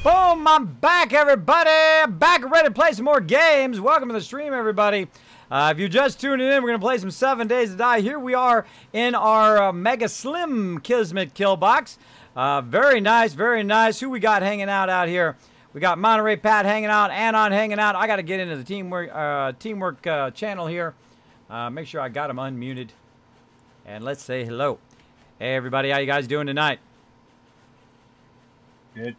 Boom, I'm back, everybody. Back ready to play some more games. Welcome to the stream, everybody. If you're just tuning in, we're going to play some 7 Days to Die. Here we are in our Mega Slim Kismet kill box. Very nice, very nice. Who we got hanging out here? We got Monterey Pat hanging out, Anon hanging out. I got to get into the teamwork channel here. Make sure I got him unmuted. And let's say hello. Hey, everybody. How you guys doing tonight? Good.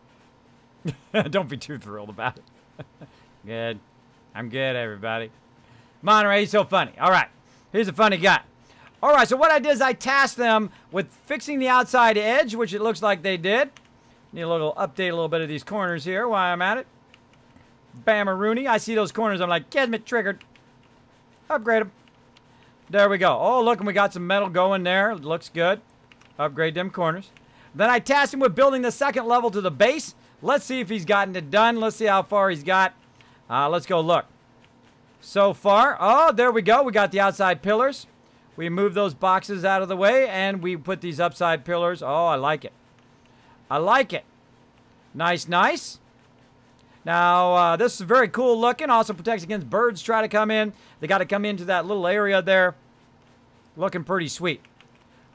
Don't be too thrilled about it. Good. I'm good, everybody. Monterey, he's so funny. All right. Here's a funny guy. All right, so what I did is I tasked them with fixing the outside edge, which it looks like they did. Need a little update, a little bit of these corners here while I'm at it. Bam-a-rooney. I see those corners. I'm like, Kismet triggered. Upgrade them. There we go. Oh, look, and we got some metal going there. It looks good. Upgrade them corners. Then I tasked him with building the second level to the base. Let's see if he's gotten it done. Let's see how far he's got. Let's go look. So far, oh, there we go. We got the outside pillars. We moved those boxes out of the way, and we put these upside pillars. Oh, I like it. I like it. Nice, nice. Now, this is very cool looking. Also protects against birds try to come in. They got to come into that little area there. Looking pretty sweet.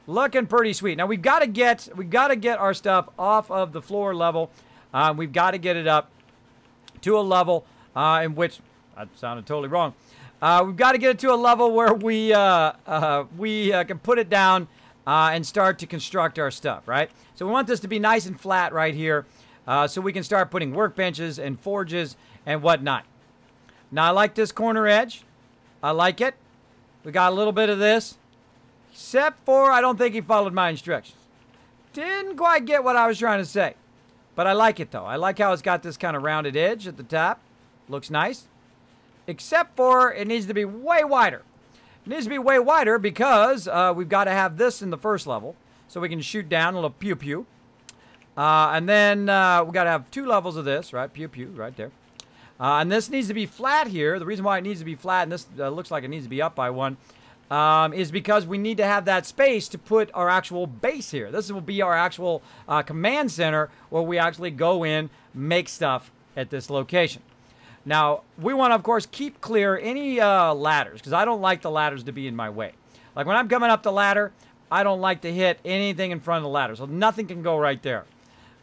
Looking pretty sweet. Now, we've got to get our stuff off of the floor level. We've got to get it up to a level in which, that sounded totally wrong. We've got to get it to a level where we can put it down and start to construct our stuff, right? So we want this to be nice and flat right here so we can start putting workbenches and forges and whatnot. Now, I like this corner edge. I like it. We got a little bit of this. Except for, I don't think he followed my instructions. Didn't quite get what I was trying to say. But I like it, though. I like how it's got this kind of rounded edge at the top. Looks nice. Except for, it needs to be way wider. It needs to be way wider because we've got to have this in the first level. So we can shoot down a little pew-pew. And then we got to have 2 levels of this, right? Pew-pew, right there. And this needs to be flat here. The reason why it needs to be flat, and this looks like it needs to be up by 1, is because we need to have that space to put our actual base here. This will be our actual command center where we actually go in, make stuff at this location. Now, we want to, of course, keep clear any ladders because I don't like the ladders to be in my way. Like when I'm coming up the ladder, I don't like to hit anything in front of the ladder. So nothing can go right there.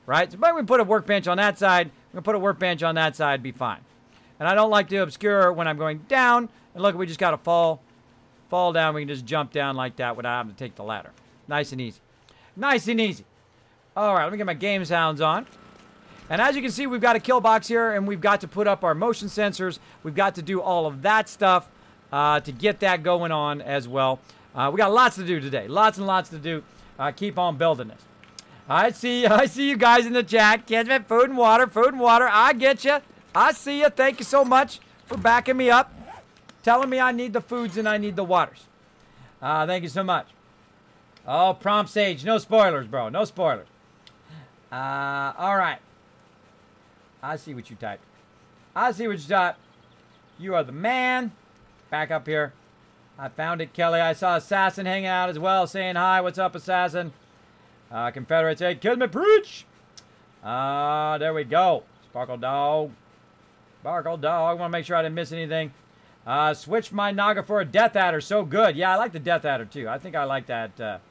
Right? So, but we can put a workbench on that side. We're going to put a workbench on that side, be fine. And I don't like to obscure when I'm going down. And look, we just got to fall down. We can just jump down like that without having to take the ladder. Nice and easy. Nice and easy. All right, let me get my game sounds on. And as you can see, we've got a kill box here, and we've got to put up our motion sensors. We've got to do all of that stuff to get that going on as well. We got lots to do today. Lots and lots to do. Keep on building this. I see you guys in the chat. Kismet, food and water, food and water. I get you. I see you. Thank you so much for backing me up. Telling me I need the foods and I need the waters. Thank you so much. Oh, Prompt Sage. No spoilers, bro. No spoilers. All right. I see what you typed. I see what you typed. You are the man. Back up here. I found it, Kelly. I saw Assassin hanging out as well, saying hi. What's up, Assassin? Confederate say, Kismet, preach. There we go. Sparkle Dog. Sparkle Dog. I want to make sure I didn't miss anything. Switched my Naga for a Death Adder. So good. Yeah, I like the Death Adder too. I think I like that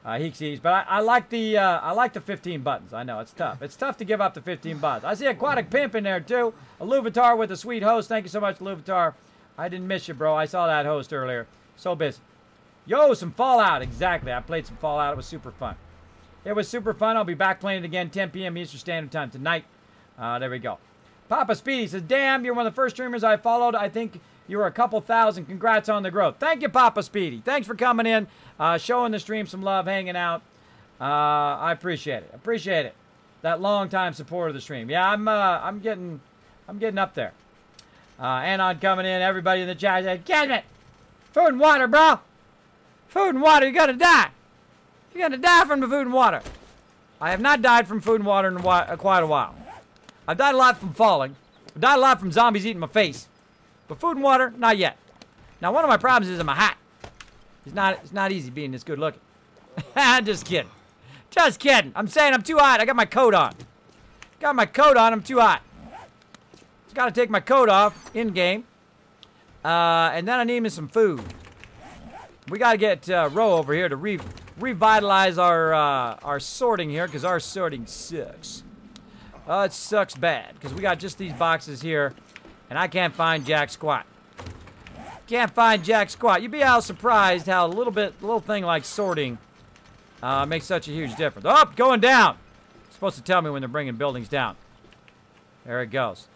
Heeksies. But I like the 15 buttons. I know it's tough. It's tough to give up the 15 buttons. I see Aquatic Pimp in there too. A Louvatar with a sweet host. Thank you so much, Louvatar. I didn't miss you, bro. I saw that host earlier. So busy. Yo, some Fallout. Exactly. I played some Fallout. It was super fun. It was super fun. I'll be back playing it again 10 p.m. Eastern Standard Time tonight. There we go. Papa Speedy says, damn, you're one of the first streamers I followed. I think you were a couple thousand. Congrats on the growth. Thank you, Papa Speedy. Thanks for coming in, showing the stream some love, hanging out. I appreciate it. Appreciate it. That long time support of the stream. Yeah, I'm getting up there. Anon coming in. Everybody in the chat said, Kismet, food and water, bro. Food and water. You're gonna die. You're gonna die from the food and water. I have not died from food and water in quite a while. I've died a lot from falling. I've died a lot from zombies eating my face. But food and water, not yet. Now, one of my problems is I'm hot. It's not easy being this good looking. Just kidding. Just kidding. I'm saying I'm too hot. I got my coat on. Got my coat on. I'm too hot. Just got to take my coat off in-game. And then I need me some food. We got to get Ro over here to revitalize our sorting here, because our sorting sucks. It sucks bad, because we got just these boxes here, and I can't find jack squat. Can't find jack squat. You'd be all surprised how a little thing like sorting makes such a huge difference. Oh, going down. It's supposed to tell me when they're bringing buildings down. There it goes.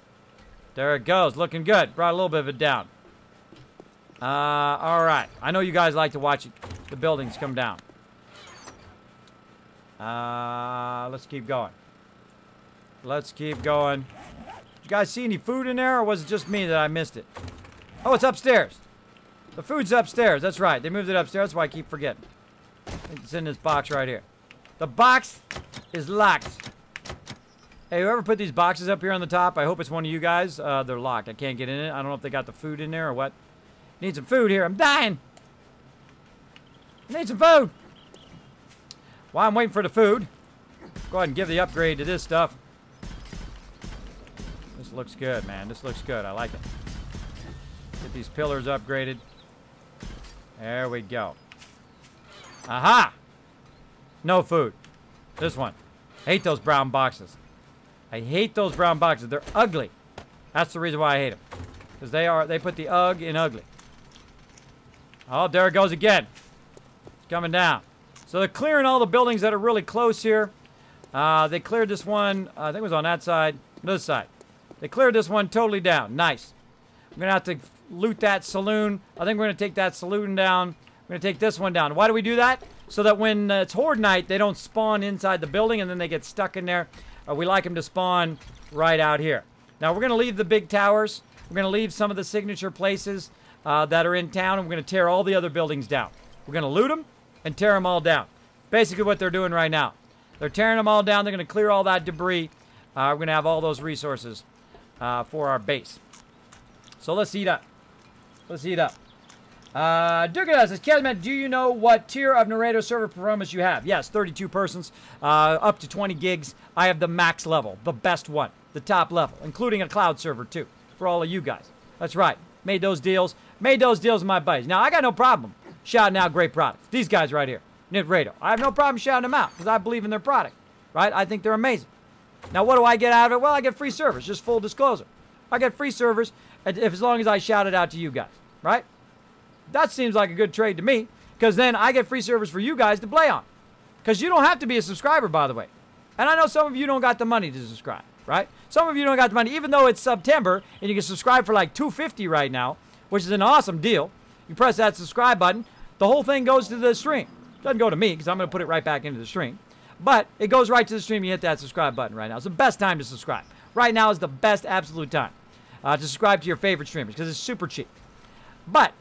There it goes. Looking good. Brought a little bit of it down. All right. I know you guys like to watch the buildings come down. Let's keep going. Let's keep going. You guys see any food in there, or was it just me that I missed it? Oh, it's upstairs. The food's upstairs. That's right. They moved it upstairs. That's why I keep forgetting. It's in this box right here. The box is locked. Hey, whoever put these boxes up here on the top, I hope it's one of you guys. They're locked. I can't get in it. I don't know if they got the food in there or what. Need some food here. I'm dying. I need some food. While I'm waiting for the food, go ahead and give the upgrade to this stuff. This looks good, man. This looks good. I like it. Get these pillars upgraded. There we go. Aha! No food. This one. I hate those brown boxes. I hate those brown boxes. They're ugly. That's the reason why I hate them. Because they put the ugh in ugly. Oh, there it goes again. It's coming down. So they're clearing all the buildings that are really close here. They cleared this one. I think it was on that side. This side. They cleared this one totally down. Nice. I'm going to have to loot that saloon. I think we're going to take that saloon down. We're going to take this one down. Why do we do that? So that when it's horde night, they don't spawn inside the building and then they get stuck in there. We like them to spawn right out here. Now, we're going to leave the big towers. We're going to leave some of the signature places that are in town, and we're going to tear all the other buildings down. We're going to loot them and tear them all down. Basically what they're doing right now. They're tearing them all down. They're going to clear all that debris. We're going to have all those resources for our base. So let's heat up. Let's heat up. Dugadas says, Kismet, do you know what tier of narrator server performance you have? Yes, 32 persons, up to 20 gigs. I have the max level, the best one, the top level, including a cloud server too, for all of you guys. That's right. Made those deals with my buddies. Now, I got no problem shouting out great products. These guys right here, Nitrado. I have no problem shouting them out because I believe in their product, right? I think they're amazing. Now, what do I get out of it? Well, I get free servers, just full disclosure. I get free servers as long as I shout it out to you guys, right? That seems like a good trade to me, because then I get free servers for you guys to play on. Because you don't have to be a subscriber, by the way. And I know some of you don't got the money to subscribe, right? Some of you don't got the money, even though it's September, and you can subscribe for like $2.50 right now, which is an awesome deal. You press that subscribe button, the whole thing goes to the stream. It doesn't go to me, because I'm going to put it right back into the stream. But it goes right to the stream. You hit that subscribe button right now. It's the best time to subscribe. Right now is the best absolute time to subscribe to your favorite streamers, because it's super cheap. But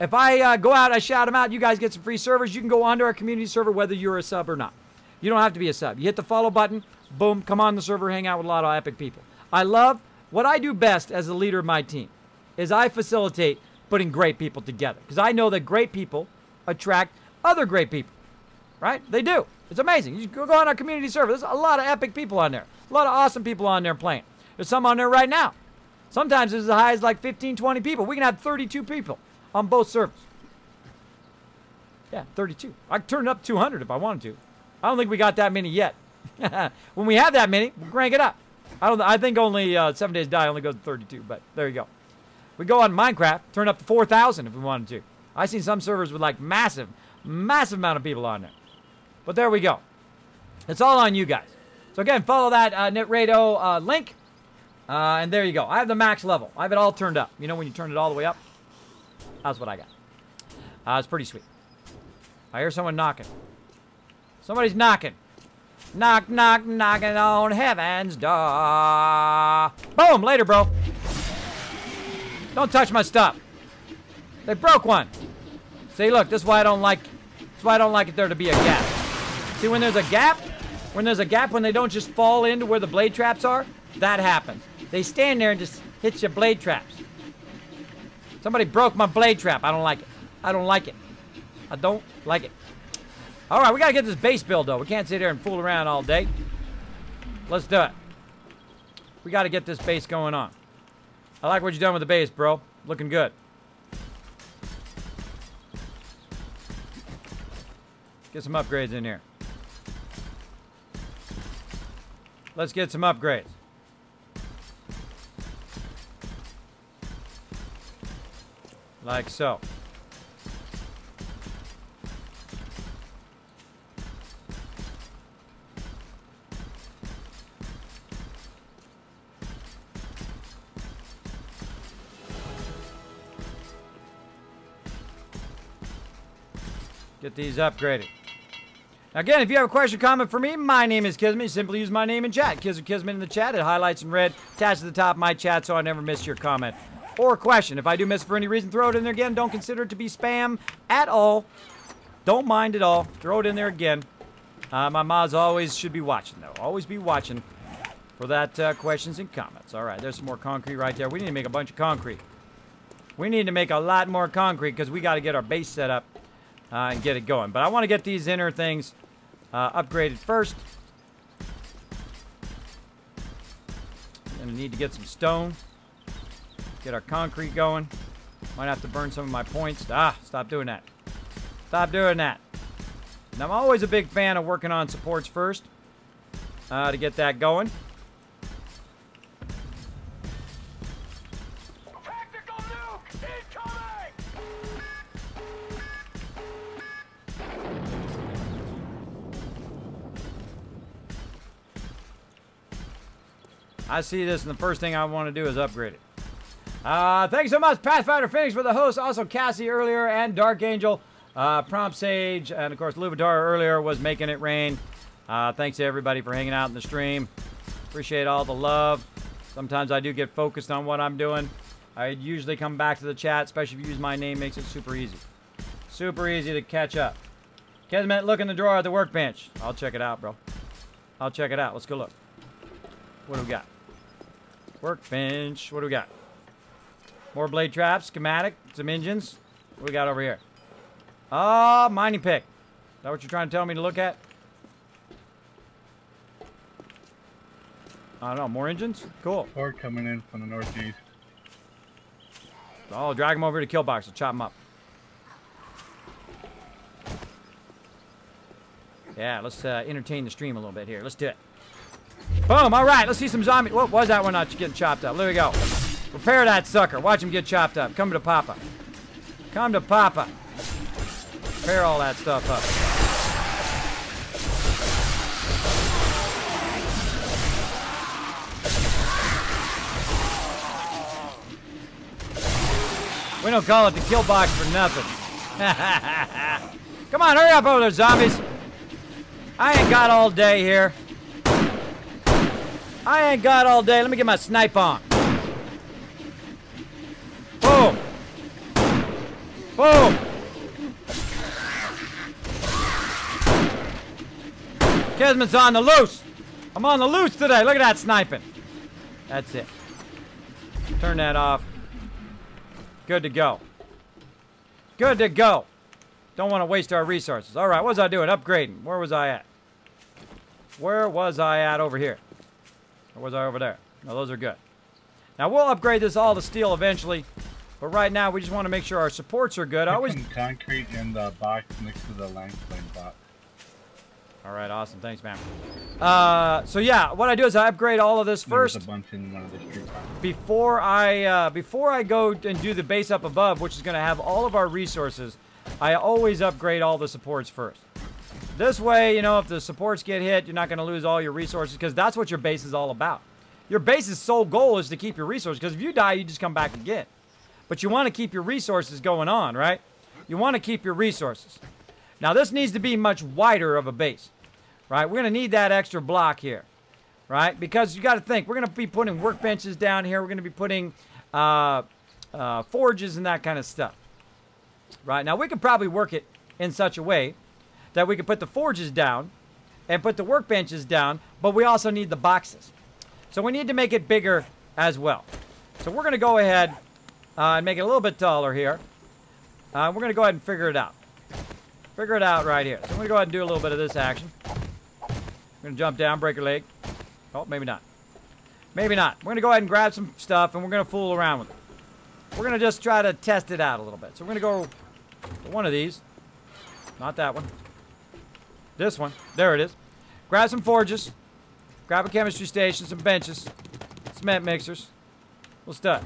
if I go out, I shout them out, you guys get some free servers. You can go onto our community server whether you're a sub or not. You don't have to be a sub. You hit the follow button, boom, come on the server, hang out with a lot of epic people. I love, what I do best as the leader of my team is I facilitate putting great people together. Because I know that great people attract other great people, right? They do. It's amazing. You go on our community server. There's a lot of epic people on there. A lot of awesome people on there playing. There's some on there right now. Sometimes there's as high as like 15, 20 people. We can have 32 people on both servers. Yeah, 32. I could turn it up to 200 if I wanted to. I don't think we got that many yet. When we have that many, we'll crank it up. I think only 7 Days Die only goes to 32, but there you go. We go on Minecraft, turn up to 4,000 if we wanted to. I've seen some servers with like massive amount of people on there. But there we go. It's all on you guys. So again, follow that Nitrado link. And there you go. I have the max level. I have it all turned up. You know when you turn it all the way up? That's what I got. It's pretty sweet. I hear someone knocking. Somebody's knocking. Knock, knock, knocking on heaven's door. Boom! Later, bro. Don't touch my stuff. They broke one. See, look, this is why I don't like. That's why I don't like it there to be a gap. See, when there's a gap, when they don't just fall into where the blade traps are, that happens. They stand there and just hit your blade traps. Somebody broke my blade trap. I don't like it. I don't like it. I don't like it. All right, we got to get this base build, though. We can't sit here and fool around all day. Let's do it. We got to get this base going on. I like what you've done with the base, bro. Looking good. Get some upgrades in here. Let's get some upgrades. Like so. Get these upgraded. Again, if you have a question or comment for me, my name is Kismet. Simply use my name in chat. Kismet in the chat. It highlights in red, attached to the top of my chat so I never miss your comment or question. If I do miss it for any reason, throw it in there again. Don't consider it to be spam at all. Don't mind at all. Throw it in there again. My mods always should be watching, though. Always be watching for that questions and comments. All right, there's some more concrete right there. We need to make a bunch of concrete. We need to make a lot more concrete because we got to get our base set up and get it going. But I want to get these inner things upgraded first. Gonna need to get some stone. Get our concrete going. Might have to burn some of my points. Stop doing that. Stop doing that. Now, I'm always a big fan of working on supports first to get that going. Tactical nuke incoming! I see this, and the first thing I want to do is upgrade it. Thanks so much, Pathfinder Phoenix, for the host. Also, Cassie earlier, and Dark Angel, Prompt Sage, and of course, Luvidar earlier was making it rain. Thanks to everybody for hanging out in the stream. Appreciate all the love. Sometimes I do get focused on what I'm doing. I usually come back to the chat, especially if you use my name, makes it super easy. Super easy to catch up. Kismet, look in the drawer at the workbench. I'll check it out, bro. I'll check it out. Let's go look. What do we got? Workbench. What do we got? More blade traps, schematic, some engines. What do we got over here? Mining pick. Is that what you're trying to tell me to look at? I don't know. More engines? Cool. Horde coming in from the northeast. I'll drag them over to kill box. I'll chop them up. Yeah, let's entertain the stream a little bit here. Let's do it. Boom. All right. Let's see some zombies. What was that one not getting chopped up? There we go. Prepare that sucker. Watch him get chopped up. Come to Papa. Come to Papa. Prepare all that stuff up. We don't call it the kill box for nothing. Come on, hurry up over there, zombies. I ain't got all day here. I ain't got all day. Let me get my snipe on. Boom. Boom. Kismet's on the loose. I'm on the loose today. Look at that sniping. That's it. Turn that off. Good to go. Good to go. Don't want to waste our resources. All right, what was I doing? Upgrading. Where was I at? Where was I at over here? Or was I over there? No, those are good. Now, we'll upgrade this all to steel eventually. But right now, we just want to make sure our supports are good. I always... Put some concrete in the box next to the limestone box. All right, awesome. Thanks, man. So yeah, what I do is I upgrade all of this first. There's a bunch in one of the street boxes. Before I go and do the base up above, which is going to have all of our resources, I always upgrade all the supports first. This way, you know, if the supports get hit, you're not going to lose all your resources because that's what your base is all about. Your base's sole goal is to keep your resources because if you die, you just come back again. But you want to keep your resources going on, right? You want to keep your resources. Now, this needs to be much wider of a base, right? We're going to need that extra block here, right? Because you got to think, we're going to be putting workbenches down here. We're going to be putting forges and that kind of stuff, right? Now, we could probably work it in such a way that we could put the forges down and put the workbenches down, but we also need the boxes. So we need to make it bigger as well. So we're going to go ahead and make it a little bit taller here. We're going to go ahead and figure it out. Figure it out right here. So I'm going to go ahead and do a little bit of this action. I'm going to jump down, break your leg. Oh, maybe not. Maybe not. We're going to go ahead and grab some stuff, and we're going to fool around with it. We're going to just try to test it out a little bit. So we're going to go for one of these. Not that one. This one. There it is. Grab some forges. Grab a chemistry station, some benches, cement mixers. We'll start.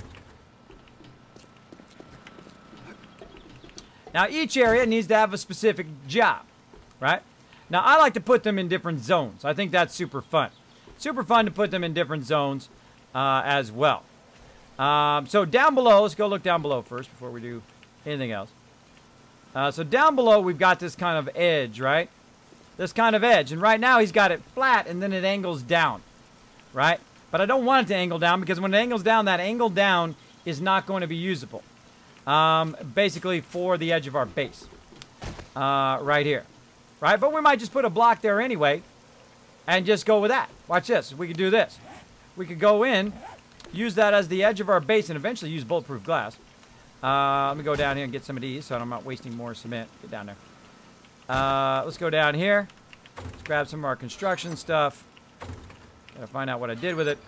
Now, each area needs to have a specific job, right? Now, I like to put them in different zones. I think that's super fun. Super fun to put them in different zones as well. So down below, let's go look down below first before we do anything else. So down below, we've got this kind of edge, right? This kind of edge. And right now, he's got it flat, and then it angles down, right? But I don't want it to angle down, because when it angles down, that angle down is not going to be usable. Basically for the edge of our base. Right here. Right? But we might just put a block there anyway, and just go with that. Watch this. We could do this. We could go in, use that as the edge of our base, and eventually use bulletproof glass. Let me go down here and get some of these so I'm not wasting more cement. Get down there. Let's go down here. Let's grab some of our construction stuff. Gotta find out what I did with it.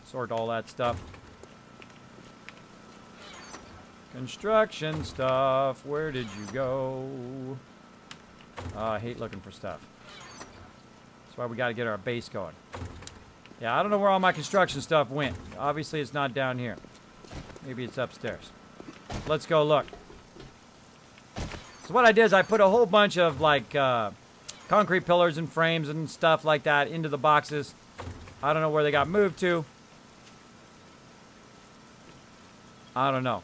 Sort all that stuff. Construction stuff. Where did you go? I hate looking for stuff. That's why we got to get our base going. Yeah, I don't know where all my construction stuff went. Obviously, it's not down here. Maybe it's upstairs. Let's go look. So what I did is I put a whole bunch of, like, concrete pillars and frames and stuff like that into the boxes. I don't know where they got moved to. I don't know.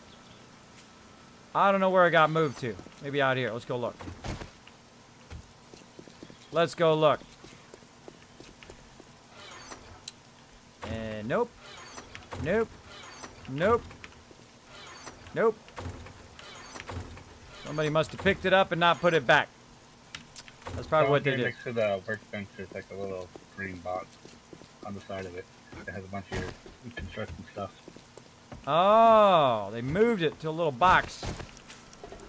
I don't know where it got moved to. Maybe out here. Let's go look. Let's go look. And nope. Nope. Nope. Nope. Somebody must have picked it up and not put it back. That's probably what they did. Next to the workbench, there's like a little green box on the side of it. It has a bunch of your construction stuff. Oh, they moved it to a little box.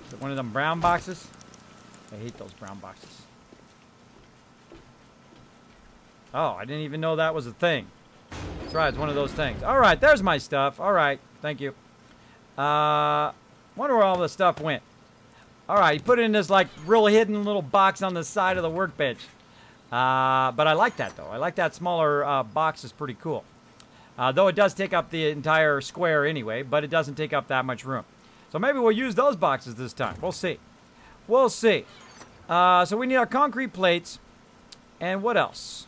Is it one of them brown boxes? I hate those brown boxes. Oh, I didn't even know that was a thing. That's right, it's one of those things. All right, there's my stuff. All right, thank you. Wonder where all the stuff went. All right, you put it in this like real hidden little box on the side of the workbench. But I like that though. I like that smaller box. Is pretty cool. Though it does take up the entire square anyway, but it doesn't take up that much room. So maybe we'll use those boxes this time. We'll see. We'll see. So we need our concrete plates. And what else?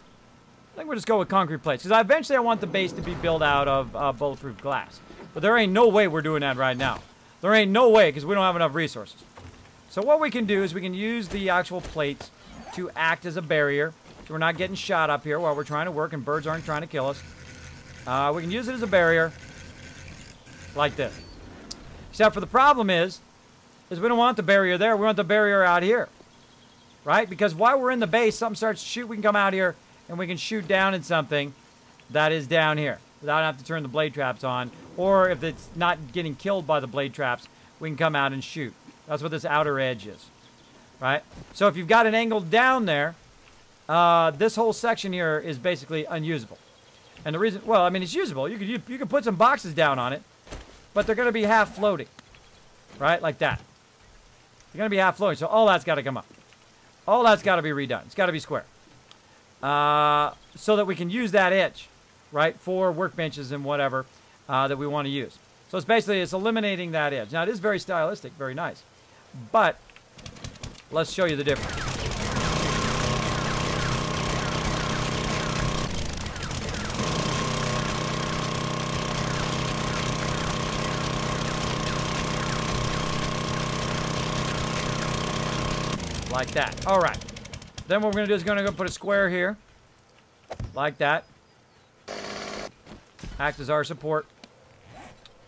I think we'll just go with concrete plates. Because eventually I want the base to be built out of bulletproof glass. But there ain't no way we're doing that right now. There ain't no way because we don't have enough resources. So what we can do is we can use the actual plates to act as a barrier. So we're not getting shot up here while we're trying to work and birds aren't trying to kill us. We can use it as a barrier, like this. Except for the problem is we don't want the barrier there. We want the barrier out here, right? Because while we're in the base, something starts to shoot. We can come out here and we can shoot down at something that is down here without having to turn the blade traps on. Or if it's not getting killed by the blade traps, we can come out and shoot. That's what this outer edge is, right? So if you've got an angle down there, this whole section here is basically unusable. And the reason, well, I mean, it's usable. You could put some boxes down on it, but they're going to be half floating, right? Like that. They're going to be half floating, so all that's got to come up. All that's got to be redone. It's got to be square. So that we can use that edge, right, for workbenches and whatever that we want to use. So it's basically, it's eliminating that edge. Now, it is very stylistic, very nice. But let's show you the difference. Like that. All right. Then what we're going to do is going to go put a square here. Like that. Act as our support.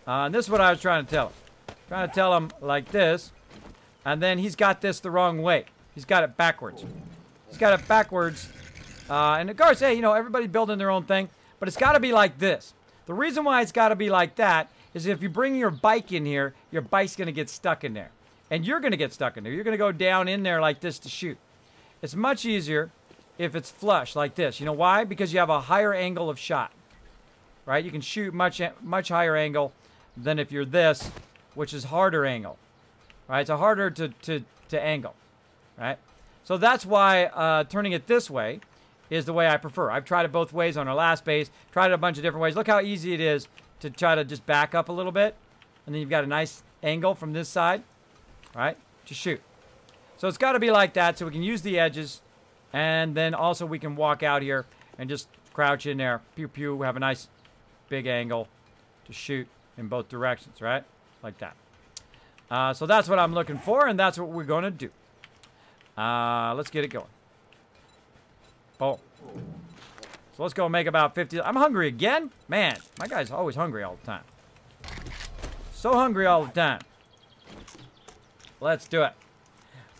And this is what I was trying to tell him. Trying to tell him like this. And then he's got this the wrong way. He's got it backwards. He's got it backwards. And of course, hey, you know, everybody's building their own thing. But it's got to be like this. The reason why it's got to be like that is if you bring your bike in here, your bike's going to get stuck in there. And you're going to get stuck in there. You're going to go down in there like this to shoot. It's much easier if it's flush like this. You know why? Because you have a higher angle of shot, right? You can shoot much higher angle than if you're this, which is harder angle, right? It's a harder to angle, right? So that's why turning it this way is the way I prefer. I've tried it both ways on our last base, tried it a bunch of different ways. Look how easy it is to try to just back up a little bit, and then you've got a nice angle from this side, right, to shoot. So it's got to be like that so we can use the edges, and then also we can walk out here and just crouch in there, pew pew, have a nice big angle to shoot in both directions, right, like that. So that's what I'm looking for, and that's what we're going to do. Let's get it going. Boom. So let's go make about 50. I'm hungry again? Man, my guy's always hungry all the time. So hungry all the time. Let's do it.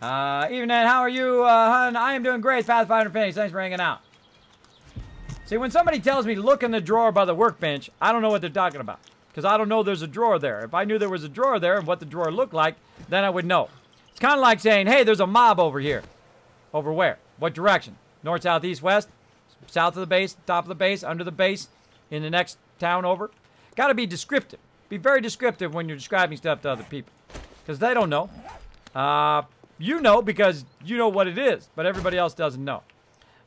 Evening, how are you, hun? I am doing great, Pathfinder Phoenix. Thanks for hanging out. See, when somebody tells me look in the drawer by the workbench, I don't know what they're talking about. Because I don't know there's a drawer there. If I knew there was a drawer there and what the drawer looked like, then I would know. It's kind of like saying, hey, there's a mob over here. Over where? What direction? North, south, east, west? South of the base, top of the base, under the base, in the next town over? Got to be descriptive. Be very descriptive when you're describing stuff to other people. Because they don't know. You know because you know what it is, but everybody else doesn't know.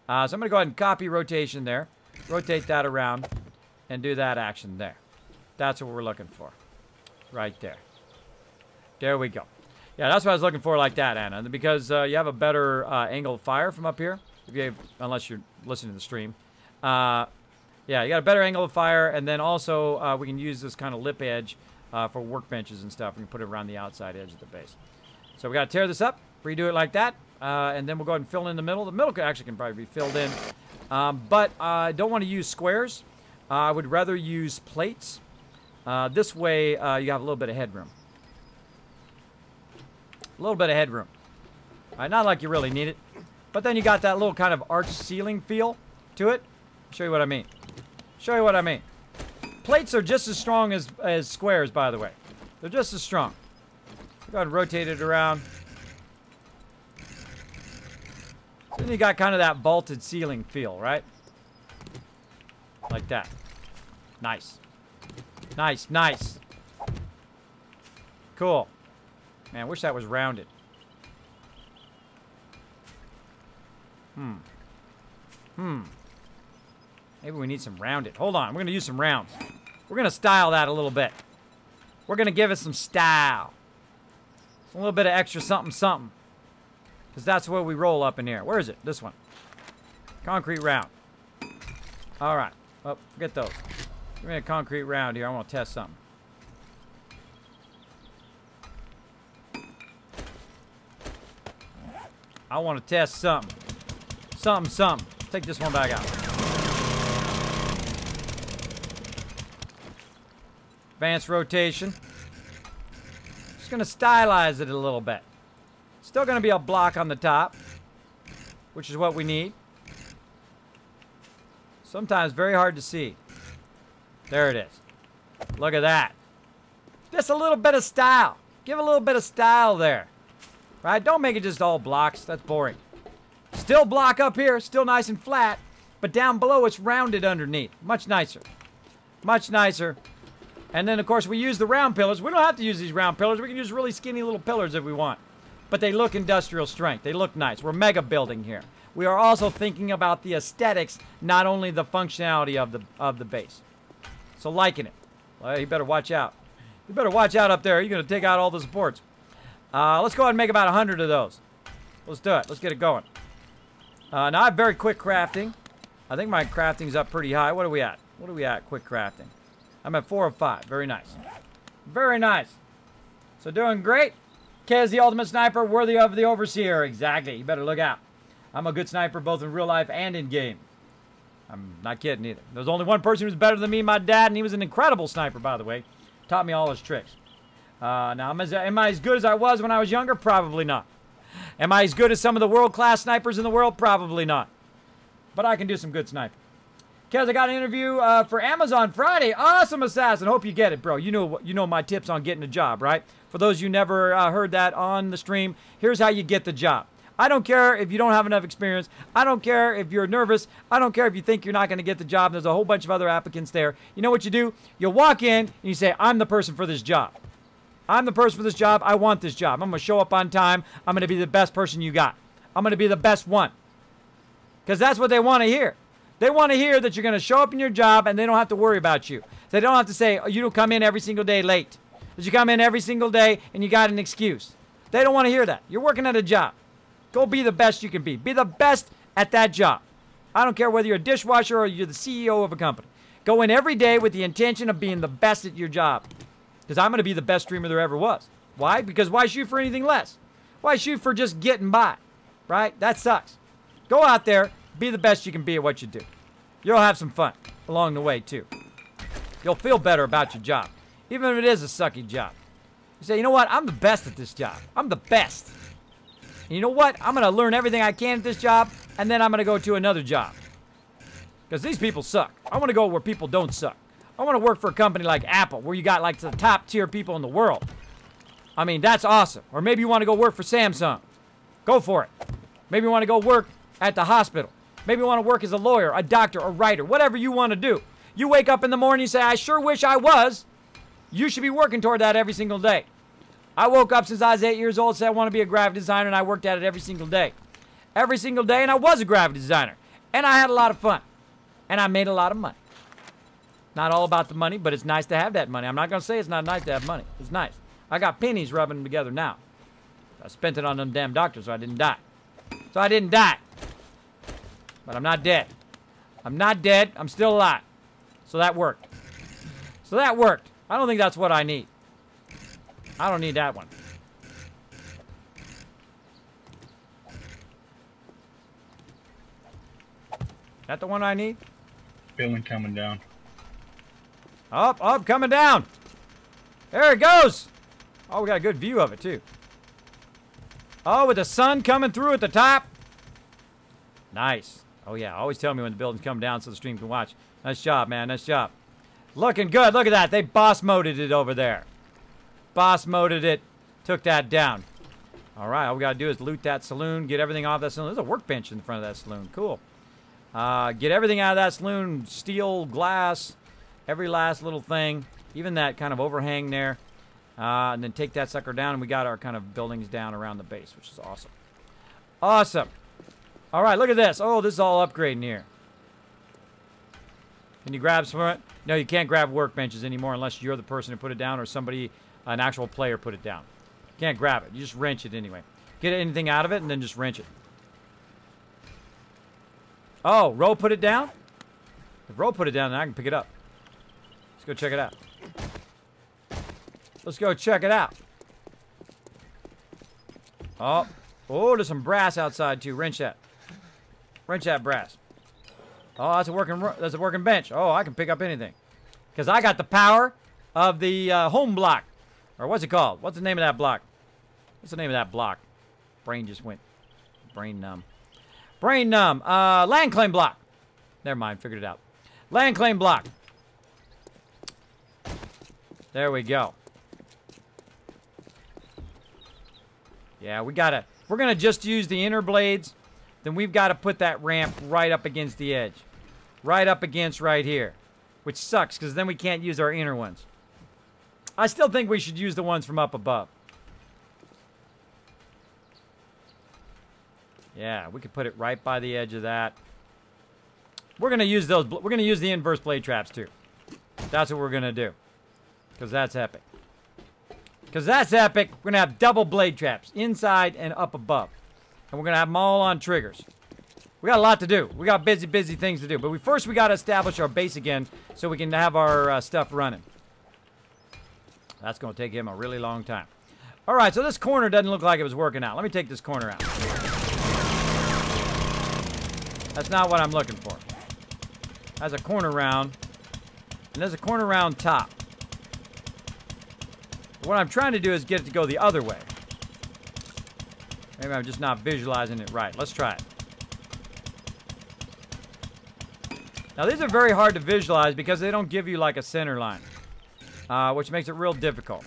So I'm going to go ahead and copy rotation there. Rotate that around and do that action there. That's what we're looking for. Right there. There we go. Yeah, that's what I was looking for like that, Anna. Because you have a better angle of fire from up here. If you have, unless you're listening to the stream. Yeah, you got a better angle of fire. And then also we can use this kind of lip edge for workbenches and stuff. We can put it around the outside edge of the base. So we got to tear this up. Redo it like that. And then we'll go ahead and fill in the middle. The middle actually can probably be filled in. But I don't want to use squares. I would rather use plates. This way, you have a little bit of headroom. A little bit of headroom. All right, not like you really need it. But then you got that little kind of arch ceiling feel to it. Show you what I mean. Show you what I mean. Plates are just as strong as squares, by the way. They're just as strong. Go ahead and rotate it around. Then you got kind of that vaulted ceiling feel, right? Like that. Nice. Nice, nice. Cool. Man, I wish that was rounded. Maybe we need some rounded. Hold on, we're going to use some rounds. We're going to style that a little bit. We're going to give it some style. A little bit of extra something, something. Because that's where we roll up in here. Where is it? This one. Concrete round. All right. Oh, forget those. Give me a concrete round here. I want to test something. I want to test something. Something, something. Take this one back out. Advanced rotation. Just going to stylize it a little bit. Still going to be a block on the top, which is what we need. Sometimes very hard to see. There it is. Look at that. Just a little bit of style. Give a little bit of style there. Right? Don't make it just all blocks. That's boring. Still block up here. Still nice and flat. But down below it's rounded underneath. Much nicer. Much nicer. And then, of course, we use the round pillars. We don't have to use these round pillars. We can use really skinny little pillars if we want. But they look industrial strength. They look nice. We're mega building here. We are also thinking about the aesthetics, not only the functionality of the base. So liking it. Well, you better watch out. You better watch out up there. You're going to take out all the supports. Let's go ahead and make about 100 of those. Let's do it. Let's get it going. Now I have very quick crafting. I think my crafting's up pretty high. What are we at? What are we at, quick crafting? I'm at 4 of 5. Very nice. Very nice. So doing great. Kez, the ultimate sniper, worthy of the overseer. Exactly. You better look out. I'm a good sniper both in real life and in game. I'm not kidding either. There's only one person who's better than me, my dad, and he was an incredible sniper, by the way. Taught me all his tricks. Now, am I as good as I was when I was younger? Probably not. Am I as good as some of the world-class snipers in the world? Probably not. But I can do some good sniping. Kez, I got an interview for Amazon Friday. Awesome, Assassin. Hope you get it, bro. You know my tips on getting a job, right? For those you never heard that on the stream, here's how you get the job. I don't care if you don't have enough experience. I don't care if you're nervous. I don't care if you think you're not going to get the job. There's a whole bunch of other applicants there. You know what you do? You walk in and you say, I'm the person for this job. I'm the person for this job. I want this job. I'm going to show up on time. I'm going to be the best person you got. I'm going to be the best one. Because that's what they want to hear. They want to hear that you're going to show up in your job and they don't have to worry about you. They don't have to say, oh, you don't come in every single day late. That you come in every single day and you got an excuse. They don't want to hear that. You're working at a job. Go be the best you can be. Be the best at that job. I don't care whether you're a dishwasher or you're the CEO of a company. Go in every day with the intention of being the best at your job. Because I'm going to be the best streamer there ever was. Why? Because why shoot for anything less? Why shoot for just getting by? Right? That sucks. Go out there, be the best you can be at what you do. You'll have some fun along the way, too. You'll feel better about your job, even if it is a sucky job. You say, you know what? I'm the best at this job. I'm the best. And you know what? I'm going to learn everything I can at this job, and then I'm going to go to another job. Because these people suck. I want to go where people don't suck. I want to work for a company like Apple, where you got like the top tier people in the world. I mean, that's awesome. Or maybe you want to go work for Samsung. Go for it. Maybe you want to go work at the hospital. Maybe you want to work as a lawyer, a doctor, a writer, whatever you want to do. You wake up in the morning and say, I sure wish I was. You should be working toward that every single day. I woke up since I was 8 years old, said I want to be a graphic designer, and I worked at it every single day. Every single day, and I was a graphic designer. And I had a lot of fun. And I made a lot of money. Not all about the money, but it's nice to have that money. I'm not going to say it's not nice to have money. It's nice. I got pennies rubbing them together now. I spent it on them damn doctors so I didn't die. So I didn't die. But I'm not dead. I'm not dead. I'm still alive. So that worked. So that worked. I don't think that's what I need. I don't need that one. That the one I need? Building coming down. Up, coming down. There it goes. Oh, we got a good view of it, too. Oh, with the sun coming through at the top. Nice. Oh, yeah. Always tell me when the building's coming down so the stream can watch. Nice job, man. Nice job. Looking good. Look at that. They boss moded it over there. Boss moded it. Took that down. All right. All we got to do is loot that saloon. Get everything off that saloon. There's a workbench in front of that saloon. Cool. Get everything out of that saloon. Steel, glass, every last little thing. Even that kind of overhang there. And then take that sucker down. And we got our kind of buildings down around the base, which is awesome. Awesome. All right. Look at this. Oh, this is all upgrading here. Can you grab some of it? No, you can't grab workbenches anymore unless you're the person who put it down or somebody, an actual player, put it down. Can't grab it. You just wrench it anyway. Get anything out of it and then just wrench it. Oh, Ro put it down? If Ro put it down, then I can pick it up. Let's go check it out. Let's go check it out. Oh, there's some brass outside too. Wrench that. Wrench that brass. Oh, that's a working bench. Oh, I can pick up anything. Because I got the power of the home block. Or what's it called? What's the name of that block? What's the name of that block? Brain just went brain numb. Brain numb. Land claim block. Never mind, figured it out. Land claim block. There we go. Yeah, we gotta, if we're gonna just use the inner blades, then we've got to put that ramp right up against the edge. Right up against right here. Which sucks, because then we can't use our inner ones. I still think we should use the ones from up above. Yeah, we could put it right by the edge of that. We're going to use those. We're going to use the inverse blade traps, too. That's what we're going to do. Because that's epic. Because that's epic. We're going to have double blade traps. Inside and up above. And we're going to have them all on triggers. We got a lot to do. We got busy things to do. But first we got to establish our base again so we can have our stuff running. That's going to take him a really long time. All right, so this corner doesn't look like it was working out. Let me take this corner out. That's not what I'm looking for. That's a corner round. And there's a corner round top. What I'm trying to do is get it to go the other way. Maybe I'm just not visualizing it right. Let's try it. Now, these are very hard to visualize because they don't give you like a center line, which makes it real difficult.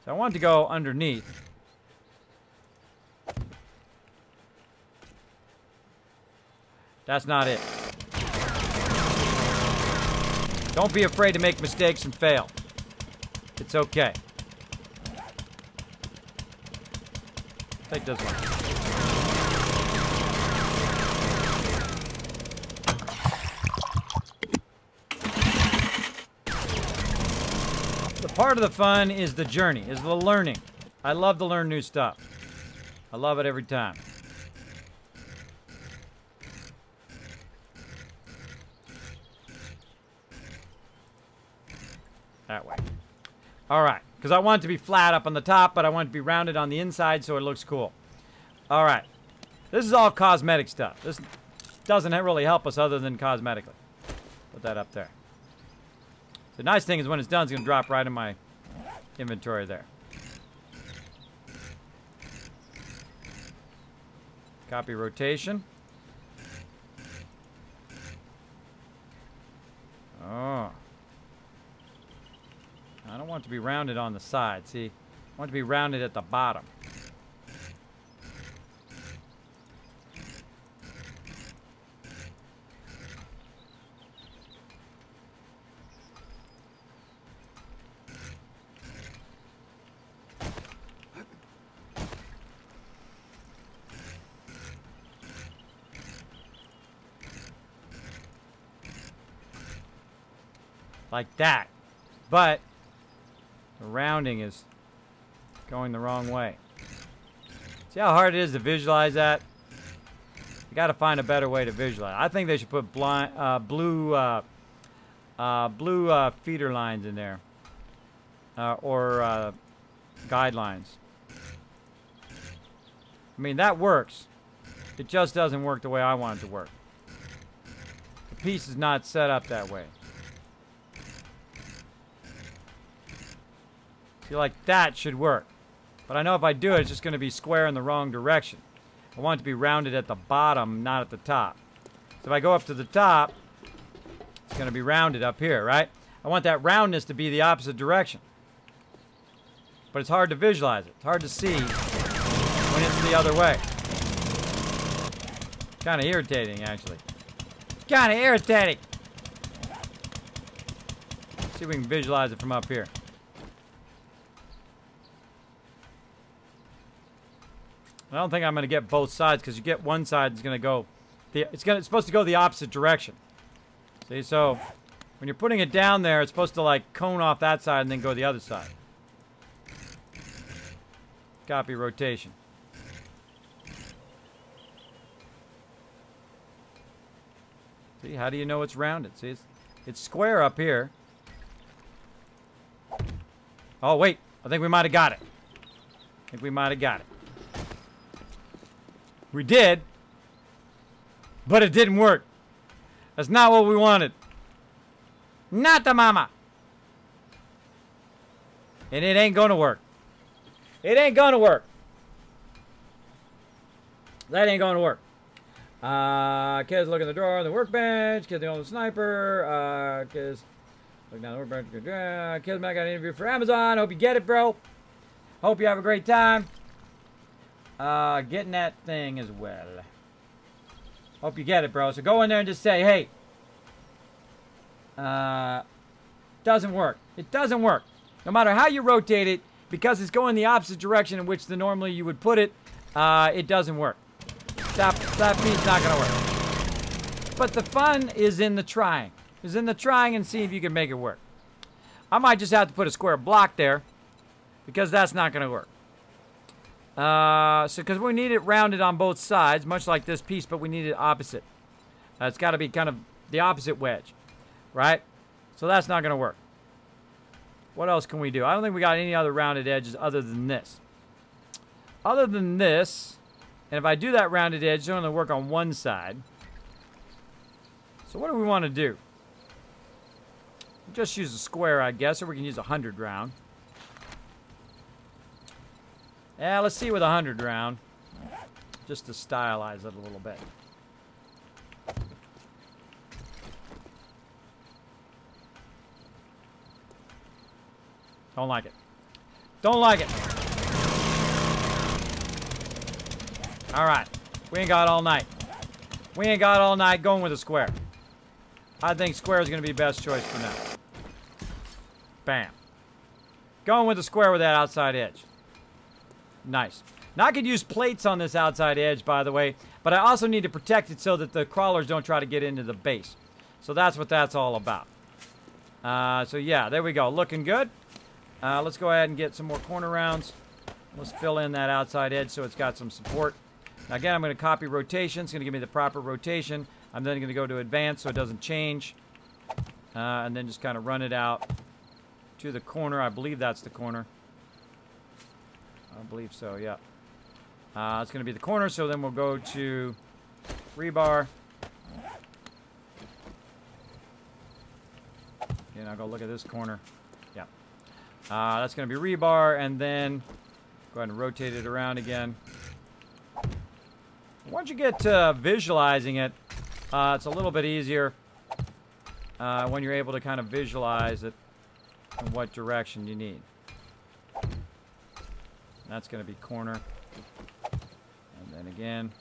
So I want it to go underneath. That's not it. Don't be afraid to make mistakes and fail. It's okay. Take this one. The part of the fun is the journey, is the learning. I love to learn new stuff. I love it every time. That way. All right, because I want it to be flat up on the top, but I want it to be rounded on the inside so it looks cool. All right. This is all cosmetic stuff. This doesn't really help us other than cosmetically. Put that up there. The nice thing is when it's done, it's going to drop right in my inventory there. Copy rotation. Oh. I don't want it to be rounded on the side. See, I want it to be rounded at the bottom. Like that. But the rounding is going the wrong way. See how hard it is to visualize that? You got to find a better way to visualize. I think they should put blue feeder lines in there, or guidelines. I mean, that works. It just doesn't work the way I want it to work. The piece is not set up that way. See, like that should work. But I know if I do it, it's just going to be square in the wrong direction. I want it to be rounded at the bottom, not at the top. So if I go up to the top, it's going to be rounded up here, right? I want that roundness to be the opposite direction. But it's hard to visualize it. It's hard to see when it's the other way. Kind of irritating, actually. Kind of irritating. Let's see if we can visualize it from up here. I don't think I'm going to get both sides because you get one side is going to go, it's supposed to go the opposite direction. See, so when you're putting it down there, it's supposed to like cone off that side and then go the other side. Copy rotation. See, how do you know it's rounded? See, it's square up here. Oh, wait. I think we might have got it. I think we might have got it. We did, but it didn't work. That's not what we wanted. Not the mama. And it ain't gonna work. It ain't gonna work. That ain't gonna work. Kids look at the drawer on the workbench. Kids on the sniper. Kids look down the workbench. Kids might got an interview for Amazon. Hope you get it, bro. Hope you have a great time. Getting that thing as well. Hope you get it, bro. So go in there and just say, hey, doesn't work. It doesn't work. No matter how you rotate it, because it's going the opposite direction in which normally you would put it, it doesn't work. That piece not gonna work. But the fun is in the trying. Is in the trying and see if you can make it work. I might just have to put a square block there, because that's not gonna work. Because we need it rounded on both sides, much like this piece, but we need it opposite. It's got to be kind of the opposite wedge, right? So that's not going to work. What else can we do? I don't think we got any other rounded edges other than this. Other than this, and if I do that rounded edge, it's only work on one side. So what do we want to do? Just use a square, I guess, or we can use a 100 round. Yeah, let's see with a 100 round, just to stylize it a little bit. Don't like it. Don't like it. All right, we ain't got all night. We ain't got all night going with a square. I think square is going to be best choice for now. Bam. Going with the square with that outside edge. Nice. Now I could use plates on this outside edge, by the way, but I also need to protect it so that the crawlers don't try to get into the base. So that's what that's all about. So yeah, there we go. Looking good. Let's go ahead and get some more corner rounds. Let's fill in that outside edge so it's got some support. Now again, I'm going to copy rotation. It's going to give me the proper rotation. I'm then going to go to advanced so it doesn't change. And then just kind of run it out to the corner. I believe that's the corner. I believe so, yeah. It's going to be the corner, so then we'll go to rebar. And I'll go look at this corner. Yeah. That's going to be rebar, and then go ahead and rotate it around again. Once you get to visualizing it, it's a little bit easier when you're able to kind of visualize it in what direction you need. That's going to be corner. And then again.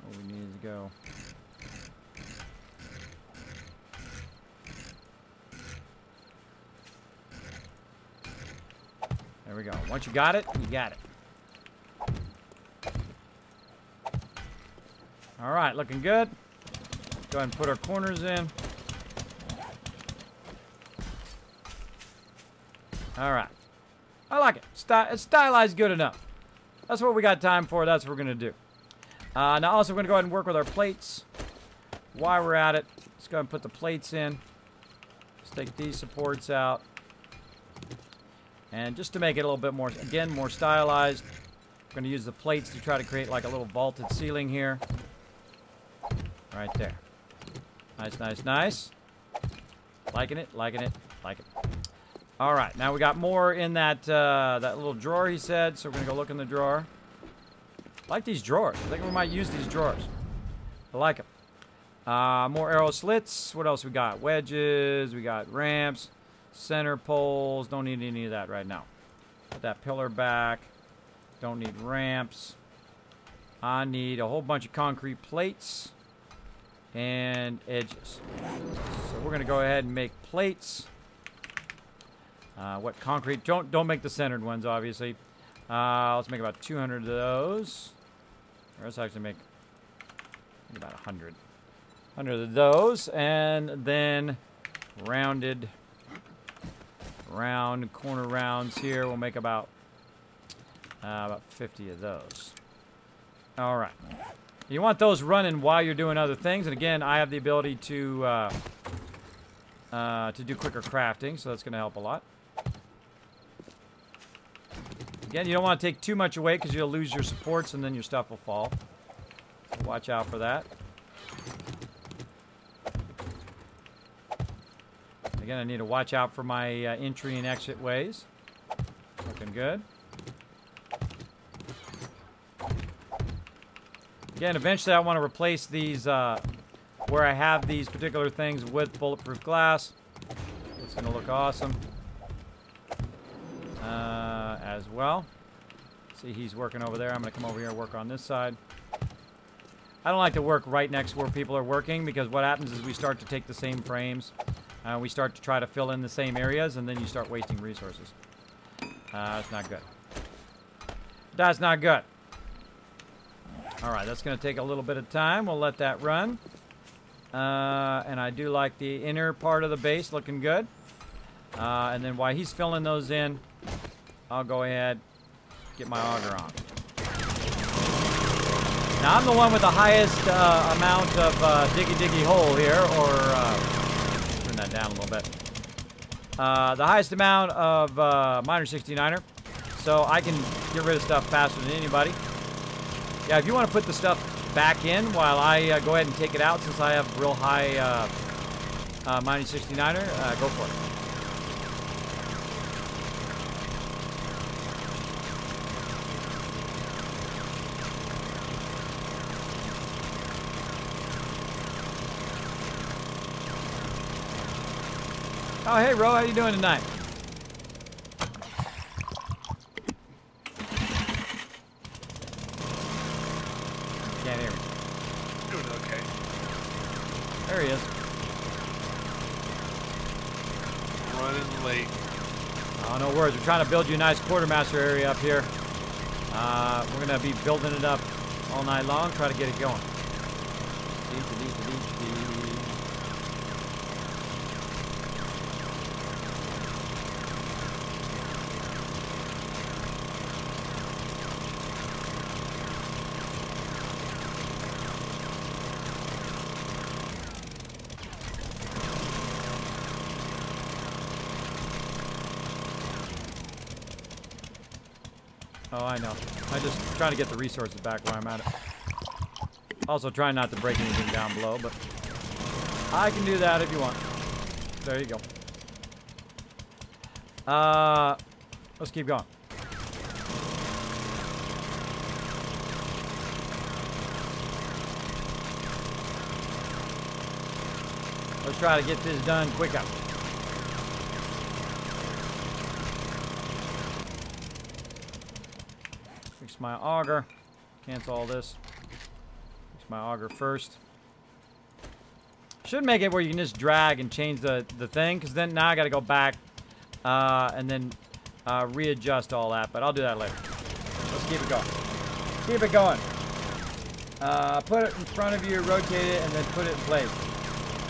Where we need to go. There we go. Once you got it, you got it. All right, looking good. Go ahead and put our corners in. All right. I like it. It's stylized good enough. That's what we got time for. That's what we're going to do. Now also we're going to go ahead and work with our plates. While we're at it, let's go ahead and put the plates in. Let's take these supports out. And just to make it a little bit more, again, more stylized, I'm going to use the plates to try to create like a little vaulted ceiling here. Right there. Nice, nice, nice. Liking it, liking it, like it. All right, now we got more in that that little drawer he said, so we're going to go look in the drawer. I like these drawers. I think we might use these drawers. I like them. More arrow slits. What else we got? Wedges. We got ramps. Center poles. Don't need any of that right now. Put that pillar back. Don't need ramps. I need a whole bunch of concrete plates and edges. So we're going to go ahead and make plates. What concrete? Don't make the centered ones, obviously. Let's make about 200 of those. Or let's actually make about 100. 100 of those, and then round corner rounds here. We'll make about 50 of those. All right. You want those running while you're doing other things, and again, I have the ability to do quicker crafting, so that's going to help a lot. Again, you don't want to take too much away because you'll lose your supports and then your stuff will fall. So watch out for that. Again, I need to watch out for my entry and exit ways. Looking good. Again, eventually I want to replace these where I have these particular things with bulletproof glass. It's going to look awesome. As well. See, he's working over there. I'm going to come over here and work on this side. I don't like to work right next to where people are working because what happens is we start to take the same frames. We start to try to fill in the same areas, and then you start wasting resources. That's not good. That's not good. All right, that's going to take a little bit of time. We'll let that run. And I do like the inner part of the base looking good. And then while he's filling those in, I'll go ahead, get my auger on. Now I'm the one with the highest amount of diggy hole here, or turn that down a little bit. The highest amount of miner 69er, so I can get rid of stuff faster than anybody. Yeah, if you want to put the stuff back in while I go ahead and take it out, since I have real high miner 69er, go for it. Oh, hey, Ro, how you doing tonight? doing okay. There he is. Running late. Oh, no worries. We're trying to build you a nice quartermaster area up here. We're going to be building it up all night long. Try to get it going. Oh, I know. I just trying to get the resources back where I'm at it. Also trying not to break anything down below, but I can do that if you want. There you go. Let's keep going. Let's try to get this done quick up. Fix my auger. Cancel all this. Fix my auger first. Should make it where you can just drag and change the thing, because then now I got to go back and then readjust all that, but I'll do that later. Let's keep it going. Keep it going. Put it in front of you, rotate it, and then put it in place.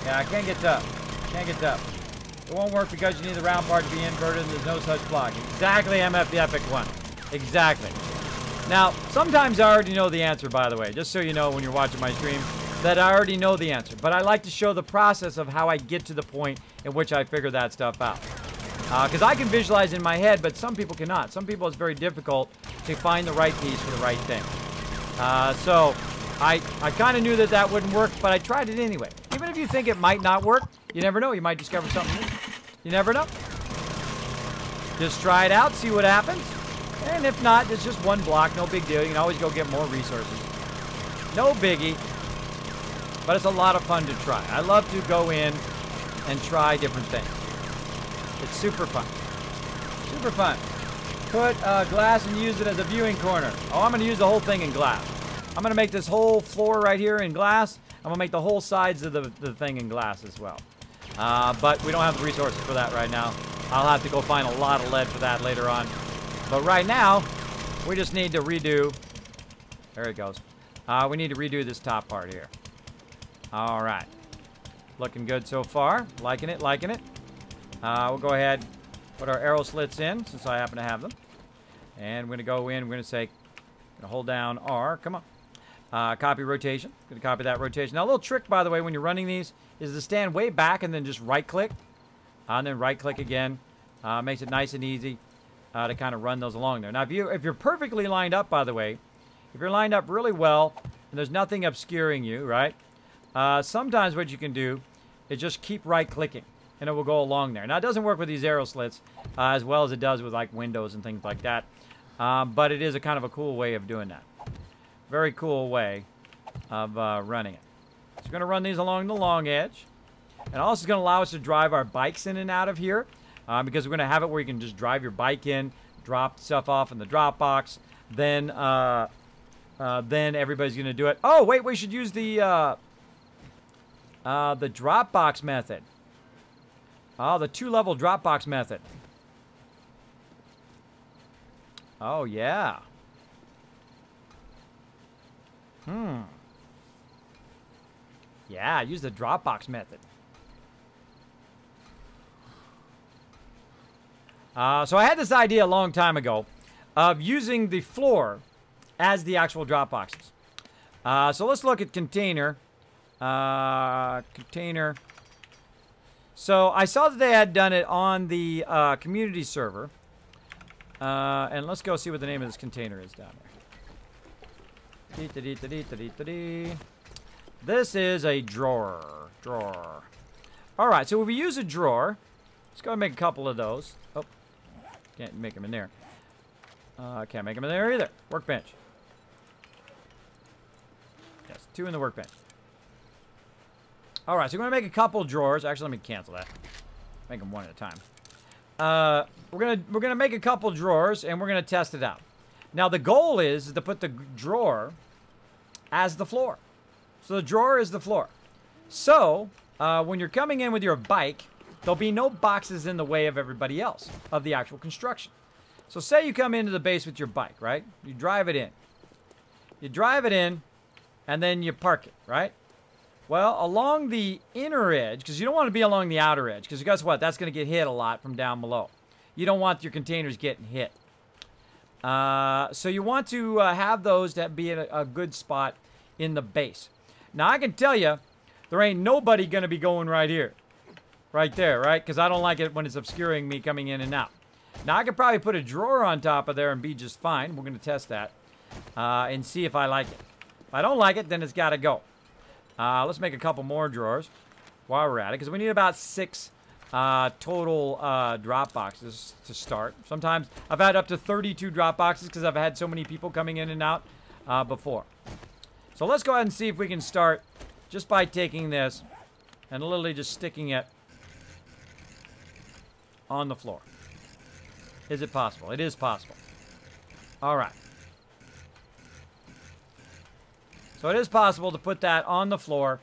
Yeah, I can't get tough. Can't get tough. It won't work because you need the round part to be inverted and there's no such block. Exactly, MF the Epic one. Exactly. Now, sometimes I already know the answer, by the way, just so you know when you're watching my stream, that I already know the answer. But I like to show the process of how I get to the point in which I figure that stuff out. Because I can visualize in my head, but some people cannot. Some people it's very difficult to find the right piece for the right thing. So I kind of knew that that wouldn't work, but I tried it anyway. Even if you think it might not work, you never know. You might discover something new. You never know. Just try it out, see what happens. And if not, it's just one block, no big deal. You can always go get more resources. No biggie. But it's a lot of fun to try. I love to go in and try different things. It's super fun. Super fun. Put glass and use it as a viewing corner. Oh, I'm going to use the whole thing in glass. I'm going to make this whole floor right here in glass. I'm going to make the whole sides of the thing in glass as well. But we don't have the resources for that right now. I'll have to go find a lot of lead for that later on. But right now, we just need to redo. There it goes. We need to redo this top part here. All right. Looking good so far. Liking it, liking it. We'll go ahead, put our arrow slits in, since I happen to have them. And we're going to go in, we're going to say, hold down R, come on. Copy rotation. Going to copy that rotation. Now, a little trick, by the way, when you're running these, is to stand way back and then just right-click. And then right-click again. Makes it nice and easy to kind of run those along there. Now, if you're perfectly lined up, by the way, if you're lined up really well, and there's nothing obscuring you, right? Sometimes what you can do is just keep right-clicking, and it will go along there. Now, it doesn't work with these arrow slits as well as it does with, like, windows and things like that. But it is a kind of a cool way of doing that. Very cool way of running it. So we're going to run these along the long edge. And also it's going to allow us to drive our bikes in and out of here. Because we're going to have it where you can just drive your bike in, drop stuff off in the drop box. Then everybody's going to do it. Oh, wait, we should use the drop box method. Oh, the 2-level drop box method. Oh, yeah. Yeah, use the drop box method. So I had this idea a long time ago of using the floor as the actual drop boxes. So let's look at container. Container. So I saw that they had done it on the community server. And let's go see what the name of this container is down there. This is a drawer. All right, so if we use a drawer, let's go and make a couple of those. Oh, can't make them in there. Can't make them in there either. Workbench. Yes, 2 in the workbench. All right, so we're gonna make a couple drawers. Actually, let me cancel that. Make them one at a time. We're gonna make a couple drawers, and we're gonna test it out. Now, the goal is to put the drawer as the floor. So the drawer is the floor. So when you're coming in with your bike, there'll be no boxes in the way of everybody else, of the actual construction. So say you come into the base with your bike, right? You drive it in. You drive it in, and then you park it, right? Well, along the inner edge, because you don't want to be along the outer edge, because guess what? That's going to get hit a lot from down below. You don't want your containers getting hit. So you want to have those that be at a good spot in the base. Now, I can tell you, there ain't nobody going to be going right here. Right there, right? Because I don't like it when it's obscuring me coming in and out. Now, I could probably put a drawer on top of there and be just fine. We're going to test that and see if I like it. If I don't like it, then it's got to go. Let's make a couple more drawers while we're at it, because we need about 6 total drop boxes to start. Sometimes I've had up to 32 drop boxes because I've had so many people coming in and out before. So let's go ahead and see if we can start just by taking this and literally just sticking it on the floor. Is it possible? It is possible. All right. So it is possible to put that on the floor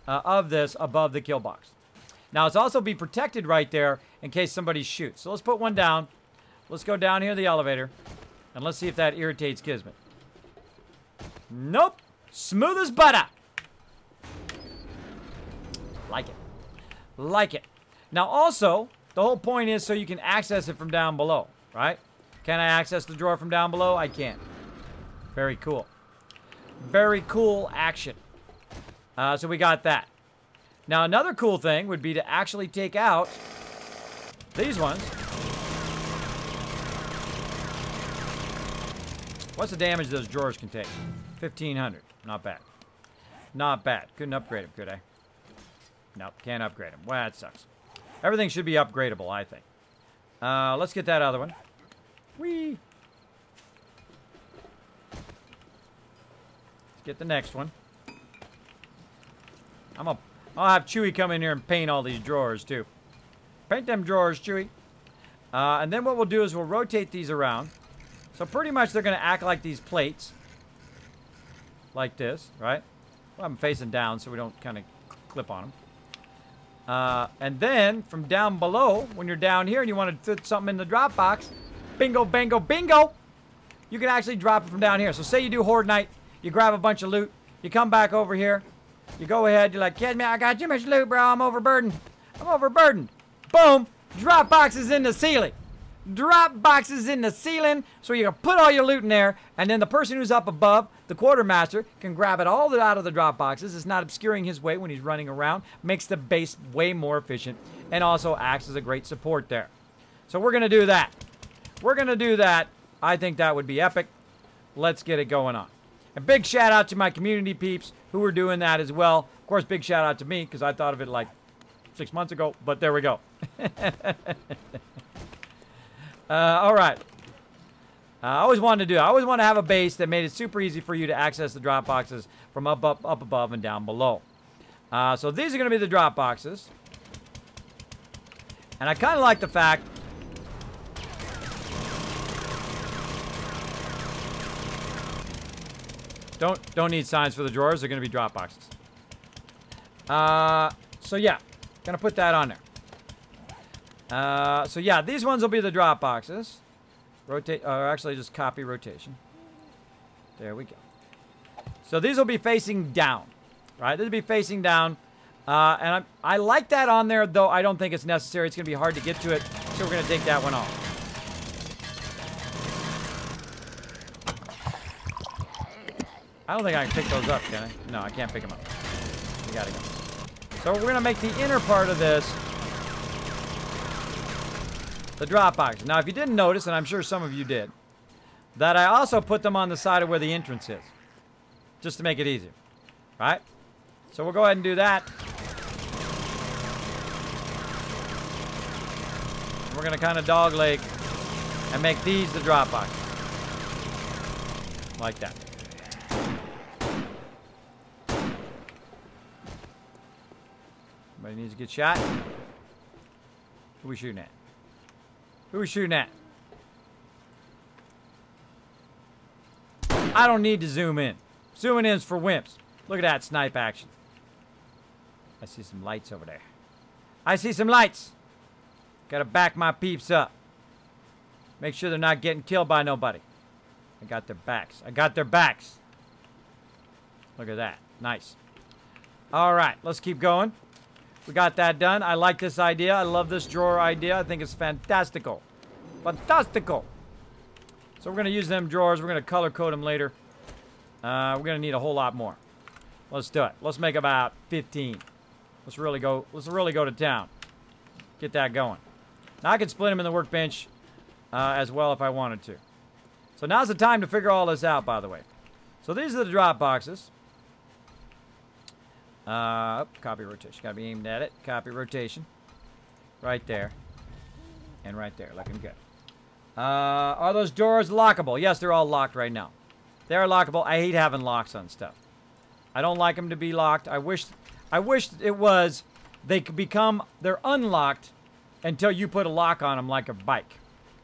of this above the kill box. Now, it's also be protected right there in case somebody shoots. So let's put one down. Let's go down here to the elevator, and let's see if that irritates Kismet. Nope. Smooth as butter. Like it. Like it. Now, also, the whole point is so you can access it from down below, right? Can I access the drawer from down below? I can. Very cool. Very cool action. So we got that. Now, another cool thing would be to actually take out these ones. What's the damage those drawers can take? 1,500. Not bad. Not bad. Couldn't upgrade them, could I? Nope, can't upgrade them. Well, that sucks. Everything should be upgradable, I think. Let's get that other one. Whee! Let's get the next one. I'll have Chewy come in here and paint all these drawers, too. Paint them drawers, Chewy. And then what we'll do is we'll rotate these around. So pretty much they're going to act like these plates. Like this, right? Well, I'm facing down so we don't kind of clip on them. And then from down below, when you're down here and you want to put something in the drop box, bingo, bango, bingo, you can actually drop it from down here. So say you do Horde Night, you grab a bunch of loot, you come back over here, you go ahead, you're like, kid, man, I got too much loot, bro, I'm overburdened. I'm overburdened. Boom, drop boxes in the ceiling. Drop boxes in the ceiling so you can put all your loot in there, and then the person who's up above, the quartermaster, can grab it all out of the drop boxes. It's not obscuring his way when he's running around. Makes the base way more efficient and also acts as a great support there. So we're going to do that. We're going to do that. I think that would be epic. Let's get it going on. A big shout out to my community peeps who are doing that as well. Of course, big shout out to me because I thought of it like 6 months ago, but there we go. All right. I always wanted to do it. I always want to have a base that made it super easy for you to access the drop boxes from up above and down below. So these are going to be the drop boxes. And I kind of like the fact don't need signs for the drawers. They're going to be drop boxes. So yeah, gonna put that on there. So yeah, these ones will be the drop boxes. Rotate, or actually just copy rotation. There we go. So these will be facing down, right? These will be facing down. And I like that on there, though I don't think it's necessary. It's going to be hard to get to it, so we're going to take that one off. I don't think I can pick those up, can I? No, I can't pick them up. We got to go. So we're going to make the inner part of this the drop box. Now, if you didn't notice, and I'm sure some of you did, that I also put them on the side of where the entrance is, just to make it easier, right? So we'll go ahead and do that. We're going to kind of dogleg and make these the drop box, like that. Somebody needs to get shot. Who we shooting at? Who are we shooting at? I don't need to zoom in. Zooming in is for wimps. Look at that snipe action. I see some lights over there. I see some lights. Gotta back my peeps up. Make sure they're not getting killed by nobody. I got their backs. I got their backs. Look at that. Nice. All right, let's keep going. We got that done. I like this idea. I love this drawer idea. I think it's fantastical. Fantastical. So we're going to use them drawers. We're going to color code them later. We're going to need a whole lot more. Let's do it. Let's make about 15. Let's really go to town. Get that going. Now I can split them in the workbench as well if I wanted to. So now's the time to figure all this out, by the way. So these are the drop boxes. Copy rotation. Got to be aimed at it. Copy rotation. Right there. And right there. Looking good. Are those doors lockable? Yes, they're all locked right now. They're lockable. I hate having locks on stuff. I don't like them to be locked. I wish it was they could become, they're unlocked until you put a lock on them like a bike.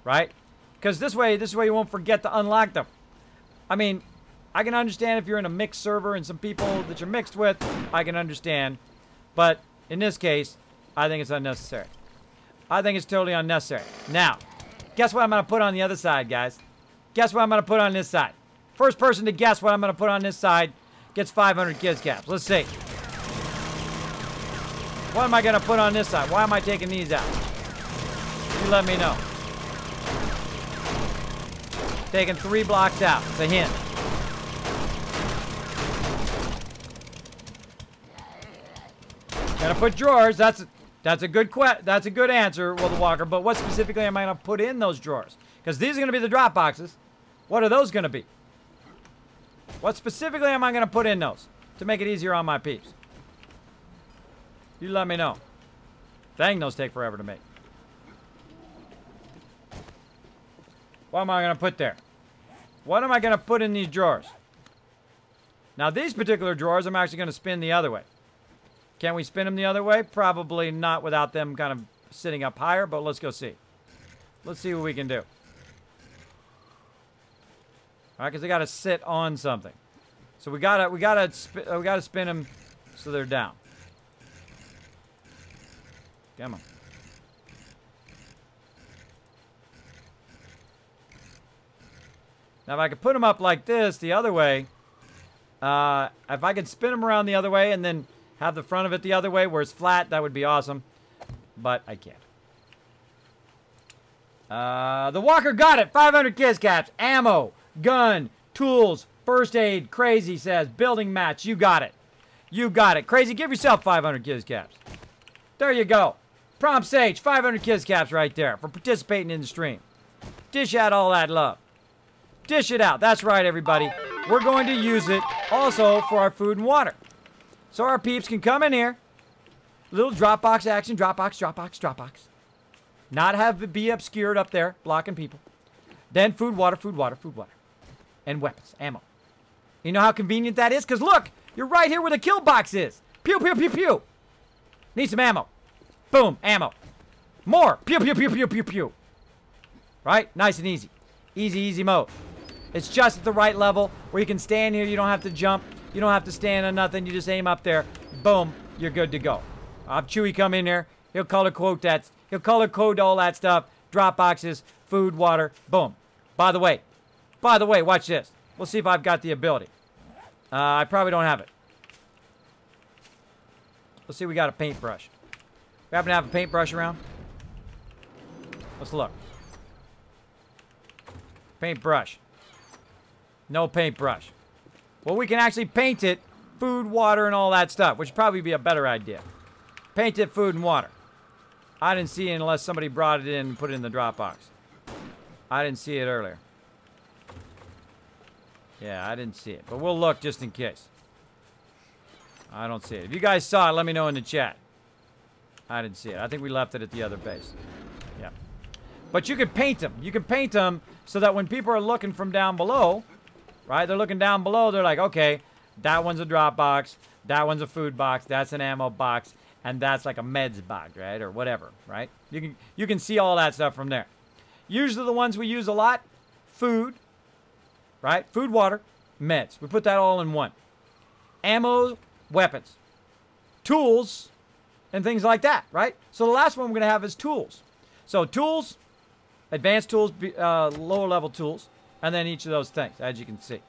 Right? Because this way you won't forget to unlock them. I mean, I can understand if you're in a mixed server and some people that you're mixed with, I can understand. But in this case, I think it's unnecessary. I think it's totally unnecessary. Now, guess what I'm going to put on the other side, guys? Guess what I'm going to put on this side? First person to guess what I'm going to put on this side gets 500 kids caps. Let's see. What am I going to put on this side? Why am I taking these out? You let me know. Taking 3 blocks out. It's a hint. Gonna put drawers. That's a good answer, Will the Walker. But what specifically am I gonna put in those drawers? Because these are gonna be the drop boxes. What are those gonna be? What specifically am I gonna put in those to make it easier on my peeps? You let me know. Dang, those take forever to make. What am I gonna put there? What am I gonna put in these drawers? Now these particular drawers, I'm actually gonna spin the other way. Can we spin them the other way? Probably not without them kind of sitting up higher, but let's go see. Let's see what we can do. All right, because they got to sit on something. So we gotta spin them so they're down. Come on. Now if I could put them up like this the other way, if I could spin them around the other way and then have the front of it the other way where it's flat, that would be awesome. But I can't. The Walker got it. 500 kids caps. Ammo. Gun. Tools. First aid. Crazy says. Building match. You got it. You got it. Crazy, give yourself 500 kids caps. There you go. Prompt Sage. 500 kids caps right there for participating in the stream. Dish out all that love. Dish it out. That's right, everybody. We're going to use it also for our food and water. So our peeps can come in here. Little drop box action. Drop box, drop box, drop box. Not have it be obscured up there, blocking people. Then food, water, food, water, food, water. And weapons, ammo. You know how convenient that is? Because look, you're right here where the kill box is. Pew, pew, pew, pew. Need some ammo. Boom, ammo. More. Pew, pew, pew, pew, pew, pew. Right? Nice and easy. Easy, easy mode. It's just at the right level where you can stand here. You don't have to jump. You don't have to stand on nothing. You just aim up there. Boom. You're good to go. I'll have Chewy come in there. He'll color code that. He'll color code all that stuff. Drop boxes, food, water. Boom. By the way, watch this. We'll see if I've got the ability. I probably don't have it. Let's see if we got a paintbrush. We happen to have a paintbrush around? Let's look. Paintbrush. No paintbrush. Well, we can actually paint it, food, water, and all that stuff, which would probably be a better idea. Paint it, food, and water. I didn't see it unless somebody brought it in and put it in the drop box. I didn't see it earlier. Yeah, I didn't see it. But we'll look just in case. I don't see it. If you guys saw it, let me know in the chat. I didn't see it. I think we left it at the other base. Yeah. But you can paint them. You can paint them so that when people are looking from down below, right, they're looking down below, they're like, okay, that one's a drop box, that one's a food box, that's an ammo box, and that's like a meds box, right, or whatever, right? You can see all that stuff from there. Usually the ones we use a lot, food, right, food, water, meds. We put that all in one. ammo, weapons, tools, and things like that, right? So the last one we're going to have is tools. So tools, advanced tools, lower level tools, and then each of those things, as you can see.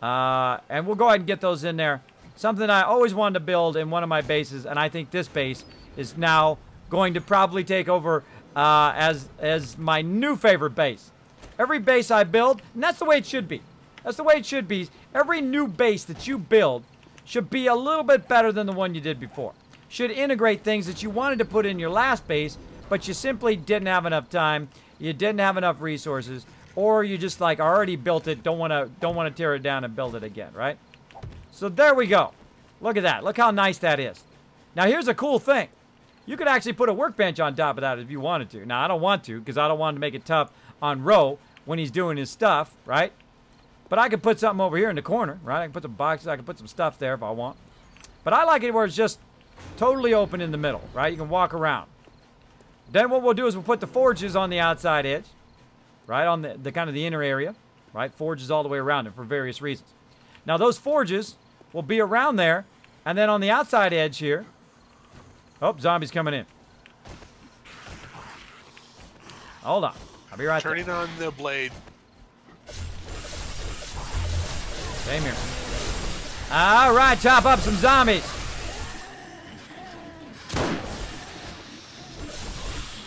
And we'll go ahead and get those in there. Something I always wanted to build in one of my bases, and I think this base is now going to probably take over as my new favorite base. Every base I build, and that's the way it should be. That's the way it should be. Every new base that you build should be a little bit better than the one you did before. Should integrate things that you wanted to put in your last base, but you simply didn't have enough time, you didn't have enough resources, or you just like already built it, don't want to tear it down and build it again, right? So there we go. Look at that. Look how nice that is. Now here's a cool thing. You could actually put a workbench on top of that if you wanted to. Now I don't want to because I don't want to make it tough on Ro when he's doing his stuff, right? But I could put something over here in the corner, right? I can put some boxes, I can put some stuff there if I want. But I like it where it's just totally open in the middle, right? You can walk around. Then what we'll do is we'll put the forges on the outside edge, right? On the kind of the inner area, right? Forges all the way around it for various reasons. Now those forges will be around there, and then on the outside edge here, oh, zombies coming in. Hold on. I'll be right there. Turning on the blade. Same here. All right, chop up some zombies.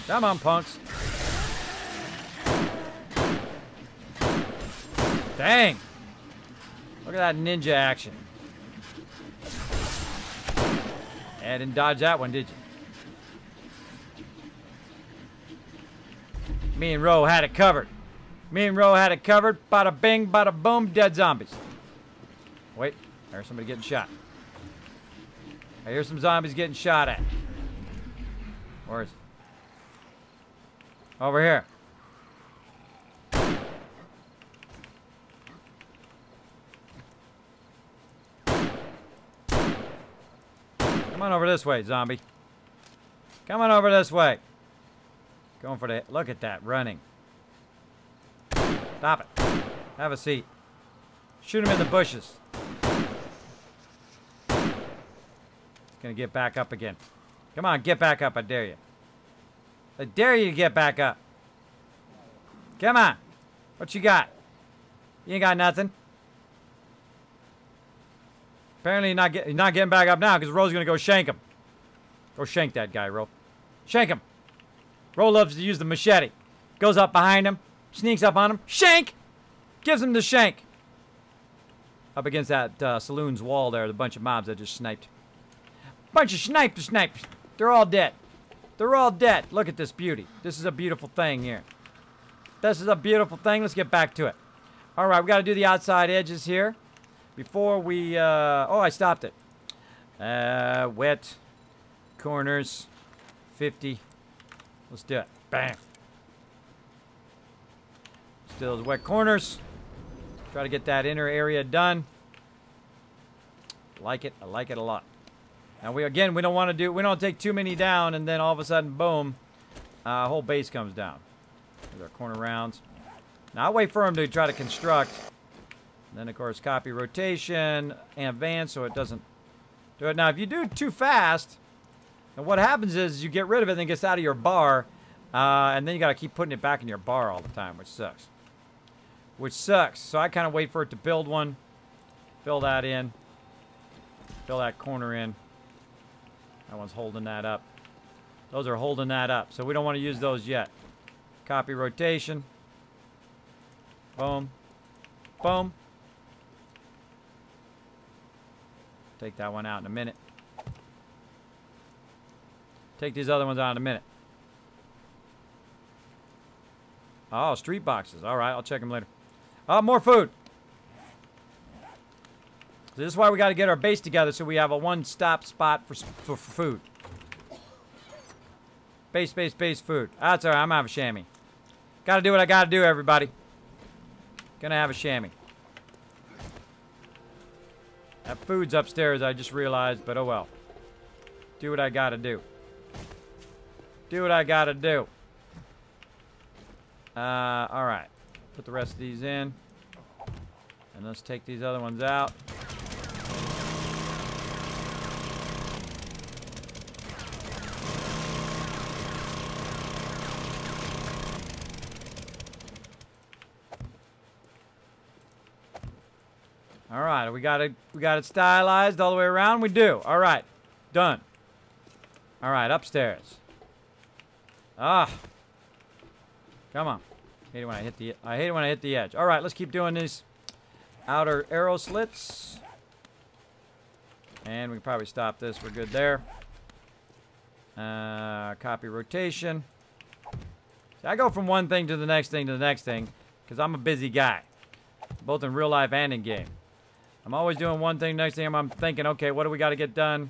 Come on, punks. Dang. Look at that ninja action. Yeah, didn't dodge that one, did you? Me and Ro had it covered. Me and Ro had it covered. Bada bing, bada boom, dead zombies. Wait, there's somebody getting shot. I hear some zombies getting shot at. Where is it? Over here. Come on over this way, zombie. Come on over this way. Going for the... Look at that, running. Stop it. Have a seat. Shoot him in the bushes. He's gonna get back up again. Come on, get back up, I dare you. I dare you to get back up. Come on. What you got? You ain't got nothing. Apparently you're not getting back up now because Ro's going to go shank him. Go shank that guy, Ro. Shank him. Ro loves to use the machete. Goes up behind him. Sneaks up on him. Shank! Gives him the shank. Up against that saloon's wall there, the bunch of mobs that just sniped. Bunch of snipers. They're all dead. They're all dead. Look at this beauty. This is a beautiful thing here. This is a beautiful thing. Let's get back to it. All right, we got to do the outside edges here before we... oh, I stopped it. Wet corners, 50. Let's do it. Bam. Still those wet corners. Try to get that inner area done. Like it. I like it a lot. Now we don't want to do, we don't take too many down and then all of a sudden, boom, whole base comes down. There's our corner rounds. Now I'll wait for them to try to construct. And then of course copy rotation and advance so it doesn't do it. Now if you do it too fast, then what happens is you get rid of it and it gets out of your bar. And then you got to keep putting it back in your bar all the time, which sucks. So I kind of wait for it to build one. Fill that in. Fill that corner in. That one's holding that up. Those are holding that up. So we don't want to use those yet. Copy rotation. Boom. Boom. Take that one out in a minute. Take these other ones out in a minute. Oh, street boxes. All right, I'll check them later. Oh, more food. So this is why we got to get our base together so we have a one-stop spot for food. Base food. That's all right. I'm gonna have a chamois. Got to do what I got to do, everybody. Gonna have a chamois. That food's upstairs, I just realized, but oh well. Do what I got to do. Do what I got to do. All right. Put the rest of these in. And let's take these other ones out. All right, we got it stylized all the way around. We do. All right, done. All right, upstairs. Ah, come on. I hate it when I hit the edge. All right, let's keep doing these outer arrow slits, and we can probably stop this. We're good there. Copy rotation. See, I go from one thing to the next thing to the next thing because I'm a busy guy, both in real life and in game. I'm always doing one thing, next thing I'm thinking, okay, what do we got to get done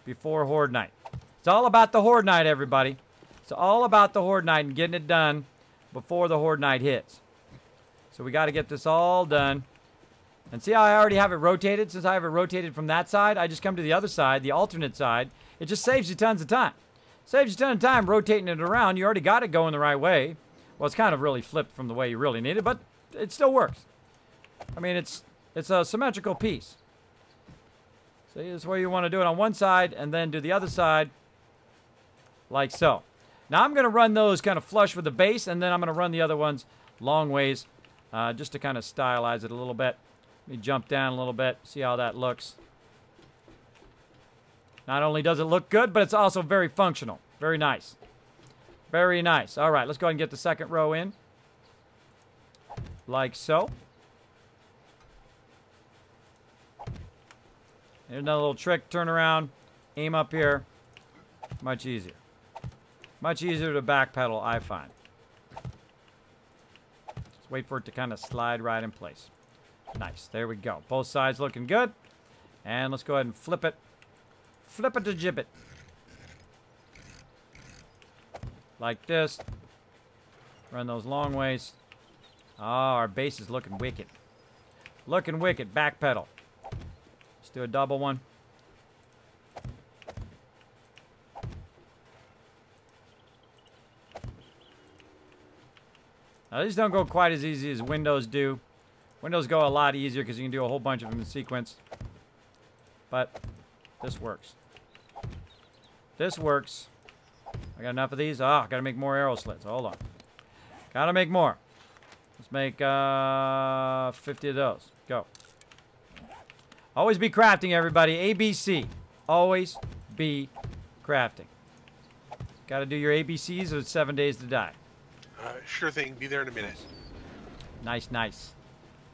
before Horde Night? It's all about the Horde Night, everybody. It's all about the Horde Night and getting it done before the Horde Night hits. So we got to get this all done. And see how I already have it rotated? Since I have it rotated from that side, I just come to the other side, the alternate side. It just saves you tons of time. Saves you a ton of time rotating it around. You already got it going the right way. Well, it's kind of really flipped from the way you really need it, but it still works. I mean, it's a symmetrical piece. See, this is where you want to do it on one side and then do the other side like so. Now I'm going to run those kind of flush with the base, and then I'm going to run the other ones long ways just to kind of stylize it a little bit. Let me jump down a little bit, see how that looks. Not only does it look good, but it's also very functional. Very nice. Very nice. All right, let's go ahead and get the second row in. Like so. Here's another little trick. Turn around. Aim up here. Much easier. Much easier to backpedal, I find. Just wait for it to kind of slide right in place. Nice. There we go. Both sides looking good. And let's go ahead and flip it. Flip it to gibbet. Like this. Run those long ways. Oh, our base is looking wicked. Looking wicked. Backpedal. Let's do a double one. Now, these don't go quite as easy as Windows do. Windows go a lot easier because you can do a whole bunch of them in sequence. But this works. This works. I got enough of these. Ah, gotta make more arrow slits. Hold on. Gotta make more. Let's make 50 of those. Go. Always be crafting, everybody. ABC. Always be crafting. Gotta do your ABCs or it's 7 days to die. Sure thing. Be there in a minute. Nice, nice.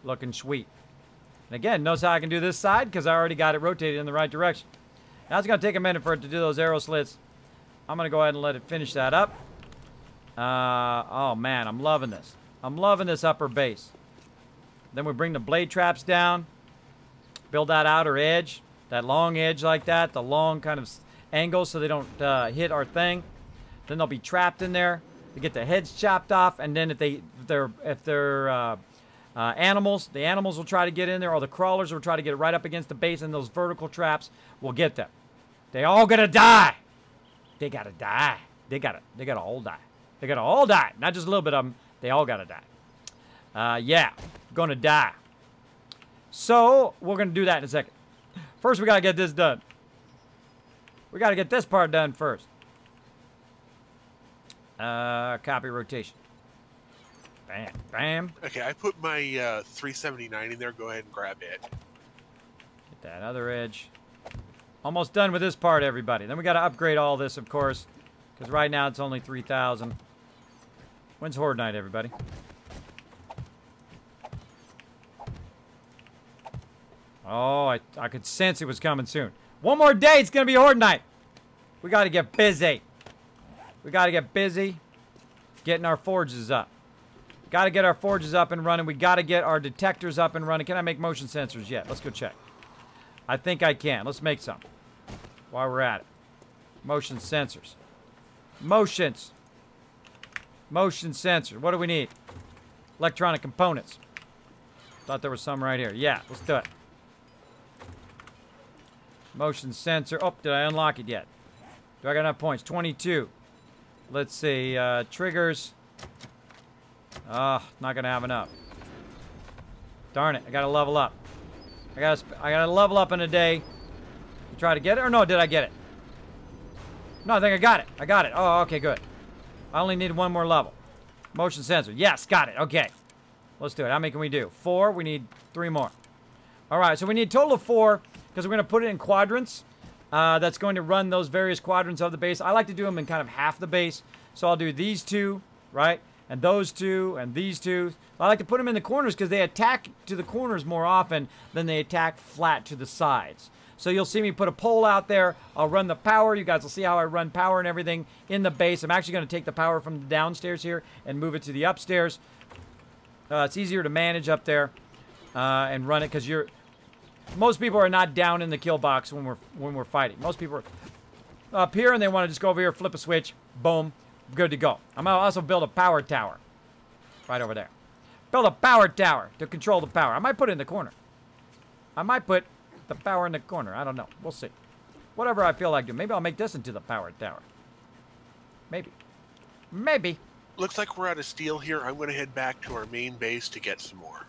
Looking sweet. And again, notice how I can do this side because I already got it rotated in the right direction. Now it's going to take a minute for it to do those arrow slits. I'm going to go ahead and let it finish that up. Oh, man, I'm loving this. I'm loving this upper base. Then we bring the blade traps down. Build that outer edge. That long edge like that. The long kind of angle so they don't hit our thing. Then they'll be trapped in there. They get the heads chopped off. And then if they're animals, the animals will try to get in there, or the crawlers will try to get right up against the base, and those vertical traps will get them. They all gotta die. They gotta die. They gotta all die. They gotta all die. Not just a little bit of them. They all gotta die. Yeah, gonna die. So we're gonna do that in a second. First, we gotta get this done. We gotta get this part done first. Copy rotation. Bam, bam. Okay, I put my 379 in there. Go ahead and grab it. Get that other edge. Almost done with this part, everybody. Then we got to upgrade all this, of course, because right now it's only 3,000. When's Horde Night, everybody? Oh, I could sense it was coming soon. One more day, it's going to be Horde Night. We got to get busy. We got to get busy getting our forges up. Got to get our forges up and running. We got to get our detectors up and running. Can I make motion sensors yet? Let's go check. I think I can. Let's make some while we're at it. Motion sensors. Motions. Motion sensor. What do we need? Electronic components. Thought there was some right here. Yeah, let's do it. Motion sensor. Oh, did I unlock it yet? Do I got enough points? 22. Let's see. Triggers. Not gonna have enough. Darn it! I gotta level up. I gotta level up in a day. You try to get it, or no? Did I get it? No, I think I got it. I got it. Oh, okay, good. I only need one more level. Motion sensor. Yes, got it. Okay, let's do it. How many can we do? 4. We need 3 more. All right, so we need a total of 4 because we're going to put it in quadrants. That's going to run those various quadrants of the base. I like to do them in kind of half the base. So I'll do these 2, right? And those 2, and these 2. I like to put them in the corners because they attack to the corners more often than they attack flat to the sides. So you'll see me put a pole out there. I'll run the power. You guys will see how I run power and everything in the base. I'm actually going to take the power from the downstairs here and move it to the upstairs. It's easier to manage up there and run it because most people are not down in the kill box when we're fighting. Most people are up here and they want to just go over here, flip a switch, boom, good to go. I'm going to also build a power tower right over there. Build a power tower to control the power. I might put it in the corner. I might put the power in the corner. I don't know. We'll see. Whatever I feel like doing. Maybe I'll make this into the power tower. Maybe. Maybe. Looks like we're out of steel here. I'm going to head back to our main base to get some more.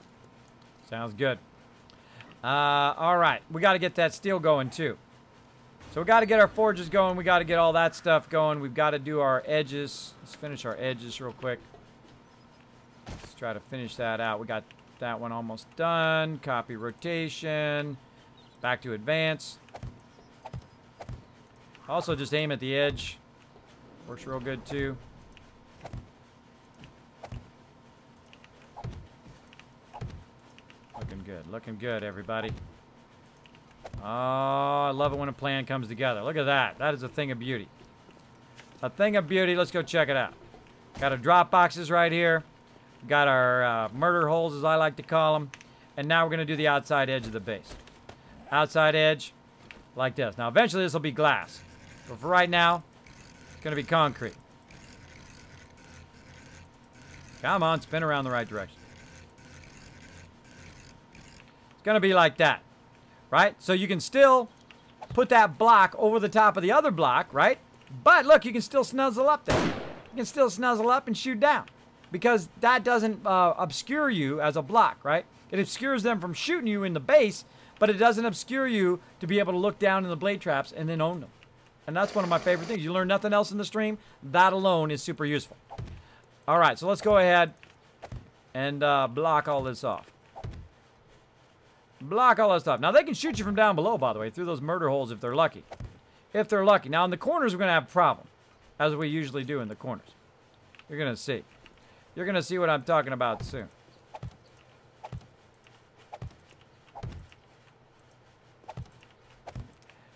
Sounds good. All right. We got to get that steel going, too. So we got to get our forges going. We got to get all that stuff going. We've got to do our edges. Let's finish our edges real quick. Let's try to finish that out. We got that one almost done. Copy rotation. Back to advance. Also, just aim at the edge. Works real good, too. Looking good. Looking good, everybody. Oh, I love it when a plan comes together. Look at that. That is a thing of beauty. A thing of beauty. Let's go check it out. Got our drop boxes right here. Got our murder holes, as I like to call them. And now we're going to do the outside edge of the base. Outside edge, like this. Now, eventually, this will be glass. But for right now, it's going to be concrete. Come on, spin around the right direction. It's going to be like that, right? So you can still put that block over the top of the other block, right? But look, you can still snuzzle up there. You can still snuzzle up and shoot down because that doesn't obscure you as a block, right? It obscures them from shooting you in the base, but it doesn't obscure you to be able to look down in the blade traps and then own them. And that's one of my favorite things. You learn nothing else in the stream. That alone is super useful. All right, so let's go ahead and block all this off. Block all that stuff. Now, they can shoot you from down below, by the way, through those murder holes if they're lucky. If they're lucky. Now, in the corners, we're going to have a problem, as we usually do in the corners. You're going to see. You're going to see what I'm talking about soon.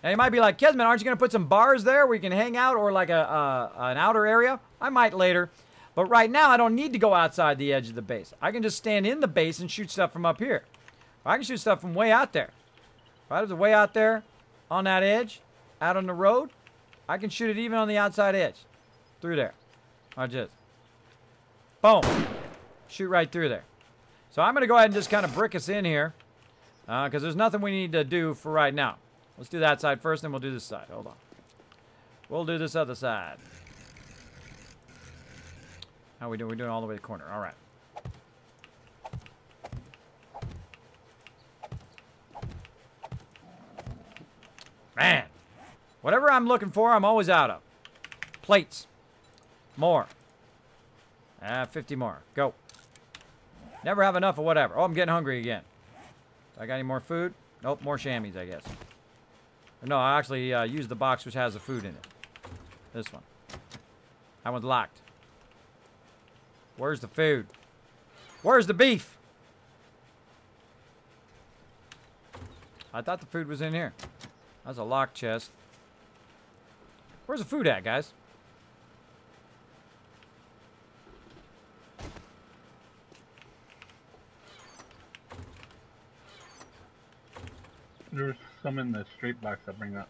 Now, you might be like, Kismet, aren't you going to put some bars there where you can hang out or like an outer area? I might later. But right now, I don't need to go outside the edge of the base. I can just stand in the base and shoot stuff from up here. Or I can shoot stuff from way out there. Right? If it's way out there on that edge, out on the road, I can shoot it even on the outside edge. Through there. Watch this. Boom. Shoot right through there. So I'm going to go ahead and just kind of brick us in here. Because there's nothing we need to do for right now. Let's do that side first, then we'll do this side. Hold on. We'll do this other side. How we doing? We're doing all the way to the corner. All right. Man. Whatever I'm looking for, I'm always out of. Plates. More. 50 more. Go. Never have enough of whatever. Oh, I'm getting hungry again. I got any more food? Nope, more chamois, I guess. No, I actually used the box which has the food in it. This one. That one's locked. Where's the food? Where's the beef? I thought the food was in here. That's a locked chest. Where's the food at, guys? There's some in the straight box I'll bring up.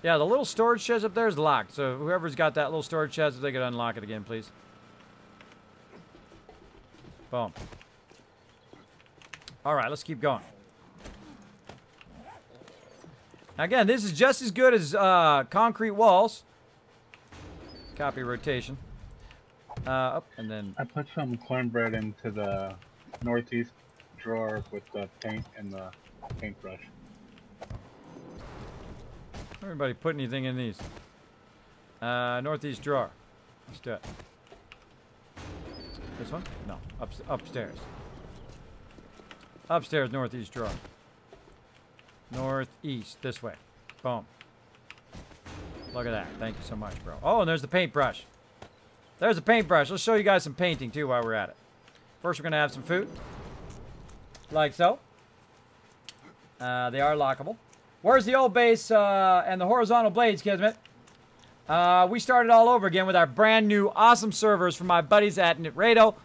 Yeah, the little storage chest up there is locked. So whoever's got that little storage chest, if they could unlock it again, please. Boom. All right, let's keep going. Now again, this is just as good as concrete walls. Copy rotation. Up and then. I put some cornbread into the northeast drawer with the paint and the paintbrush. Everybody put anything in these. Northeast drawer. Let's do it. This one? No. Upstairs. Upstairs, northeast drawer. Northeast. This way. Boom. Look at that. Thank you so much, bro. Oh, and there's the paintbrush. There's a paintbrush. Let's show you guys some painting, too, while we're at it. First, we're going to have some food. Like so. They are lockable. Where's the old base and the horizontal blades, Kismet? We started all over again with our brand new awesome servers from my buddies at Nitrado.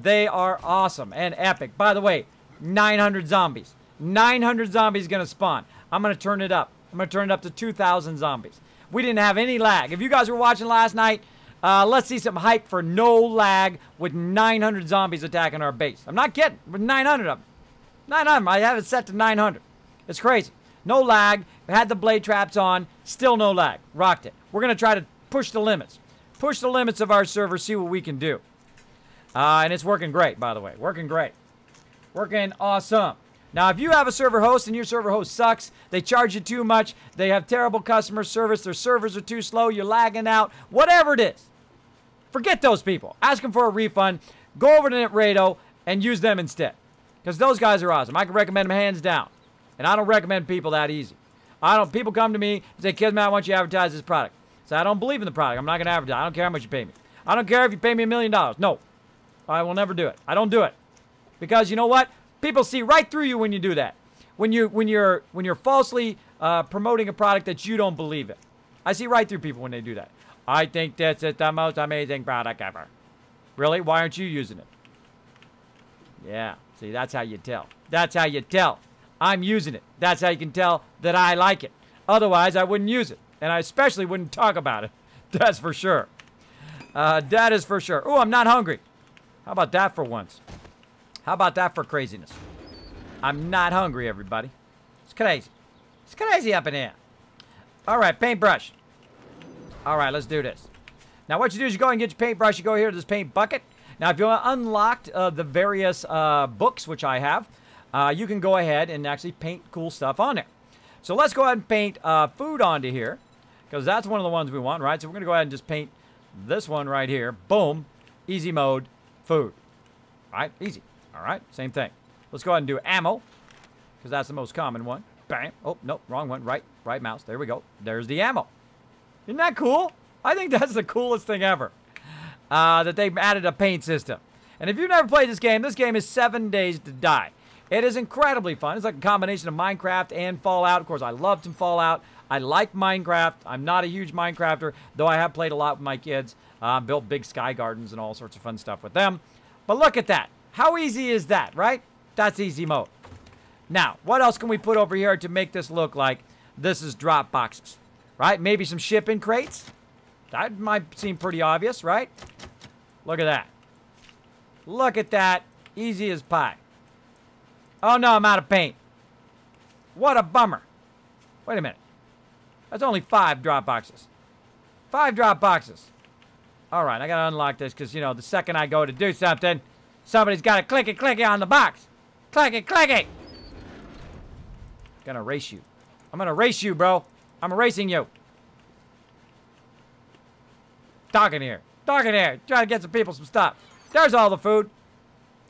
They are awesome and epic. By the way, 900 zombies. 900 zombies going to spawn. I'm going to turn it up. I'm going to turn it up to 2,000 zombies. We didn't have any lag. If you guys were watching last night, let's see some hype for no lag with 900 zombies attacking our base. I'm not kidding. With 900 of them. 900. I have it set to 900. It's crazy. No lag. Had the blade traps on. Still no lag. Rocked it. We're going to try to push the limits. Push the limits of our server. See what we can do. And it's working great, by the way. Working great. Working awesome. Now, if you have a server host and your server host sucks, they charge you too much, they have terrible customer service, their servers are too slow, you're lagging out, whatever it is, forget those people. Ask them for a refund. Go over to Nitrado and use them instead. Because those guys are awesome. I can recommend them hands down. And I don't recommend people that easy. People come to me and say, Kismet, I want you to advertise this product. So I don't believe in the product. I'm not going to advertise. I don't care how much you pay me. I don't care if you pay me $1 million. No. I will never do it. I don't do it. Because you know what? People see right through you when you do that. When you're falsely promoting a product that you don't believe in. I see right through people when they do that. I think this is the most amazing product ever. Really? Why aren't you using it? Yeah. See, that's how you tell. That's how you tell. I'm using it. That's how you can tell that I like it. Otherwise, I wouldn't use it. And I especially wouldn't talk about it. That's for sure. That is for sure. Oh, I'm not hungry. How about that for once? How about that for craziness? I'm not hungry, everybody. It's crazy. It's crazy up in here. All right, paintbrush. All right, let's do this. Now, what you do is you go and get your paintbrush. You go here to this paint bucket. Now, if you unlocked the various books, which I have, you can go ahead and actually paint cool stuff on there. So let's go ahead and paint food onto here, because that's one of the ones we want, right? So we're going to go ahead and just paint this one right here. Boom. Easy mode. Food. All right, easy. All right, same thing. Let's go ahead and do ammo, because that's the most common one. Bam. Oh, no, wrong one. Right mouse. There we go. There's the ammo. Isn't that cool? I think that's the coolest thing ever, that they've added a paint system. And if you've never played this game is 7 Days to Die. It is incredibly fun. It's like a combination of Minecraft and Fallout. Of course, I love some Fallout. I like Minecraft. I'm not a huge Minecrafter, though I have played a lot with my kids. Built big sky gardens and all sorts of fun stuff with them. But look at that. How easy is that, right? That's easy mode. Now, what else can we put over here to make this look like this is drop boxes, right? Maybe some shipping crates. That might seem pretty obvious, right? Look at that. Look at that. Easy as pie. Oh, no, I'm out of paint. What a bummer. Wait a minute. That's only 5 drop boxes. 5 drop boxes. All right, I got to unlock this because, you know, the second I go to do something, somebody's got to clicky on the box. Clicky. Gonna race you. I'm gonna race you, bro. I'm racing you. Talking here. Trying to get some people some stuff. There's all the food.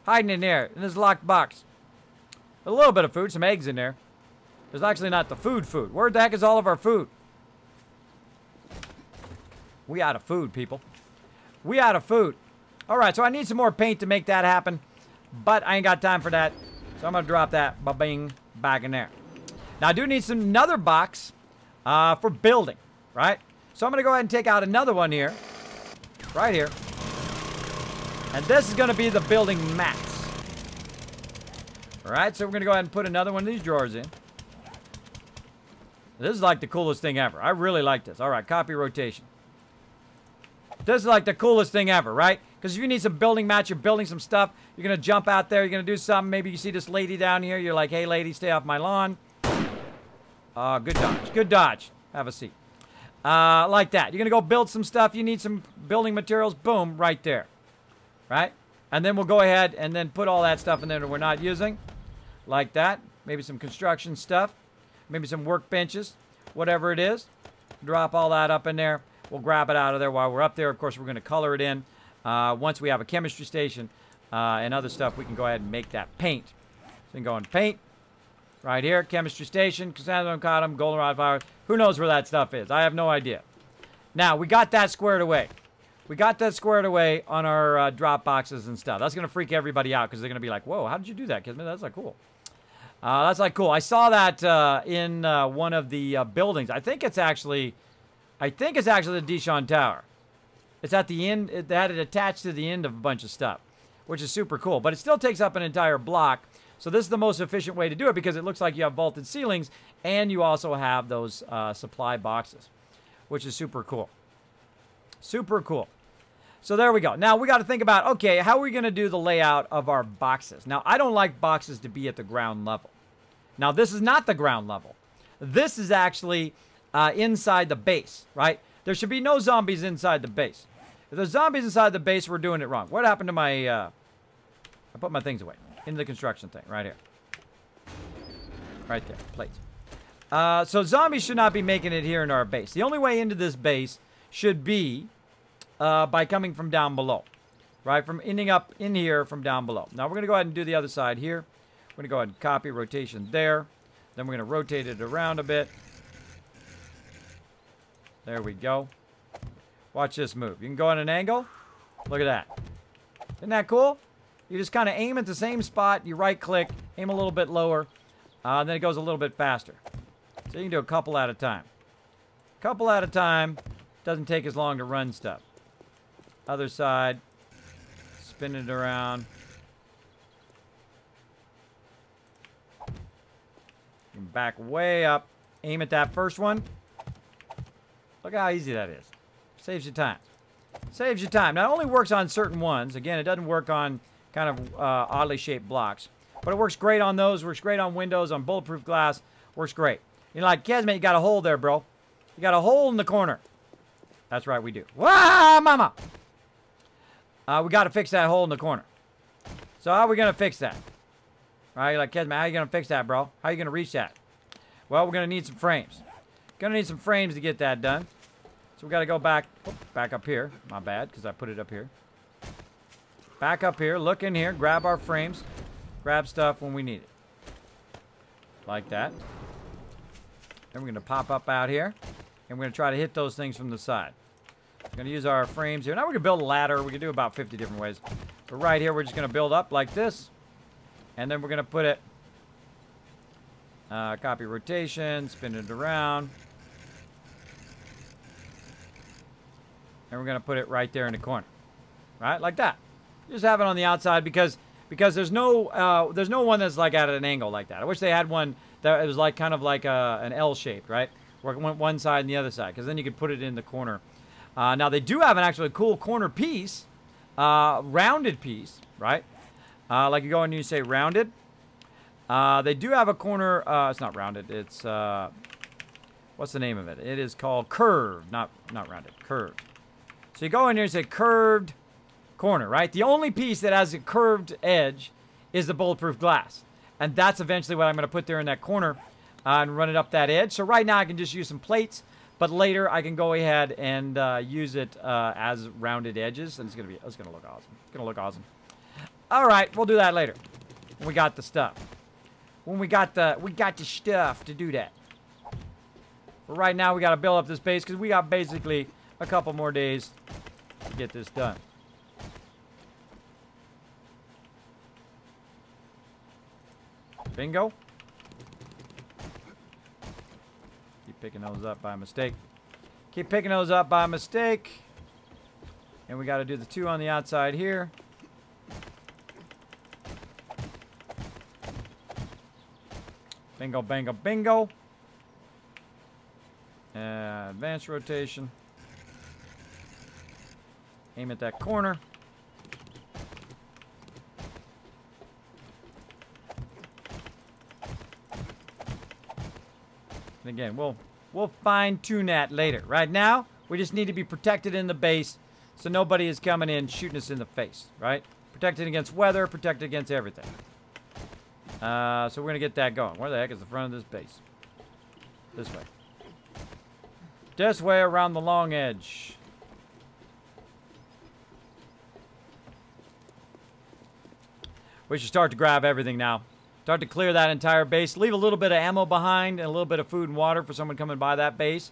Hiding in there, in this locked box. A little bit of food, some eggs in there. There's actually not the food. Where the heck is all of our food? We out of food, people. We out of food. All right, so I need some more paint to make that happen. But I ain't got time for that. So I'm going to drop that ba-bing back in there. Now, I do need another box for building, right? So I'm going to go ahead and take out another one here. Right here. And this is going to be the building mats. All right, so we're going to go ahead and put another one of these drawers in. This is like the coolest thing ever. I really like this. All right, copy rotation. This is like the coolest thing ever, right? Because if you need some building mats, you're building some stuff, you're going to jump out there, you're going to do something. Maybe you see this lady down here. You're like, hey, lady, stay off my lawn. Good dodge. Good dodge. Have a seat. Like that. You're going to go build some stuff. You need some building materials. Boom, right there. Right? And then we'll go ahead and then put all that stuff in there that we're not using. Like that. Maybe some construction stuff. Maybe some workbenches. Whatever it is. Drop all that up in there. We'll grab it out of there while we're up there. Of course, we're going to color it in. Once we have a chemistry station and other stuff, we can go ahead and make that paint. So we can go and paint. Right here, chemistry station, chrysanthemum cotton, goldenrod flower. Who knows where that stuff is? I have no idea. Now, we got that squared away. We got that squared away on our drop boxes and stuff. That's going to freak everybody out because they're going to be like, whoa, how did you do that, Kismet? That's like cool. That's like cool. I saw that in one of the buildings. I think it's actually the Dishon Tower. It's at the end. They had it attached to the end of a bunch of stuff, which is super cool. But it still takes up an entire block. So this is the most efficient way to do it because it looks like you have vaulted ceilings and you also have those supply boxes, which is super cool. Super cool. So there we go. Now we got to think about, okay, how are we going to do the layout of our boxes? Now, I don't like boxes to be at the ground level. Now, this is not the ground level. This is actually inside the base, right? There should be no zombies inside the base. If there's zombies inside the base, we're doing it wrong. What happened to my... I put my things away. Into the construction thing, right here. Right there, plates. So zombies should not be making it here in our base. The only way into this base should be by coming from down below. Right, from ending up in here from down below. Now we're going to go ahead and do the other side here. We're going to go ahead and copy rotation there. Then we're going to rotate it around a bit. There we go. Watch this move. You can go at an angle. Look at that. Isn't that cool? You just kind of aim at the same spot. You right-click, aim a little bit lower. Then it goes a little bit faster. So you can do a couple at a time. Couple at a time. Doesn't take as long to run stuff. Other side. Spin it around. You can back way up. Aim at that first one. Look how easy that is. Saves you time. Saves you time. Now, it only works on certain ones. Again, it doesn't work on kind of oddly shaped blocks. But it works great on those. Works great on windows, on bulletproof glass. Works great. You're like, Kismet, you got a hole there, bro. You got a hole in the corner. That's right, we do. Wah, mama! We got to fix that hole in the corner. So how are we going to fix that? Right, you're like, Kismet, how are you going to fix that, bro? How are you going to reach that? Well, we're going to need some frames. Going to need some frames to get that done. So we got to go back, back up here. My bad, because I put it up here. Back up here, look in here, grab our frames, grab stuff when we need it. Like that. Then we're going to pop up out here, and we're going to try to hit those things from the side. We're going to use our frames here. Now we're going to build a ladder. We can do about 50 different ways. But right here, we're just going to build up like this. And then we're going to put it, copy rotation, spin it around. And we're going to put it right there in the corner. Right, like that. Just have it on the outside because there's no one that's like at an angle like that. I wish they had one that it was like kind of like an L shaped, right? Where it went one side and the other side, because then you could put it in the corner. Now they do have an actually cool corner piece, rounded piece, right? Like you go and you say rounded. They do have a corner. It's not rounded. It's what's the name of it? It is called curved, not rounded, curved. So you go in here and say curved corner, right? The only piece that has a curved edge is the bulletproof glass. And that's eventually what I'm going to put there in that corner and run it up that edge. So right now I can just use some plates, but later I can go ahead and use it as rounded edges. And it's going to look awesome. It's going to look awesome. All right, we'll do that later. When we got the stuff. When we got the stuff to do that. But right now we got to build up this base because we got basically a couple more days to get this done. Bingo. Keep picking those up by mistake. Keep picking those up by mistake. And we got to do the 2 on the outside here. Bingo, bingo, bingo. Advanced rotation. Aim at that corner. And again, we'll fine-tune that later. Right now, we just need to be protected in the base so nobody is coming in shooting us in the face, right? Protected against weather, protected against everything. So we're going to get that going. Where the heck is the front of this base? This way. This way around the long edge. We should start to grab everything now. Start to clear that entire base. Leave a little bit of ammo behind and a little bit of food and water for someone coming by that base.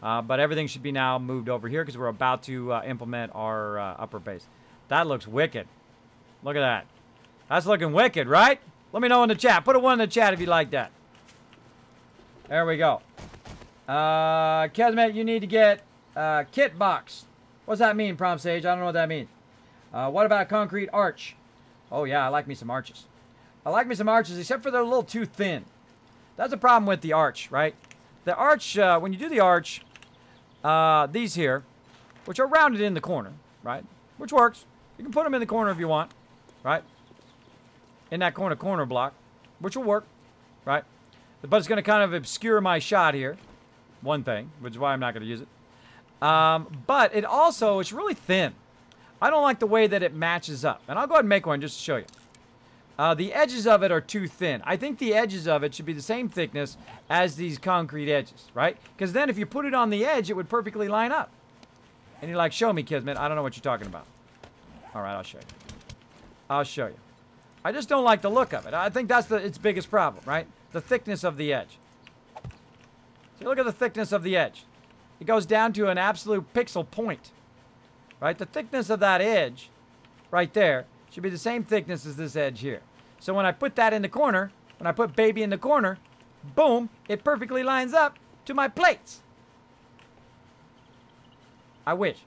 But everything should be now moved over here because we're about to implement our upper base. That looks wicked. Look at that. That's looking wicked, right? Let me know in the chat. Put a 1 in the chat if you like that. There we go. Kismet, you need to get kit box. What's that mean, Prom Sage? I don't know what that means. What about concrete arch? Oh, yeah, I like me some arches. I like me some arches, except for they're a little too thin. That's a problem with the arch, right? The arch, when you do the arch, these here, which are rounded in the corner, right? Which works. You can put them in the corner if you want, right? In that corner block, which will work, right? But it's going to kind of obscure my shot here. One thing, which is why I'm not going to use it. But it also, it's really thin. I don't like the way that it matches up. And I'll go ahead and make one just to show you. The edges of it are too thin. I think the edges of it should be the same thickness as these concrete edges, right? Because then if you put it on the edge, it would perfectly line up. And you're like, show me, Kismet. I don't know what you're talking about. All right, I'll show you. I'll show you. I just don't like the look of it. I think that's its biggest problem, right? The thickness of the edge. See, look at the thickness of the edge. It goes down to an absolute pixel point, right? The thickness of that edge right there should be the same thickness as this edge here. So when I put that in the corner, when I put baby in the corner, boom, it perfectly lines up to my plates. I wish.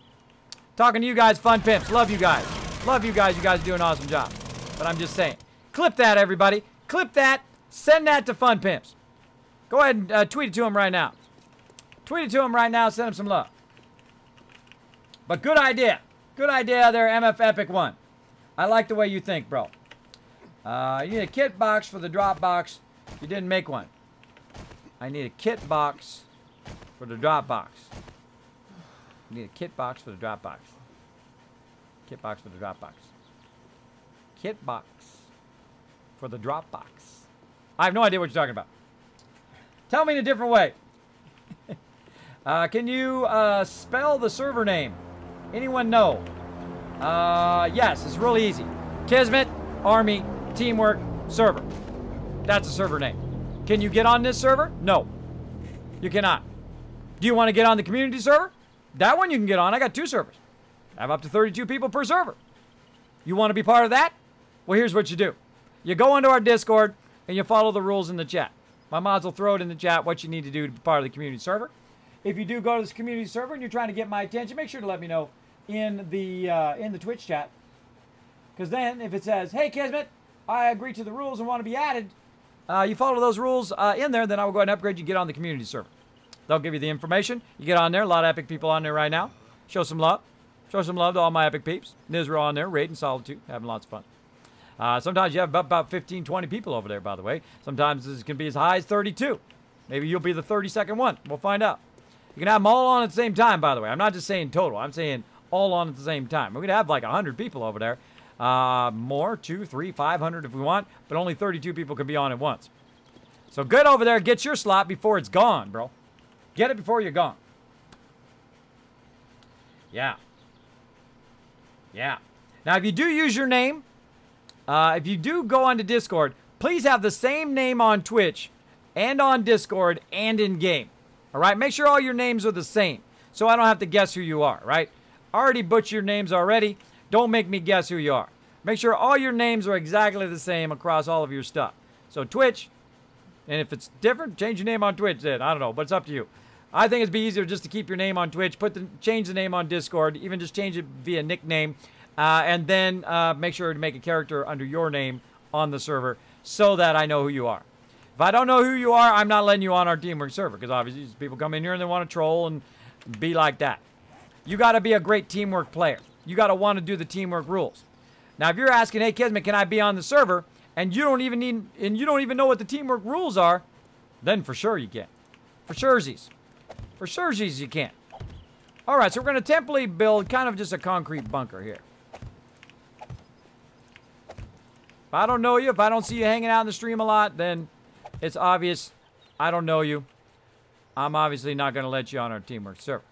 Talking to you guys, fun pimps. Love you guys. Love you guys. You guys do an awesome job. But I'm just saying. Clip that, everybody. Clip that. Send that to fun pimps. Go ahead and tweet it to them right now. Tweet it to them right now. Send them some love. But good idea. Good idea there, MF Epic 1. I like the way you think, bro. You need a kit box for the drop box. You didn't make one. I need a kit box for the drop box. You need a kit box for the drop box. Kit box for the drop box. Kit box for the drop box. I have no idea what you're talking about. Tell me in a different way. Can you spell the server name? Anyone know? Yes, it's really easy. Kismet Army Teamwork Server. That's a server name. Can you get on this server? No. You cannot. Do you want to get on the community server? That one you can get on. I got 2 servers. I have up to 32 people per server. You want to be part of that? Well, here's what you do. You go into our Discord and you follow the rules in the chat. My mods will throw it in the chat what you need to do to be part of the community server. If you do go to this community server and you're trying to get my attention, make sure to let me know in the Twitch chat. Because then if it says, hey, Kismet, I agree to the rules and want to be added, you follow those rules in there, then I will go ahead and upgrade you, get on the community server. They'll give you the information. You get on there. A lot of epic people on there right now. Show some love. Show some love to all my epic peeps. Nizra on there, raiding Solitude, having lots of fun. Sometimes you have about 15, 20 people over there, by the way. Sometimes this can be as high as 32. Maybe you'll be the 32nd one. We'll find out. You can have them all on at the same time, by the way. I'm not just saying total. I'm saying all on at the same time. We're going to have like 100 people over there. More, 200, 300, 500 if we want. But only 32 people can be on at once. So get over there. Get your slot before it's gone, bro. Get it before you're gone. Yeah. Yeah. Now, if you do use your name, if you do go onto Discord, please have the same name on Twitch and on Discord and in-game. All right? Make sure all your names are the same so I don't have to guess who you are, right? I already butchered your names already. Don't make me guess who you are. Make sure all your names are exactly the same across all of your stuff. So Twitch, and if it's different, change your name on Twitch then. I don't know, but it's up to you. I think it'd be easier just to keep your name on Twitch, change the name on Discord, even just change it via nickname, and then make sure to make a character under your name on the server so that I know who you are. If I don't know who you are, I'm not letting you on our teamwork server because obviously people come in here and they want to troll and be like that. You got to be a great teamwork player. You got to want to do the teamwork rules. Now, if you're asking, hey, Kismet, can I be on the server? And you don't even know what the teamwork rules are, then for sure you can. For surezies. For surezies you can. All right, so we're going to temporarily build kind of just a concrete bunker here. If I don't know you, if I don't see you hanging out in the stream a lot, then it's obvious I don't know you. I'm obviously not going to let you on our teamwork server.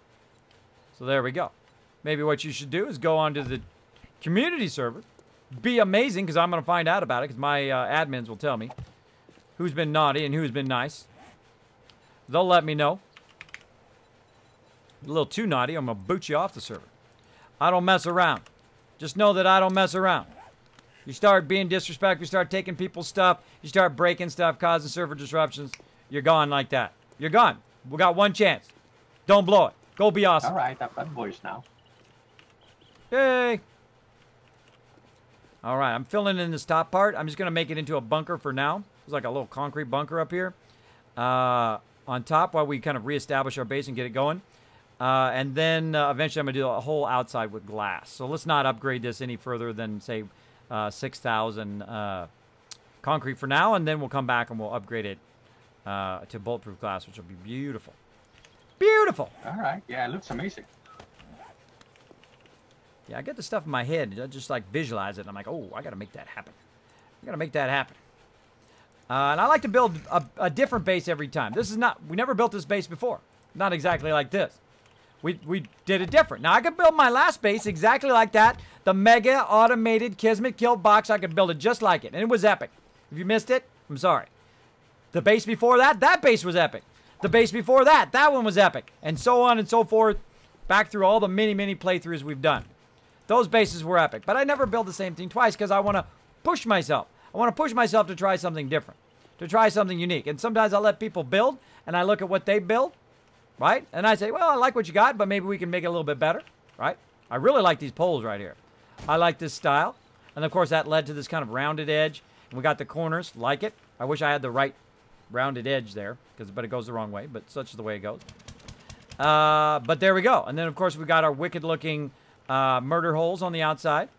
So there we go. Maybe what you should do is go onto the community server. Be amazing, because I'm going to find out about it, because my admins will tell me. who's been naughty and who's been nice. They'll let me know. A little too naughty, I'm going to boot you off the server. I don't mess around. Just know that I don't mess around. You start being disrespectful, you start taking people's stuff, you start breaking stuff, causing server disruptions, you're gone like that. You're gone. We got one chance. Don't blow it. Go be awesome. All right, I've got voice now. Yay. All right, I'm filling in this top part. I'm just going to make it into a bunker for now. It's like a little concrete bunker up here on top while we kind of reestablish our base and get it going. And then eventually I'm going to do a whole outside with glass. So let's not upgrade this any further than, say, 6,000 concrete for now. And then we'll come back and we'll upgrade it to bulletproof glass, which will be beautiful. Beautiful! All right, yeah, it looks amazing. Yeah, I get the stuff in my head. I just, like, visualize it. And I'm like, oh, I got to make that happen. I got to make that happen. And I like to build a different base every time. This is not... We never built this base before. Not exactly like this. We did it different. Now, I could build my last base exactly like that. The mega automated Kismet kill box. I could build it just like it. And it was epic. If you missed it, I'm sorry. The base before that, that base was epic. The base before that, that one was epic. And so on and so forth. Back through all the many, many playthroughs we've done. Those bases were epic. But I never build the same thing twice because I want to push myself. I want to push myself to try something different. To try something unique. And sometimes I'll let people build. And I look at what they build. Right? And I say, well, I like what you got, but maybe we can make it a little bit better. Right? I really like these poles right here. I like this style. And, of course, that led to this kind of rounded edge. And we got the corners. Like it. I wish I had the right rounded edge there. But it goes the wrong way. But such is the way it goes. But there we go. And then, of course, we got our wicked-looking murder holes on the outside.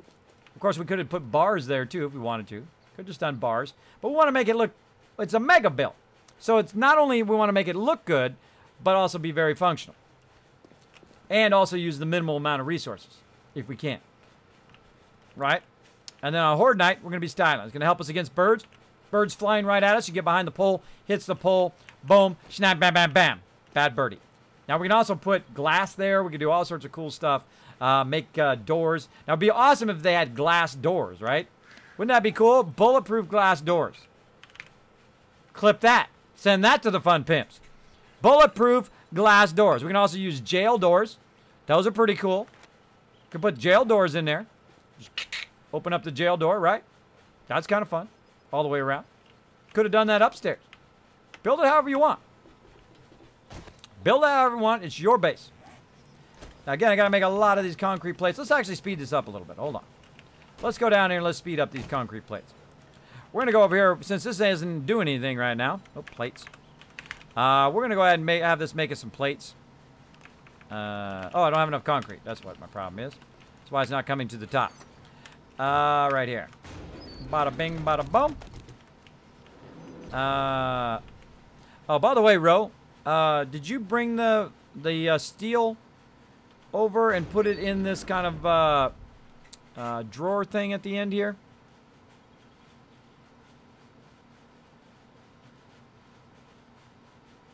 Of course, we could have put bars there, too, if we wanted to. Could have just done bars. But we want to make it look... It's a mega build. So it's not only we want to make it look good, but also be very functional. And also use the minimal amount of resources, if we can. Right? And then on Horde Night, we're going to be styling. It's going to help us against birds. Birds flying right at us. You get behind the pole, hits the pole, boom, snap, bam, bam, bam. Bad birdie. Now, we can also put glass there. We can do all sorts of cool stuff. Make doors. Now, it'd be awesome if they had glass doors, right? Wouldn't that be cool? Bulletproof glass doors. Clip that. Send that to the fun pimps. Bulletproof glass doors. We can also use jail doors. Those are pretty cool. Can put jail doors in there. Just open up the jail door, right? That's kind of fun. All the way around. Could have done that upstairs. Build it however you want. Build it however you want. It's your base. Now, again, I got to make a lot of these concrete plates. Let's actually speed this up a little bit. Hold on. Let's go down here and let's speed up these concrete plates. We're going to go over here, since this isn't doing anything right now. Oh, plates. We're going to go ahead and have this make us some plates. Oh, I don't have enough concrete. That's what my problem is. That's why it's not coming to the top. Right here. Bada bing, bada boom. Oh, by the way, Ro, did you bring the steel over and put it in this kind of drawer thing at the end here?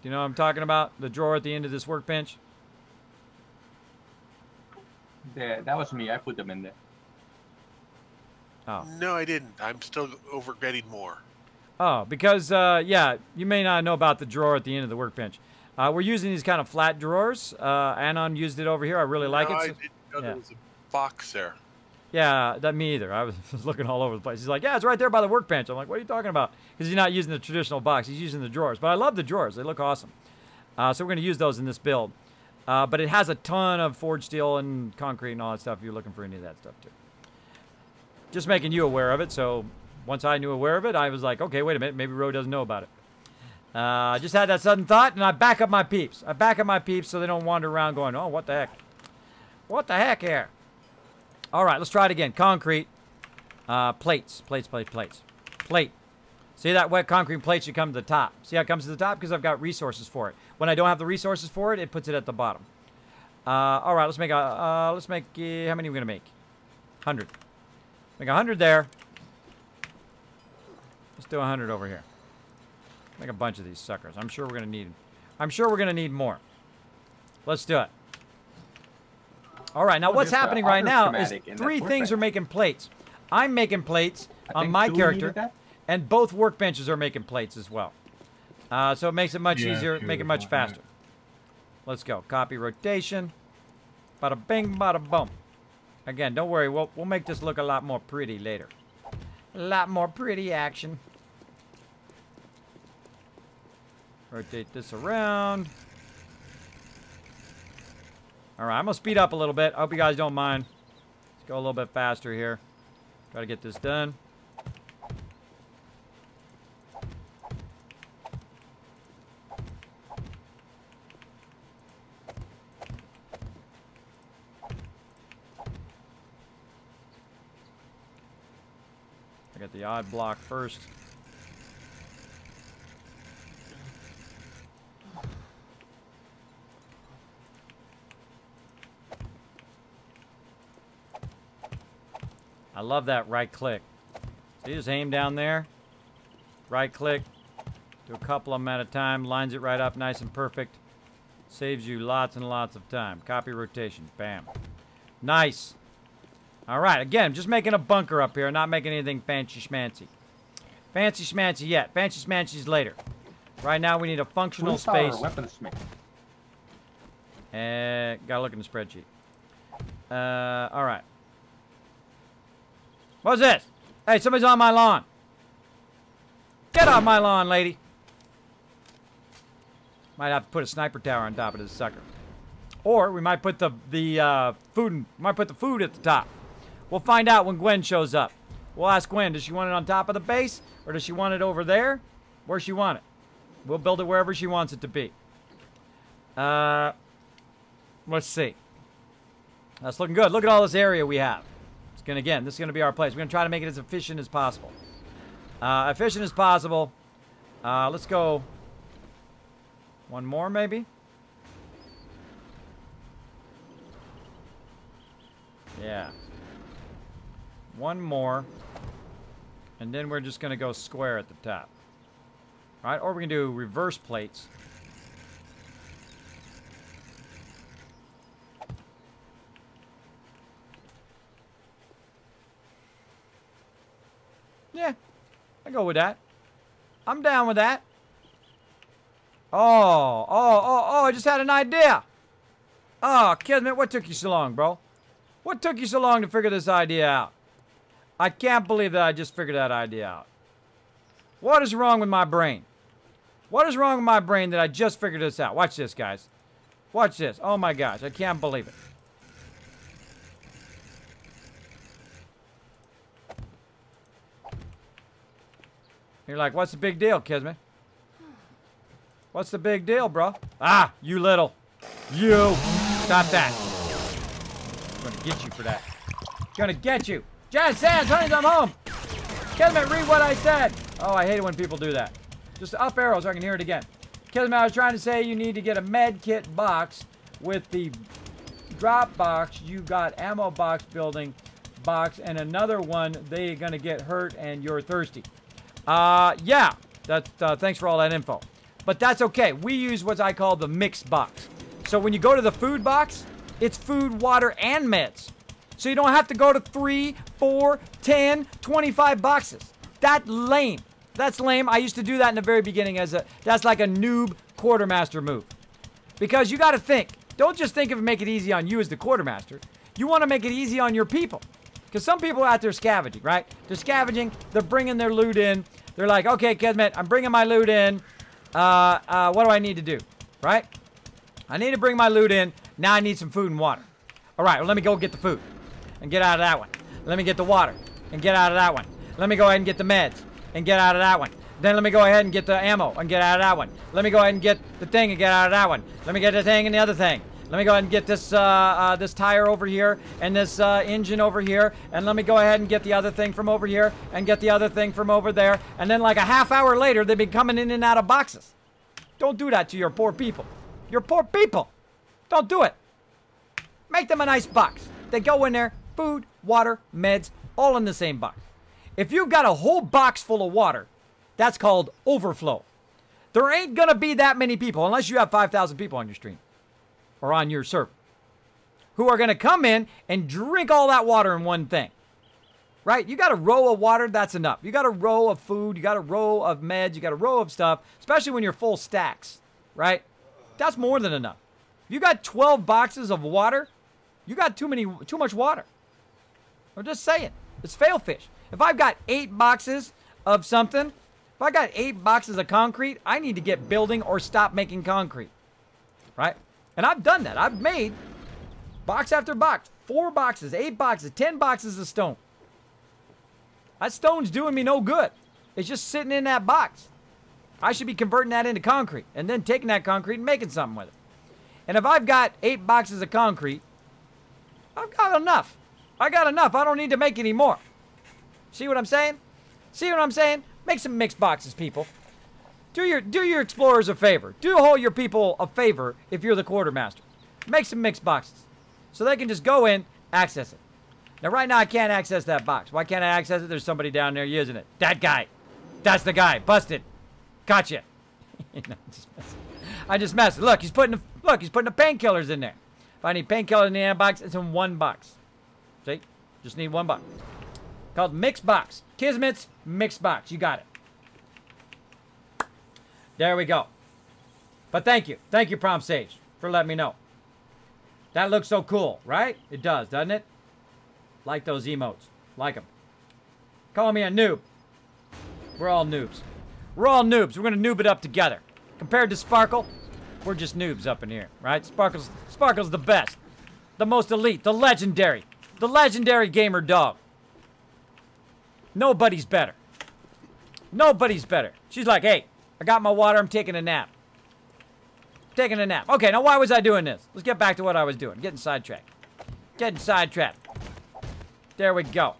Do you know what I'm talking about? The drawer at the end of this workbench? Yeah, that was me. I put them in there. Oh. No, I didn't. I'm still over getting more. Oh, because, yeah, you may not know about the drawer at the end of the workbench. We're using these kind of flat drawers. Anon used it over here. I really like it. I didn't know there was a box there. Yeah, that me either. I was looking all over the place. He's like, yeah, it's right there by the workbench. I'm like, what are you talking about? Because he's not using the traditional box. He's using the drawers. But I love the drawers. They look awesome. So we're going to use those in this build. But it has a ton of forged steel and concrete and all that stuff if you're looking for any of that stuff, too. Just making you aware of it. So once I knew aware of it, I was like, okay, wait a minute. Maybe Ro doesn't know about it. I just had that sudden thought, and I back up my peeps. I back up my peeps so they don't wander around going, oh, what the heck? What the heck here? All right, let's try it again. Concrete. Plates. Plate. See that wet concrete plate should come to the top. See how it comes to the top? Because I've got resources for it. When I don't have the resources for it, it puts it at the bottom. All right, let's make how many are we going to make? 100. Make 100 there. Let's do 100 over here. Make a bunch of these suckers. I'm sure we're going to need more. Let's do it. All right, now what's happening right now is three things are making plates. I'm making plates on my character, And both workbenches are making plates as well. So it makes it much easier, make it much faster. Let's go. Copy rotation. Bada bing, bada boom. Again, don't worry. We'll make this look a lot more pretty later. A lot more pretty action. Rotate this around. All right, I'm going to speed up a little bit. I hope you guys don't mind. Let's go a little bit faster here. Try to get this done. I got the odd block first. I love that right click. So you just aim down there, right click, do a couple of them at a time, lines it right up nice and perfect. Saves you lots and lots of time. Copy rotation, bam. Nice. All right, again, just making a bunker up here, not making anything fancy schmancy. Fancy schmancy yet, fancy schmancy's later. Right now we need a functional space. Weaponsmith. Gotta look in the spreadsheet. All right. What's this? Hey, somebody's on my lawn. Get off my lawn, lady. Might have to put a sniper tower on top of this sucker. Or we might put the food at the top. We'll find out when Gwen shows up. We'll ask Gwen, does she want it on top of the base? Or does she want it over there? Where she want it? We'll build it wherever she wants it to be. Let's see. That's looking good. Look at all this area we have. Again, this is going to be our place. We're going to try to make it as efficient as possible. Efficient as possible. Let's go one more, maybe. Yeah. One more. And then we're just going to go square at the top. All right? Or we can do reverse plates. Yeah, I go with that. I'm down with that. Oh, I just had an idea. Oh, Kismet, what took you so long, bro? What took you so long to figure this idea out? I can't believe that I just figured that idea out. What is wrong with my brain? What is wrong with my brain that I just figured this out? Watch this, guys. Watch this. Oh, my gosh. I can't believe it. You're like, what's the big deal, Kismet? What's the big deal, bro? Ah, you little. You. Stop that. I'm going to get you for that. Going to get you. Jazz Sands, honey, I'm home. Kismet, read what I said. Oh, I hate it when people do that. Just up arrow so I can hear it again. Kismet, I was trying to say you need to get a med kit box with the drop box. You got ammo box building box and another one. They're going to get hurt and you're thirsty. Yeah, thanks for all that info. But that's okay. We use what I call the mixed box. So when you go to the food box, it's food, water, and meds. So you don't have to go to 3, 4, 10, 25 boxes. That's lame. That's lame. I used to do that in the very beginning that's like a noob quartermaster move. Because you got to think. Don't just think of it, make it easy on you as the quartermaster. You want to make it easy on your people. Because some people are out there scavenging, right? They're scavenging. They're bringing their loot in. They're like, okay, Kismet, I'm bringing my loot in. What do I need to do? Right? I need to bring my loot in. Now I need some food and water. All right, well, let me go get the food and get out of that one. Let me get the water and get out of that one. Let me go ahead and get the meds and get out of that one. Then let me go ahead and get the ammo and get out of that one. Let me go ahead and get the thing and get out of that one. Let me get the thing and the other thing. Let me go ahead and get this this tire over here and this engine over here. And let me go ahead and get the other thing from over here and get the other thing from over there. And then like a half hour later, they've been coming in and out of boxes. Don't do that to your poor people. Your poor people. Don't do it. Make them a nice box. They go in there, food, water, meds, all in the same box. If you've got a whole box full of water, that's called overflow. There ain't gonna be that many people, unless you have 5,000 people on your stream or on your server, who are gonna come in and drink all that water in one thing. right? You got a row of water, that's enough. You got a row of food, you got a row of meds, you got a row of stuff, especially when you're full stacks, right? That's more than enough. If you got 12 boxes of water, you got too much water. I'm just saying. It's fail fish. If I've got 8 boxes of something, if I got 8 boxes of concrete, I need to get building or stop making concrete, right? And I've done that. I've made box after box, 4 boxes, 8 boxes, 10 boxes of stone. That stone's doing me no good. It's just sitting in that box. I should be converting that into concrete and then taking that concrete and making something with it. And if I've got 8 boxes of concrete, I've got enough. I got enough. I don't need to make any more. See what I'm saying? See what I'm saying? Make some mixed boxes, people. Do your explorers a favor. Do all your people a favor if you're the quartermaster. Make some mixed boxes so they can just go in, access it. Now, right now, I can't access that box. Why can't I access it? There's somebody down there using it. That guy. That's the guy. Busted. Gotcha. No, I just messed. Look, he's putting the painkillers in there. If I need painkillers in the box, it's in 1 box. See? Just need 1 box. Called mixed box. Kismet's mixed box. You got it. There we go. But thank you. Thank you, Prompt Sage, for letting me know. That looks so cool, right? It does, doesn't it? Like those emotes. Like them. Call me a noob. We're all noobs. We're all noobs. We're going to noob it up together. Compared to Sparkle, we're just noobs up in here, right? Sparkle's the best. The most elite. The legendary. The legendary gamer dog. Nobody's better. Nobody's better. She's like, hey, I got my water. I'm taking a nap. Taking a nap. Okay, now why was I doing this? Let's get back to what I was doing. Getting sidetracked. Getting sidetracked. There we go.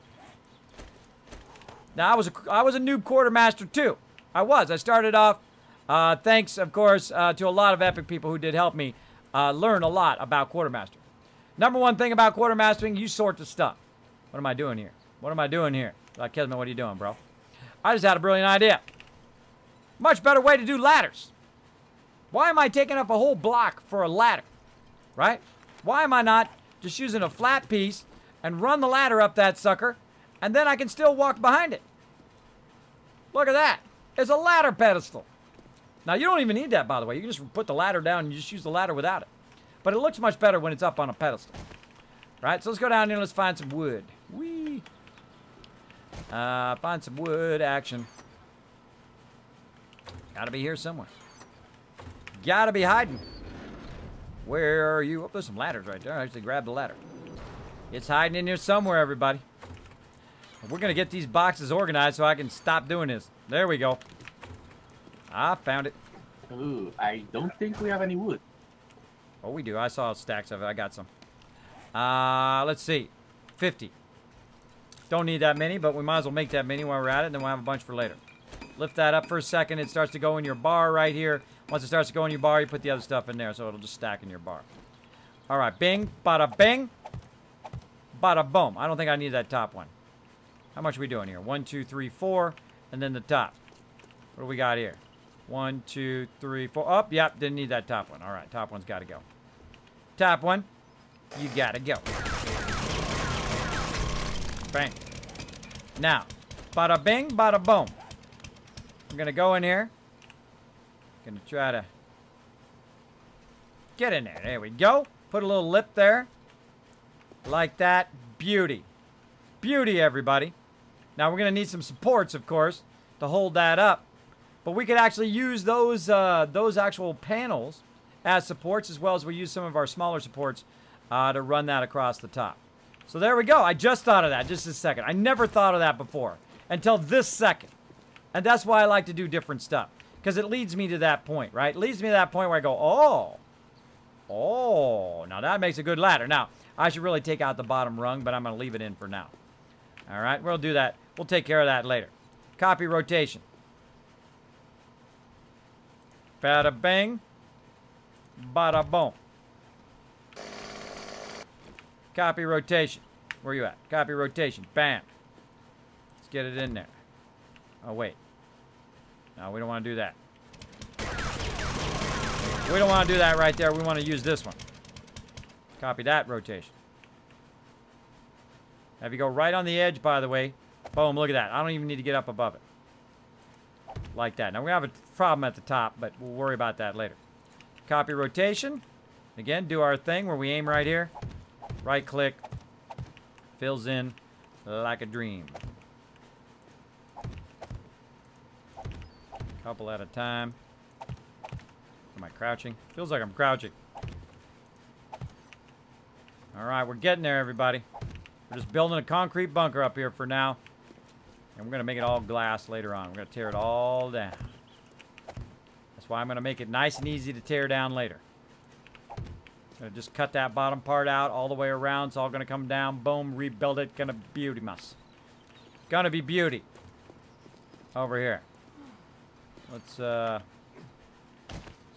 Now, I was a noob quartermaster, too. I was. I started off, thanks, of course, to a lot of epic people who did help me learn a lot about quartermaster. Number 1 thing about quartermastering, you sort the stuff. What am I doing here? What am I doing here? Like, Kismet, what are you doing, bro? I just had a brilliant idea. Much better way to do ladders. Why am I taking up a whole block for a ladder? Right? Why am I not just using a flat piece and run the ladder up that sucker, and then I can still walk behind it? Look at that. It's a ladder pedestal. Now, you don't even need that, by the way. You can just put the ladder down and you just use the ladder without it. But it looks much better when it's up on a pedestal. Right? So let's go down here and let's find some wood. Whee! Find some wood action. Gotta be here somewhere. Gotta be hiding. Where are you? Oh, there's some ladders right there. I actually grabbed the ladder. It's hiding in here somewhere, everybody. We're going to get these boxes organized so I can stop doing this. There we go. I found it. Ooh, I don't think we have any wood. Oh, we do. I saw stacks of it. I got some. Let's see. 50. Don't need that many, but we might as well make that many while we're at it, and then we'll have a bunch for later. Lift that up for a second. It starts to go in your bar right here. Once it starts to go in your bar, you put the other stuff in there, so it'll just stack in your bar. All right. Bing. Bada bing. Bada boom. I don't think I need that top one. How much are we doing here? 1, 2, 3, 4, and then the top. What do we got here? 1, 2, 3, 4. Oh, yep, didn't need that top one. All right, top one's got to go. Top one, you got to go. Bang. Now, bada bing, bada boom. I'm going to go in here. Going to try to get in there. There we go. Put a little lip there. Like that. Beauty. Beauty, everybody. Now, we're going to need some supports, of course, to hold that up. But we could actually use those actual panels as supports, as well as we use some of our smaller supports to run that across the top. So there we go. I just thought of that just a second. I never thought of that before until this second. And that's why I like to do different stuff. Because it leads me to that point, right? It leads me to that point where I go, oh, now that makes a good ladder. Now, I should really take out the bottom rung, but I'm going to leave it in for now. All right, we'll do that. We'll take care of that later. Copy rotation. Bada bang. Bada boom. Copy rotation. Where you at? Copy rotation. Bam. Let's get it in there. Oh, wait. No, we don't want to do that. We don't want to do that right there. We want to use this one. Copy that rotation. Have you go right on the edge, by the way. Boom, look at that. I don't even need to get up above it. Like that. Now, we're going to have a problem at the top, but we'll worry about that later. Copy rotation. Again, do our thing where we aim right here. Right click. Fills in like a dream. Couple at a time. Am I crouching? Feels like I'm crouching. Alright, we're getting there, everybody. We're just building a concrete bunker up here for now. And we're going to make it all glass later on. We're going to tear it all down. That's why I'm going to make it nice and easy to tear down later. Gonna just cut that bottom part out all the way around. It's all going to come down. Boom, rebuild it. Gonna beauty muss. Gonna be beauty. Over here. Let's go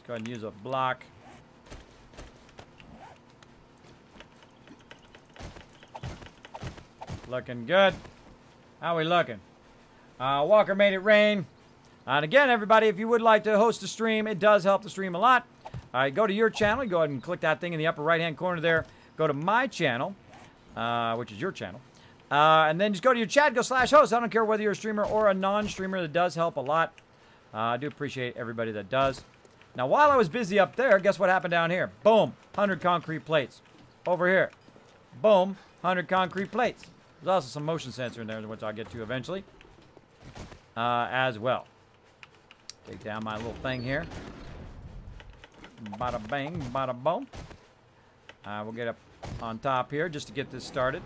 ahead and use a block. Looking good. How we looking? Walker made it rain. And again, everybody, if you would like to host a stream, it does help the stream a lot. Go to your channel. Go ahead and click that thing in the upper right-hand corner there. Go to my channel, which is your channel. And then just go to your chat, go /host. I don't care whether you're a streamer or a non-streamer. That does help a lot. I do appreciate everybody that does. Now, while I was busy up there, guess what happened down here? Boom, 100 concrete plates. Over here, boom, 100 concrete plates. There's also some motion sensor in there, which I'll get to eventually, as well. Take down my little thing here. Bada bang, bada boom. We'll get up on top here just to get this started.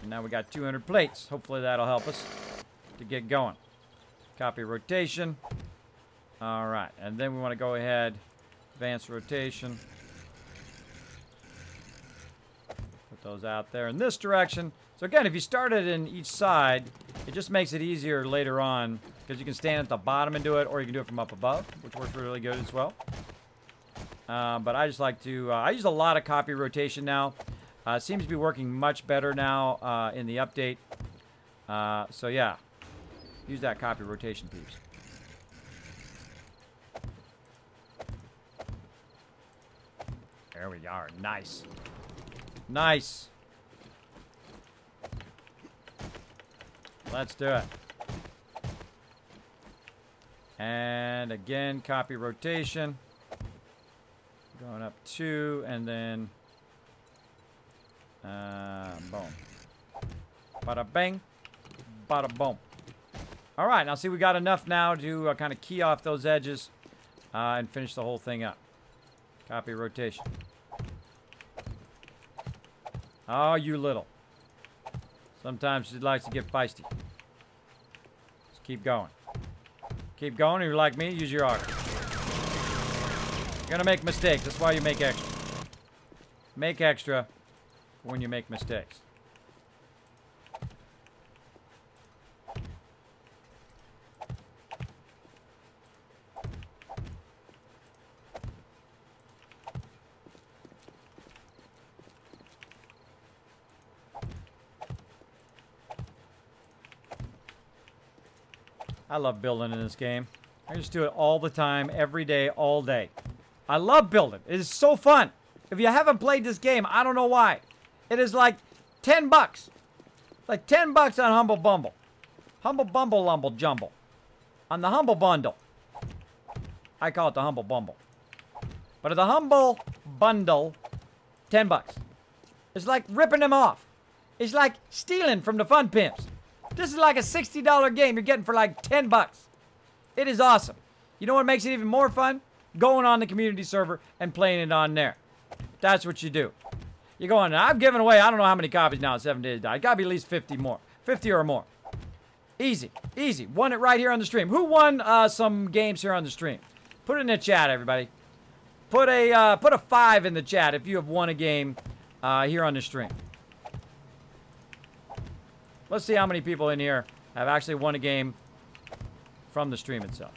And now we got 200 plates. Hopefully that'll help us to get going. Copy rotation. All right, and then we want to go ahead, advance rotation. Put those out there in this direction. So again, if you start it in each side, it just makes it easier later on because you can stand at the bottom and do it, or you can do it from up above, which works really good as well. But I just like to, I use a lot of copy rotation now. It seems to be working much better now in the update. So yeah, use that copy rotation, peeps. There we are. Nice. Nice. Let's do it. And again, copy rotation. Going up 2, and then boom. Bada bang, bada boom. All right, now see, we got enough now to kind of key off those edges and finish the whole thing up. Copy rotation. Oh, you little. Sometimes she likes to get feisty. Just keep going. Keep going. If you're like me, use your auger. You're gonna make mistakes. That's why you make extra. Make extra when you make mistakes. I love building in this game. I just do it all the time, every day, all day. I love building. It is so fun. If you haven't played this game, I don't know why. It is like 10 bucks. Like 10 bucks on Humble Bumble. Humble Bumble Lumble Jumble. On the Humble Bundle. I call it the Humble Bumble. But at the Humble Bundle, 10 bucks. It's like ripping them off. It's like stealing from the fun pimps. This is like a $60 game you're getting for like 10 bucks. It is awesome. You know what makes it even more fun? Going on the community server and playing it on there. That's what you do. You go on. I've given away, I don't know how many copies now, 7D2D. It gotta be at least 50 more. 50 or more. Easy. Easy. Won it right here on the stream. Who won some games here on the stream? Put it in the chat, everybody. Put a 5 in the chat if you have won a game here on the stream. Let's see how many people in here have actually won a game from the stream itself.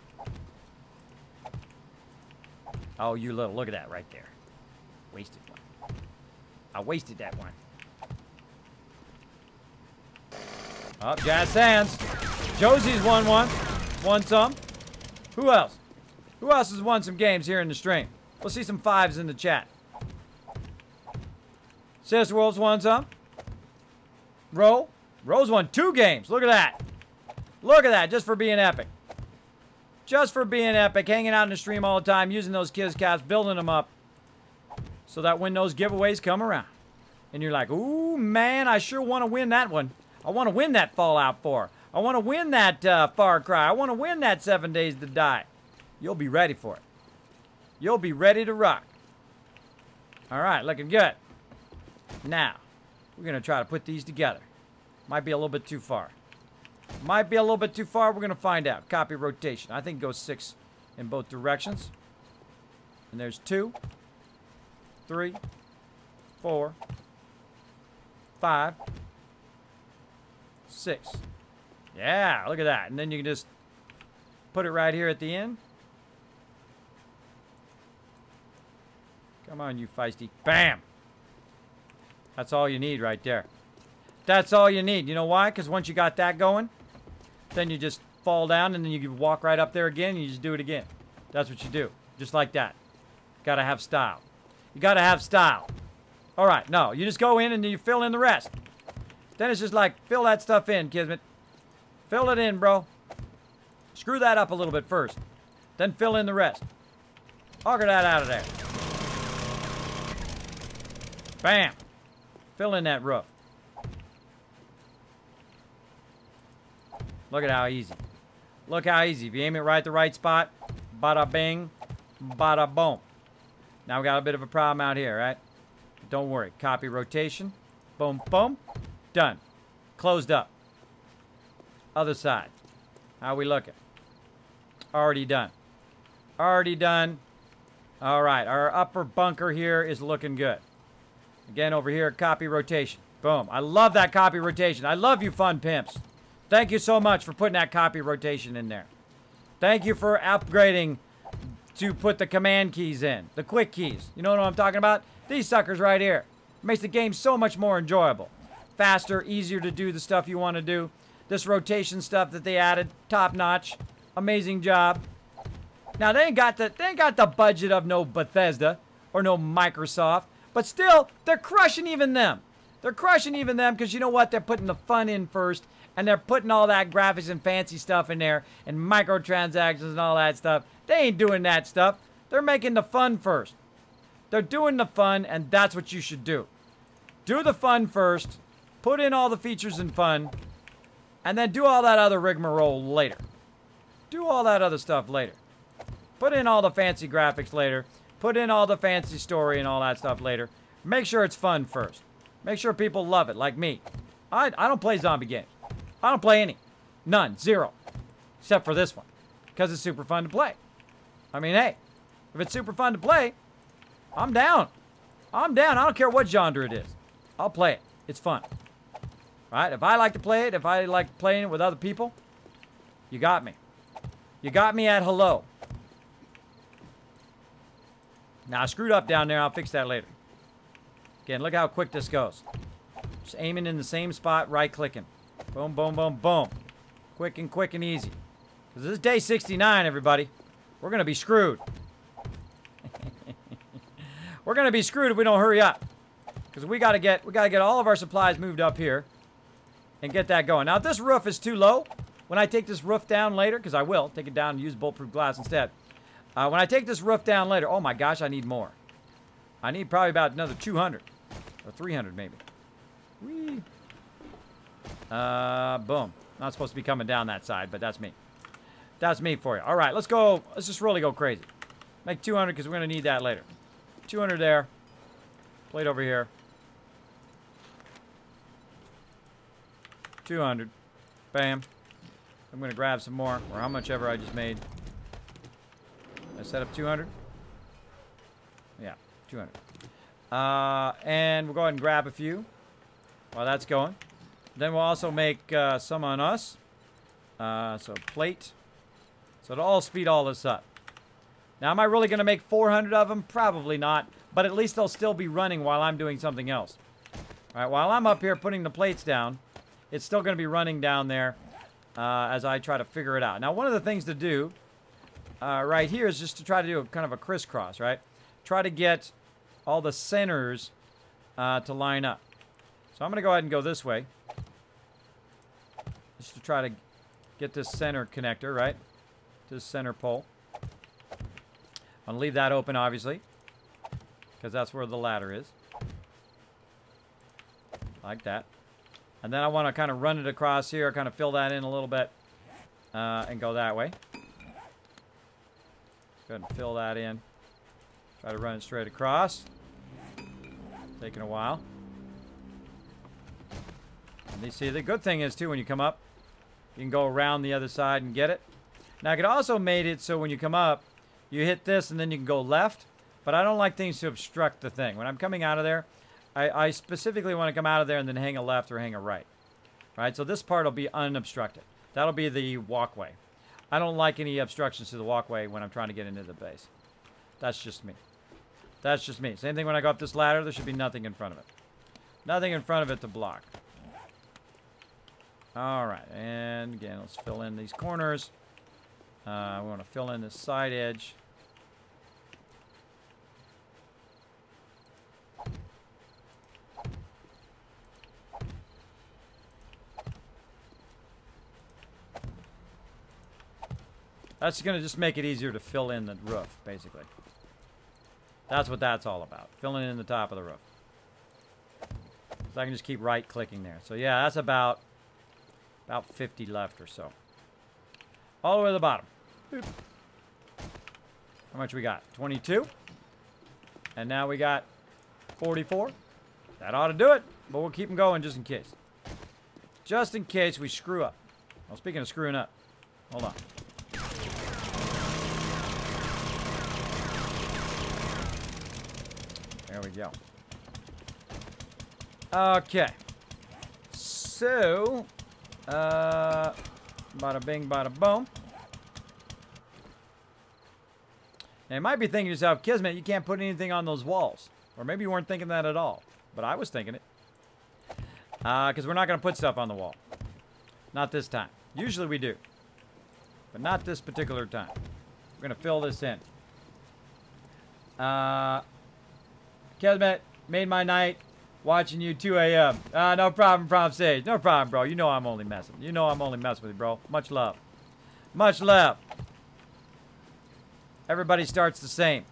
Oh, you little. Look at that right there. Wasted one. I wasted that one. Oh, Jazz Sands. Josie's won one. Won some. Who else? Who else has won some games here in the stream? We'll see some 5s in the chat. Sister Wolf's won some. Ro. Ro's won 2 games. Look at that. Look at that, just for being epic. Just for being epic, hanging out in the stream all the time, using those kids caps, building them up. So that when those giveaways come around, and you're like, ooh, man, I sure want to win that one. I want to win that Fallout 4. I want to win that Far Cry. I want to win that 7 Days to Die. You'll be ready for it. You'll be ready to rock. All right, looking good. Now, we're going to try to put these together. Might be a little bit too far. Might be a little bit too far. We're going to find out. Copy rotation. I think it goes 6 in both directions. And there's 2, 3, 4, 5, 6. Yeah, look at that. And then you can just put it right here at the end. Come on, you feisty. Bam! That's all you need right there. That's all you need. You know why? Because once you got that going, then you just fall down and then you can walk right up there again and you just do it again. That's what you do. Just like that. Gotta have style. You gotta have style. All right, no, you just go in and you fill in the rest. Then it's just like, fill that stuff in, Kismet. Fill it in, bro. Screw that up a little bit first. Then fill in the rest. Auger that out of there. Bam. Fill in that roof. Look at how easy. Look how easy. If you aim it right at the right spot, bada bing, bada boom. Now we got a bit of a problem out here, right? Don't worry. Copy rotation. Boom, boom. Done. Closed up. Other side. How we looking? Already done. Already done. All right. Our upper bunker here is looking good. Again, over here, copy rotation. Boom. I love that copy rotation. I love you, fun pimps. Thank you so much for putting that copy rotation in there. Thank you for upgrading to put the command keys in. The quick keys. You know what I'm talking about? These suckers right here. Makes the game so much more enjoyable. Faster, easier to do the stuff you want to do. This rotation stuff that they added, top notch. Amazing job. Now, they ain't got the budget of no Bethesda or no Microsoft. But still, they're crushing even them. They're crushing even them because you know what? They're putting the fun in first. And they're putting all that graphics and fancy stuff in there. And microtransactions and all that stuff. They ain't doing that stuff. They're making the fun first. They're doing the fun, and that's what you should do. Do the fun first. Put in all the features and fun. And then do all that other rigmarole later. Do all that other stuff later. Put in all the fancy graphics later. Put in all the fancy story and all that stuff later. Make sure it's fun first. Make sure people love it, like me. I don't play zombie games. I don't play any. None. Zero. Except for this one. Because it's super fun to play. I mean, hey. If it's super fun to play, I'm down. I'm down. I don't care what genre it is. I'll play it. It's fun. Right? If I like to play it, if I like playing it with other people, you got me. You got me at hello. Now, I screwed up down there. I'll fix that later. Again, look how quick this goes. Just aiming in the same spot, right-clicking. Boom, boom, boom, boom. Quick and easy. Because this is day 69, everybody. We're going to be screwed. We're going to be screwed if we don't hurry up. Because we got to get all of our supplies moved up here and get that going. Now, if this roof is too low, when I take this roof down later, because I will take it down and use bulletproof glass instead. When I take this roof down later, oh my gosh, I need more. I need probably about another 200 or 300 maybe. Whee. Boom. Not supposed to be coming down that side, but that's me. That's me for you. All right, let's go. Let's just really go crazy. Make 200 because we're going to need that later. 200 there. Plate over here. 200. Bam. I'm going to grab some more, or how much ever I just made. I set up 200. Yeah, 200. And we'll go ahead and grab a few while that's going. Then we'll also make some on us. So plate. So it'll all speed all this up. Now, am I really going to make 400 of them? Probably not. But at least they'll still be running while I'm doing something else. All right, while I'm up here putting the plates down, it's still going to be running down there as I try to figure it out. Now, one of the things to do right here is just to try to do kind of a crisscross, right? Try to get all the centers to line up. So I'm going to go ahead and go this way. just to try to get this center connector, right? To the center pole. I'm going to leave that open, obviously, because that's where the ladder is. Like that. And then I want to kind of run it across here, kind of fill that in a little bit, and go that way. Go ahead and fill that in. Try to run it straight across. Taking a while. And you see, the good thing is, too, when you come up, you can go around the other side and get it. Now, I could also made it so when you come up, you hit this and then you can go left. But I don't like things to obstruct the thing. When I'm coming out of there, I specifically want to come out of there and then hang a left or hang a right. Right? So this part will be unobstructed. That'll be the walkway. I don't like any obstructions to the walkway when I'm trying to get into the base. That's just me. That's just me. Same thing when I go up this ladder, there should be nothing in front of it. Nothing in front of it to block. Alright, and again, let's fill in these corners. We want to fill in this side edge. That's going to just make it easier to fill in the roof, basically. That's what that's all about. Filling in the top of the roof. So I can just keep right-clicking there. So yeah, that's about 50 left or so. All the way to the bottom. Boop. How much we got? 22. And now we got 44. That ought to do it. But we'll keep them going just in case. Just in case we screw up. Well, speaking of screwing up. Hold on. There we go. Okay. So, bada bing, bada boom. Now, you might be thinking to yourself, Kismet, you can't put anything on those walls. Or maybe you weren't thinking that at all. But I was thinking it. Because we're not going to put stuff on the wall. Not this time. Usually we do. But not this particular time. We're going to fill this in. Kismet, made my night watching you 2 a.m. No problem, Prom Sage. No problem, bro. You know I'm only messing. You know I'm only messing with you, bro. Much love. Much love. Everybody starts the same.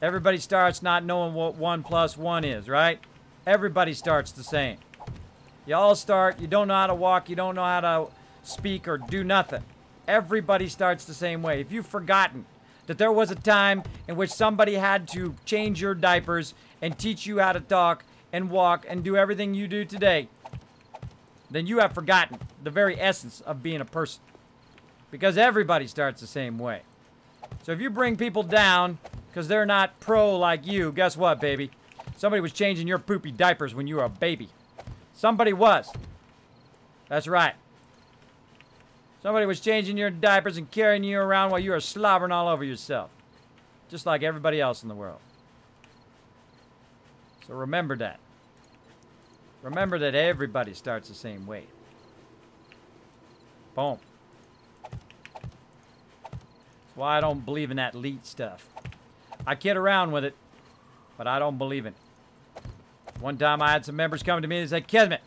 Everybody starts not knowing what 1 + 1 is, right? Everybody starts the same. You all start, you don't know how to walk, you don't know how to speak or do nothing. Everybody starts the same way. If you've forgotten that there was a time in which somebody had to change your diapers and teach you how to talk and walk and do everything you do today, then you have forgotten the very essence of being a person. Because everybody starts the same way. So if you bring people down because they're not pro like you, guess what, baby? Somebody was changing your poopy diapers when you were a baby. Somebody was. That's right. Somebody was changing your diapers and carrying you around while you were slobbering all over yourself. Just like everybody else in the world. So remember that. Remember that everybody starts the same way. Boom. That's why I don't believe in that elite stuff. I kid around with it, but I don't believe in it. One time I had some members come to me and say, Kismet,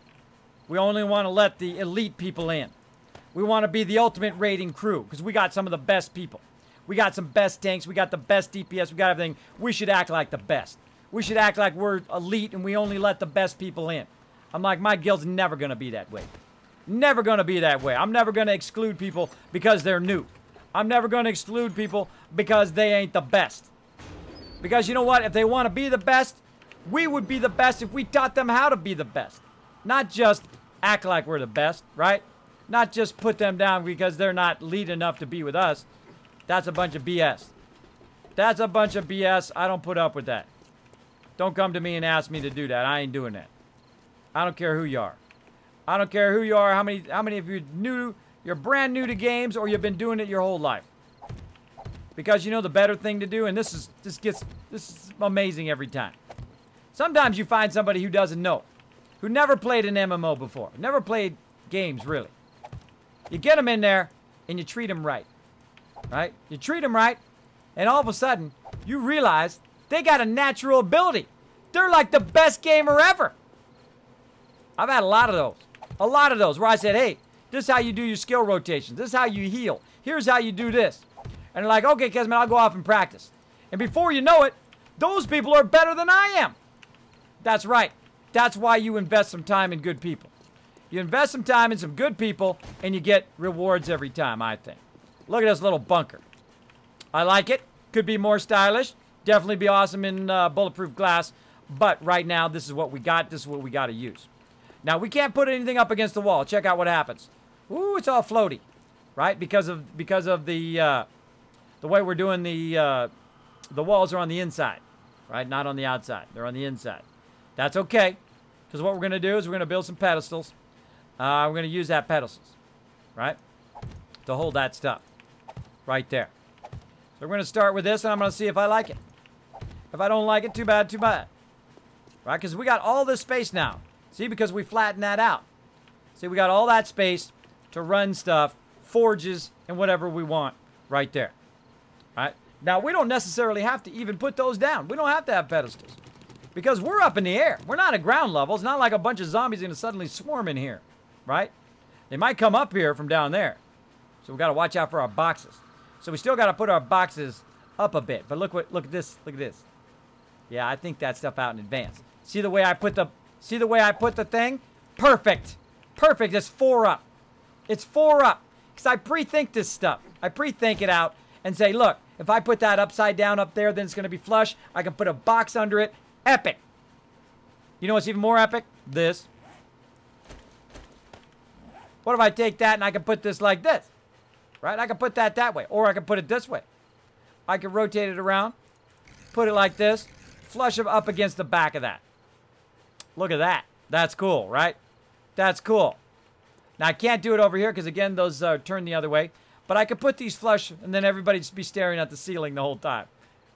we only want to let the elite people in. We want to be the ultimate raiding crew because we got some of the best people. We got some best tanks. We got the best DPS. We got everything. We should act like the best. We should act like we're elite and we only let the best people in. I'm like, my guild's never going to be that way. Never going to be that way. I'm never going to exclude people because they're new. I'm never going to exclude people because they ain't the best. Because you know what? If they want to be the best, we would be the best if we taught them how to be the best. Not just act like we're the best, right? Not just put them down because they're not elite enough to be with us. That's a bunch of BS. That's a bunch of BS. I don't put up with that. Don't come to me and ask me to do that. I ain't doing that. I don't care who you are. I don't care who you are, how many of you new, you're brand new to games or you've been doing it your whole life. Because you know the better thing to do, and this is amazing every time. Sometimes you find somebody who doesn't know, who never played an MMO before, never played games really. You get them in there and you treat them right. Right? You treat them right, and all of a sudden, you realize they got a natural ability. They're like the best gamer ever. I've had a lot of those. A lot of those where I said, hey, This is how you do your skill rotations. This is how you heal. Here's how you do this. And they're like, okay, Kismet, I'll go off and practice. And before you know it, those people are better than I am. That's right. That's why you invest some time in good people. You invest some time in some good people, and you get rewards every time, I think. Look at this little bunker. I like it. Could be more stylish. Definitely be awesome in bulletproof glass. But right now, this is what we got. This is what we got to use. Now, we can't put anything up against the wall. Check out what happens. Ooh, it's all floaty, right? Because of the way we're doing the walls are on the inside, right? Not on the outside. They're on the inside. That's okay, because what we're going to do is we're going to build some pedestals. We're going to use that pedestals, right, to hold that stuff right there. So we're going to start with this, and I'm going to see if I like it. If I don't like it, too bad, too bad. Right, because we got all this space now. See, because we flattened that out. See, we got all that space to run stuff, forges, and whatever we want right there. Right? Now, we don't necessarily have to even put those down. We don't have to have pedestals. Because we're up in the air. We're not at ground level. It's not like a bunch of zombies are going to suddenly swarm in here. Right? They might come up here from down there. So we got to watch out for our boxes. So we still got to put our boxes up a bit. But look at this. Look at this. Yeah, I think that stuff out in advance. See the way I put the thing? Perfect. Perfect. It's 4 up. It's 4 up. Because I pre-think this stuff. I pre-think it out and say, look, if I put that upside down up there, then it's going to be flush. I can put a box under it. Epic. You know what's even more epic? This. What if I take that and I can put this like this? Right? I can put that way. Or I can put it this way. I can rotate it around. Put it like this. Flush it up against the back of that. Look at that. That's cool, right? That's cool. Now, I can't do it over here because, again, those turn the other way. But I could put these flush, and then everybody just be staring at the ceiling the whole time,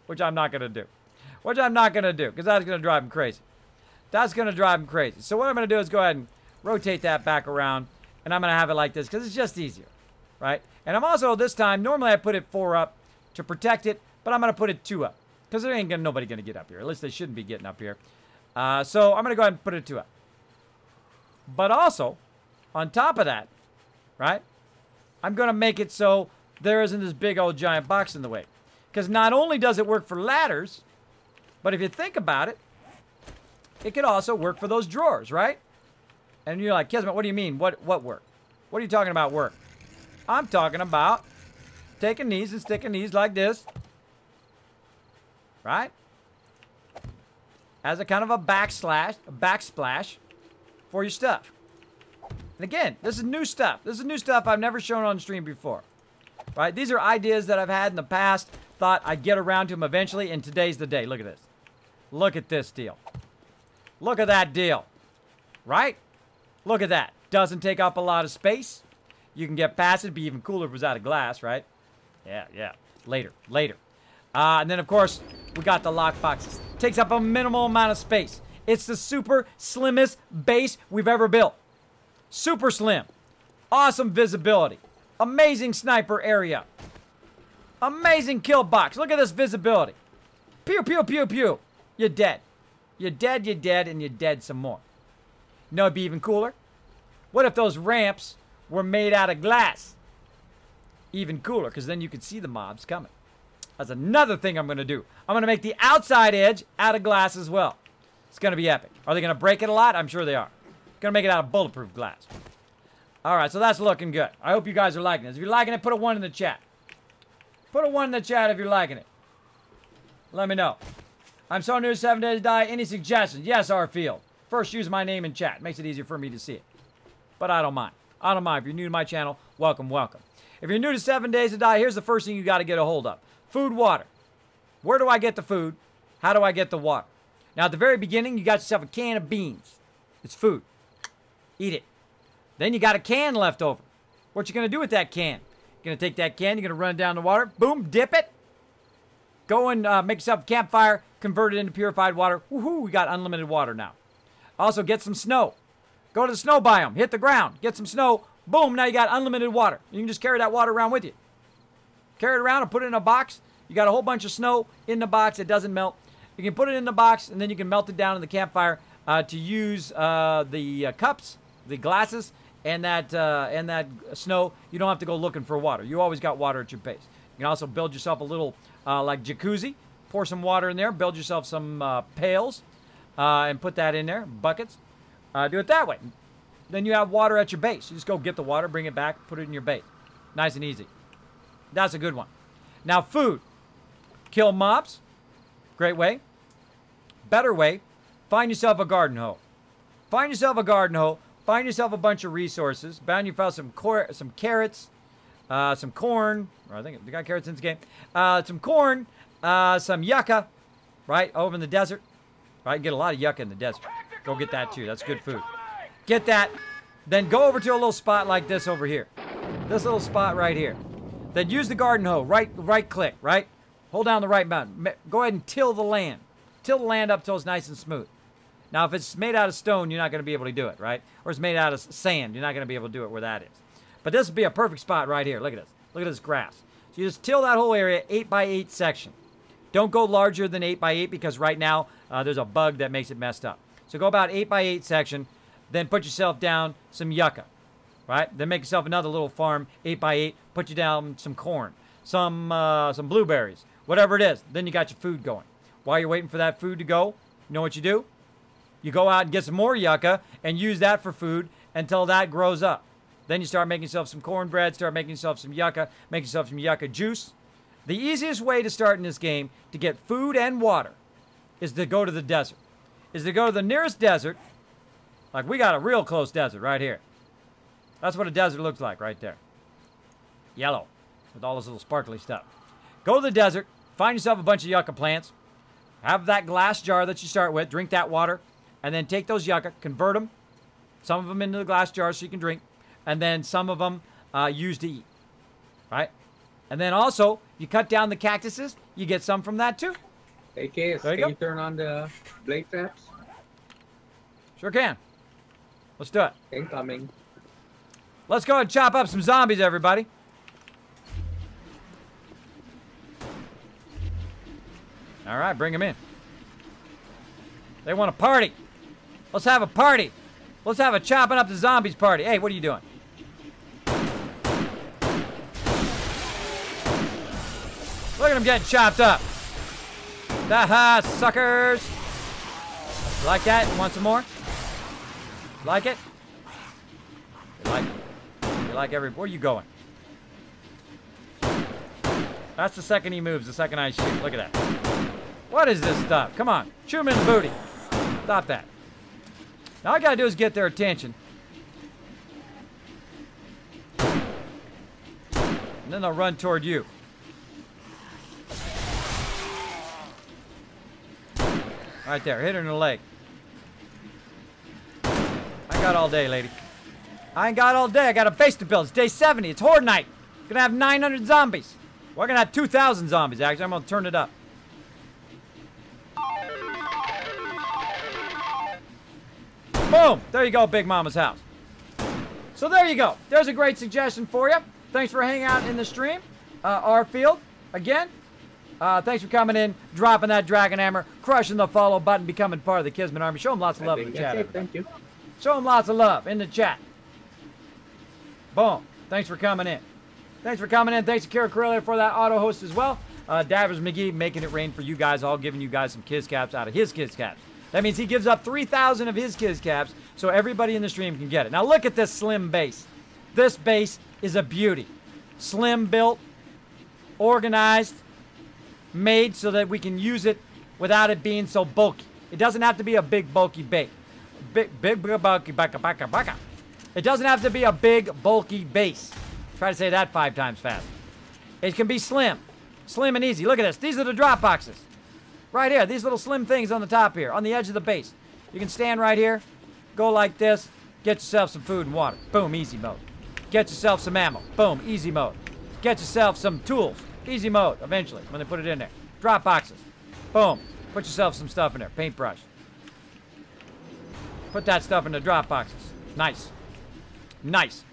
which I'm not going to do. Which I'm not going to do because that's going to drive them crazy. That's going to drive them crazy. So what I'm going to do is go ahead and rotate that back around, and I'm going to have it like this because it's just easier, right? And I'm also, this time, normally I put it 4 up to protect it, but I'm going to put it 2 up because there ain't nobody going to get up here. At least they shouldn't be getting up here. So I'm going to go ahead and put it 2 up. But also, on top of that, right, I'm going to make it so there isn't this big old giant box in the way. Because not only does it work for ladders, but if you think about it, it could also work for those drawers, right? And you're like, Kismet, what do you mean? What work? What are you talking about work? I'm talking about taking these and sticking these like this, right? As a kind of a backsplash for your stuff. And again, this is new stuff. This is new stuff I've never shown on stream before. Right? These are ideas that I've had in the past. Thought I'd get around to them eventually, and today's the day. Look at this. Look at this deal. Look at that deal. Right? Look at that. Doesn't take up a lot of space. You can get past it. It'd be even cooler if it was out of glass, right? Yeah. Later. And then, of course, we got the lock boxes. Takes up a minimal amount of space. It's the super slimmest base we've ever built. Super slim. Awesome visibility. Amazing sniper area. Amazing kill box. Look at this visibility. Pew, pew, pew, pew. You're dead. You're dead, and you're dead some more. You know it'd be even cooler? What if those ramps were made out of glass? Even cooler, because then you could see the mobs coming. That's another thing I'm going to do. I'm going to make the outside edge out of glass as well. It's going to be epic. Are they going to break it a lot? I'm sure they are. Going to make it out of bulletproof glass. All right, so that's looking good. I hope you guys are liking this. If you're liking it, put a 1 in the chat. Put a 1 in the chat if you're liking it. Let me know. I'm so new to 7 Days to Die. Any suggestions? Yes, Arfield. First, use my name in chat. Makes it easier for me to see it. But I don't mind. I don't mind. If you're new to my channel, welcome, welcome. If you're new to 7 Days to Die, here's the first thing you got to get a hold of. Food, water. Where do I get the food? How do I get the water? Now, at the very beginning, you got yourself a can of beans. It's food. Eat it. Then you got a can left over. What you going to do with that can? You're going to take that can, you're going to run it down the water. Boom, dip it. Go and make yourself a campfire, convert it into purified water. Woohoo, we got unlimited water now. Also, get some snow. Go to the snow biome, hit the ground, get some snow. Boom, now you got unlimited water. You can just carry that water around with you. Carry it around and put it in a box. You got a whole bunch of snow in the box. It doesn't melt. You can put it in the box, and then you can melt it down in the campfire to use the cups, the glasses, and that snow, you don't have to go looking for water. You always got water at your base. You can also build yourself a little like jacuzzi. Pour some water in there. Build yourself some pails and put that in there. Buckets. Do it that way. Then you have water at your base. You just go get the water, bring it back, put it in your base. Nice and easy. That's a good one. Now food. Kill mobs. Great way. Better way. Find yourself a garden hoe. Find yourself a garden hoe. Find yourself a bunch of resources. Find yourself some carrots, some corn. Or I think they got carrots in this game. Some corn, some yucca, right, over in the desert. Right, get a lot of yucca in the desert. Go get that too. That's good food. Get that. Then go over to a little spot like this over here. This little spot right here. Then use the garden hoe. Right click, right? Hold down the right button. Go ahead and till the land. Till the land up till it's nice and smooth. Now, if it's made out of stone, you're not going to be able to do it, right? Or it's made out of sand, you're not going to be able to do it where that is. But this would be a perfect spot right here. Look at this. Look at this grass. So you just till that whole area, 8x8 section. Don't go larger than 8x8 because right now there's a bug that makes it messed up. So go about 8x8 section, then put yourself down some yucca, right? Then make yourself another little farm, 8x8. Put you down some corn, some blueberries, whatever it is. Then you got your food going. While you're waiting for that food to go, you know what you do? You go out and get some more yucca and use that for food until that grows up. Then you start making yourself some cornbread, start making yourself some yucca, make yourself some yucca juice. The easiest way to start in this game to get food and water is to go to the desert. Is to go to the nearest desert. Like we got a real close desert right here. That's what a desert looks like right there. Yellow with all this little sparkly stuff. Go to the desert, find yourself a bunch of yucca plants. Have that glass jar that you start with, drink that water, and then take those yucca, convert them, some of them into the glass jars so you can drink, and then some of them use to eat, right? And then also, you cut down the cactuses, you get some from that too. Hey, Case, There you can go. you turn on the blade traps? Sure can. Let's do it. Incoming. Let's go and chop up some zombies, everybody. All right, bring them in. They want a party. Let's have a party. Let's have a chopping up the zombies party. Hey, what are you doing? Look at them getting chopped up. Haha, suckers. You like that? You want some more? Like it? You like it? You like every... Where are you going? That's the second he moves, the second I shoot. Look at that. What is this stuff? Come on. Shoot him in the booty. Stop that. Now all I gotta do is get their attention. And then they'll run toward you. Right there. Hit her in the leg. I got all day, lady. I ain't got all day. I got a base to build. It's day 70. It's Horde Night. Gonna have 900 zombies. We're gonna have 2,000 zombies, actually. I'm gonna turn it up. Boom! There you go, Big Mama's house. So there you go. There's a great suggestion for you. Thanks for hanging out in the stream. R-Field, again. Thanks for coming in, dropping that dragon hammer, crushing the follow button, becoming part of the Kismet Army. Show them lots of love in the chat. Everybody. Thank you. Show them lots of love in the chat. Boom. Thanks for coming in. Thanks for coming in. Thanks to Kara Corellia for that auto host as well. Davers McGee making it rain for you guys, all giving you guys some Kiz Caps out of his Kiz Caps. That means he gives up 3,000 of his Kiz Caps so everybody in the stream can get it. Now look at this slim base. This base is a beauty. Slim built, organized, made so that we can use it without it being so bulky. It doesn't have to be a big bulky base. Big bulky baka. It doesn't have to be a big bulky base. Try to say that 5 times fast. It can be slim. Slim and easy. Look at this. These are the drop boxes. Right here. These little slim things on the top here. On the edge of the base. You can stand right here. Go like this. Get yourself some food and water. Boom. Easy mode. Get yourself some ammo. Boom. Easy mode. Get yourself some tools. Easy mode. Eventually. When they put it in there. Drop boxes. Boom. Put yourself some stuff in there. Paintbrush. Put that stuff in the drop boxes. Nice. Nice.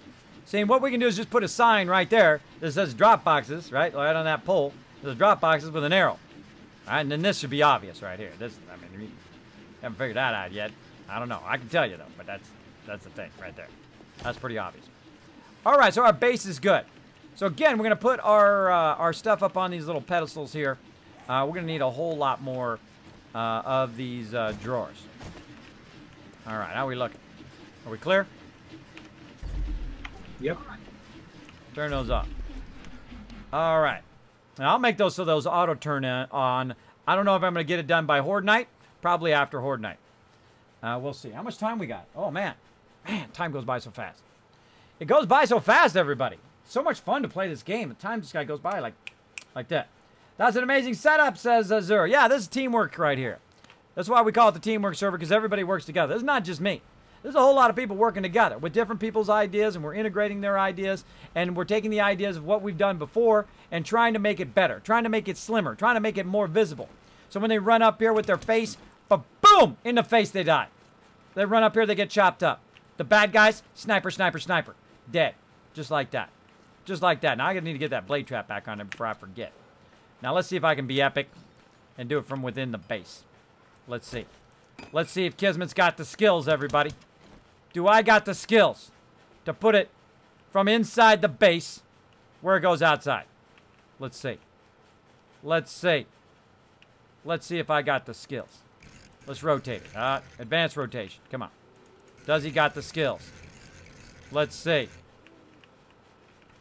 See, what we can do is just put a sign right there that says drop boxes, right? Right on that pole. There's drop boxes with an arrow. All right, and then this should be obvious right here. This, I mean, you haven't figured that out yet. I don't know. I can tell you though, but that's the thing right there. That's pretty obvious. All right, so our base is good. So again, we're going to put our stuff up on these little pedestals here. We're going to need a whole lot more of these drawers. All right, how are we looking? Are we clear? Yep. Turn those off. All right. Now, I'll make those so those auto turn on. I don't know if I'm going to get it done by Horde Night. Probably after Horde Night. We'll see. How much time we got? Oh, man. Man, time goes by so fast. It goes by so fast, everybody. So much fun to play this game. The time just goes by like that. That's an amazing setup, says Azure. Yeah, this is teamwork right here. That's why we call it the teamwork server, because everybody works together. This is not just me. There's a whole lot of people working together with different people's ideas, and we're integrating their ideas, and we're taking the ideas of what we've done before and trying to make it better, trying to make it slimmer, trying to make it more visible. So when they run up here with their face, but boom, in the face they die. They run up here, they get chopped up. The bad guys, sniper, sniper, sniper, dead. Just like that. Just like that. Now I need to get that blade trap back on there before I forget. Now let's see if I can be epic and do it from within the base. Let's see. Let's see if Kismet's got the skills, everybody. Do I got the skills to put it from inside the base where it goes outside? Let's see. Let's see. Let's see if I got the skills. Let's rotate it. Advanced rotation. Come on. Does he got the skills? Let's see.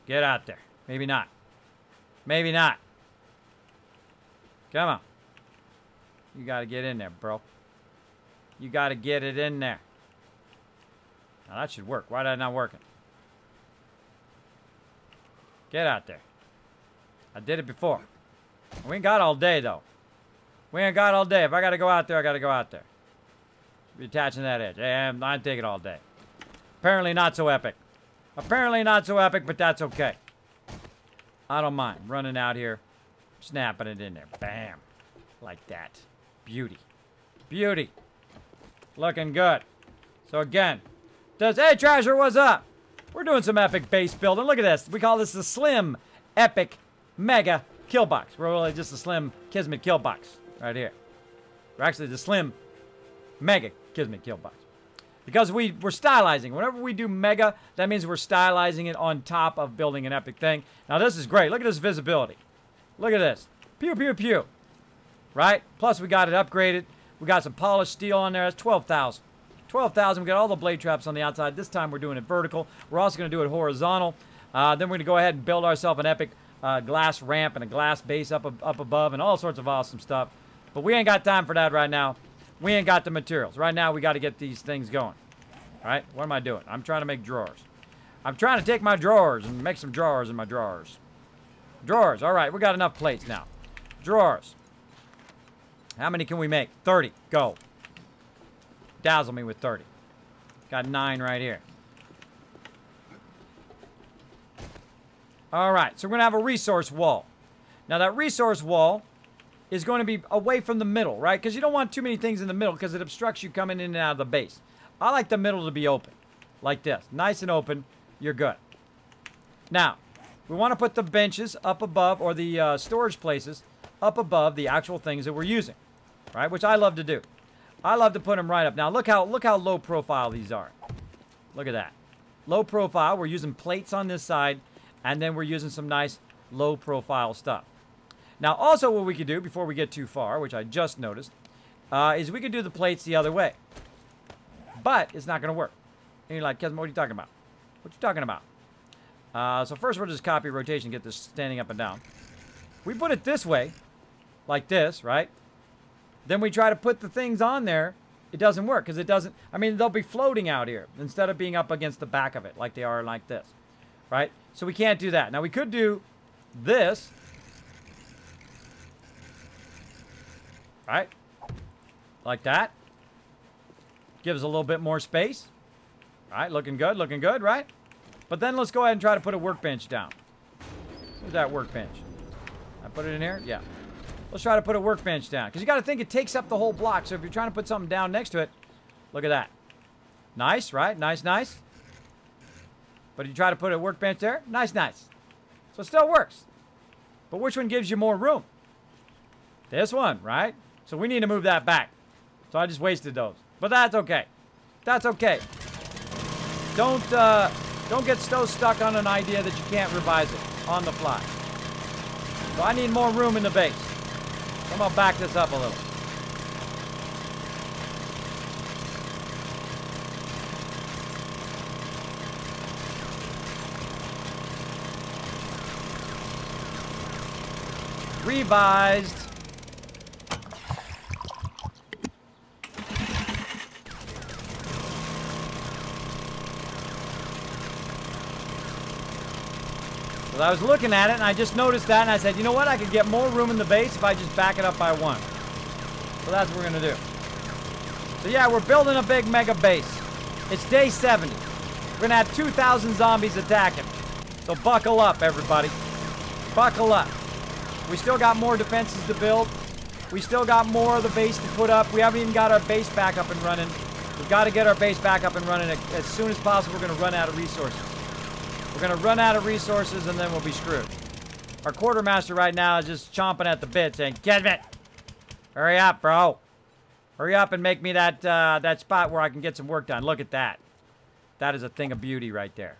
Get out there. Maybe not. Maybe not. Come on. You got to get in there, bro. You got to get it in there. Now that should work. Why is that not working? Get out there. I did it before. We ain't got all day, though. We ain't got all day. If I got to go out there, I got to go out there. Be attaching that edge. Yeah, I'd take it all day. Apparently not so epic. Apparently not so epic, but that's okay. I don't mind. Running out here. Snapping it in there. Bam. Like that. Beauty. Beauty. Looking good. So again. Hey, Treasure, what's up? We're doing some epic base building. Look at this. We call this the Slim Epic Mega Kill Box. We're really just a Slim Kismet Kill Box. Right here. We're actually the Slim Mega Kismet Kill Box. Because we're stylizing. Whenever we do mega, that means we're stylizing it on top of building an epic thing. Now this is great. Look at this visibility. Look at this. Pew, pew, pew. Right? Plus we got it upgraded. We got some polished steel on there. That's 12,000. 12,000. We got all the blade traps on the outside. This time we're doing it vertical. We're also going to do it horizontal. Then we're going to go ahead and build ourselves an epic glass ramp and a glass base up above and all sorts of awesome stuff. But we ain't got time for that right now. We ain't got the materials. Right now, we got to get these things going. All right? What am I doing? I'm trying to make drawers. I'm trying to take my drawers and make some drawers in my drawers. Drawers. All right. We got enough plates now. Drawers. How many can we make? 30. Go. Dazzle me with 30. Got 9 right here. All right. So we're going to have a resource wall. Now, that resource wall is going to be away from the middle, right? Because you don't want too many things in the middle because it obstructs you coming in and out of the base. I like the middle to be open, like this. Nice and open, you're good. Now, we want to put the benches up above, or the storage places up above the actual things that we're using, right? Which I love to do. I love to put them right up. Now, look how low profile these are. Look at that. Low profile, we're using plates on this side, and then we're using some nice low profile stuff. Now, also what we could do before we get too far, which I just noticed, is we could do the plates the other way. But it's not going to work. And you're like, Kismet, what are you talking about? What you talking about? So first we'll just copy rotation, get this standing up and down. We put it this way, like this, right? Then we try to put the things on there. It doesn't work because it doesn't, I mean, they'll be floating out here instead of being up against the back of it like they are like this, right? So we can't do that. Now we could do this. Right? Like that. Gives a little bit more space. Right? Looking good, right? But then let's go ahead and try to put a workbench down. Where's that workbench? I put it in here? Yeah. Let's try to put a workbench down. Because you got to think it takes up the whole block. So if you're trying to put something down next to it, look at that. Nice, right? Nice, nice. But you try to put a workbench there? Nice, nice. So it still works. But which one gives you more room? This one, right? So we need to move that back. So I just wasted those. But that's okay. That's okay. Don't get so stuck on an idea that you can't revise it on the fly. So I need more room in the base. I'm gonna back this up a little. Revised. So I was looking at it and I just noticed that and I said, you know what? I could get more room in the base if I just back it up by 1. So that's what we're gonna do. So yeah, we're building a big mega base. It's day 70. We're gonna have 2,000 zombies attacking. So buckle up, everybody. Buckle up. We still got more defenses to build. We still got more of the base to put up. We haven't even got our base back up and running. We've got to get our base back up and running as soon as possible. We're going to run out of resources. We're going to run out of resources and then we'll be screwed. Our quartermaster right now is just chomping at the bit saying, Kismet, hurry up, bro. Hurry up and make me that spot where I can get some work done. Look at that. That is a thing of beauty right there.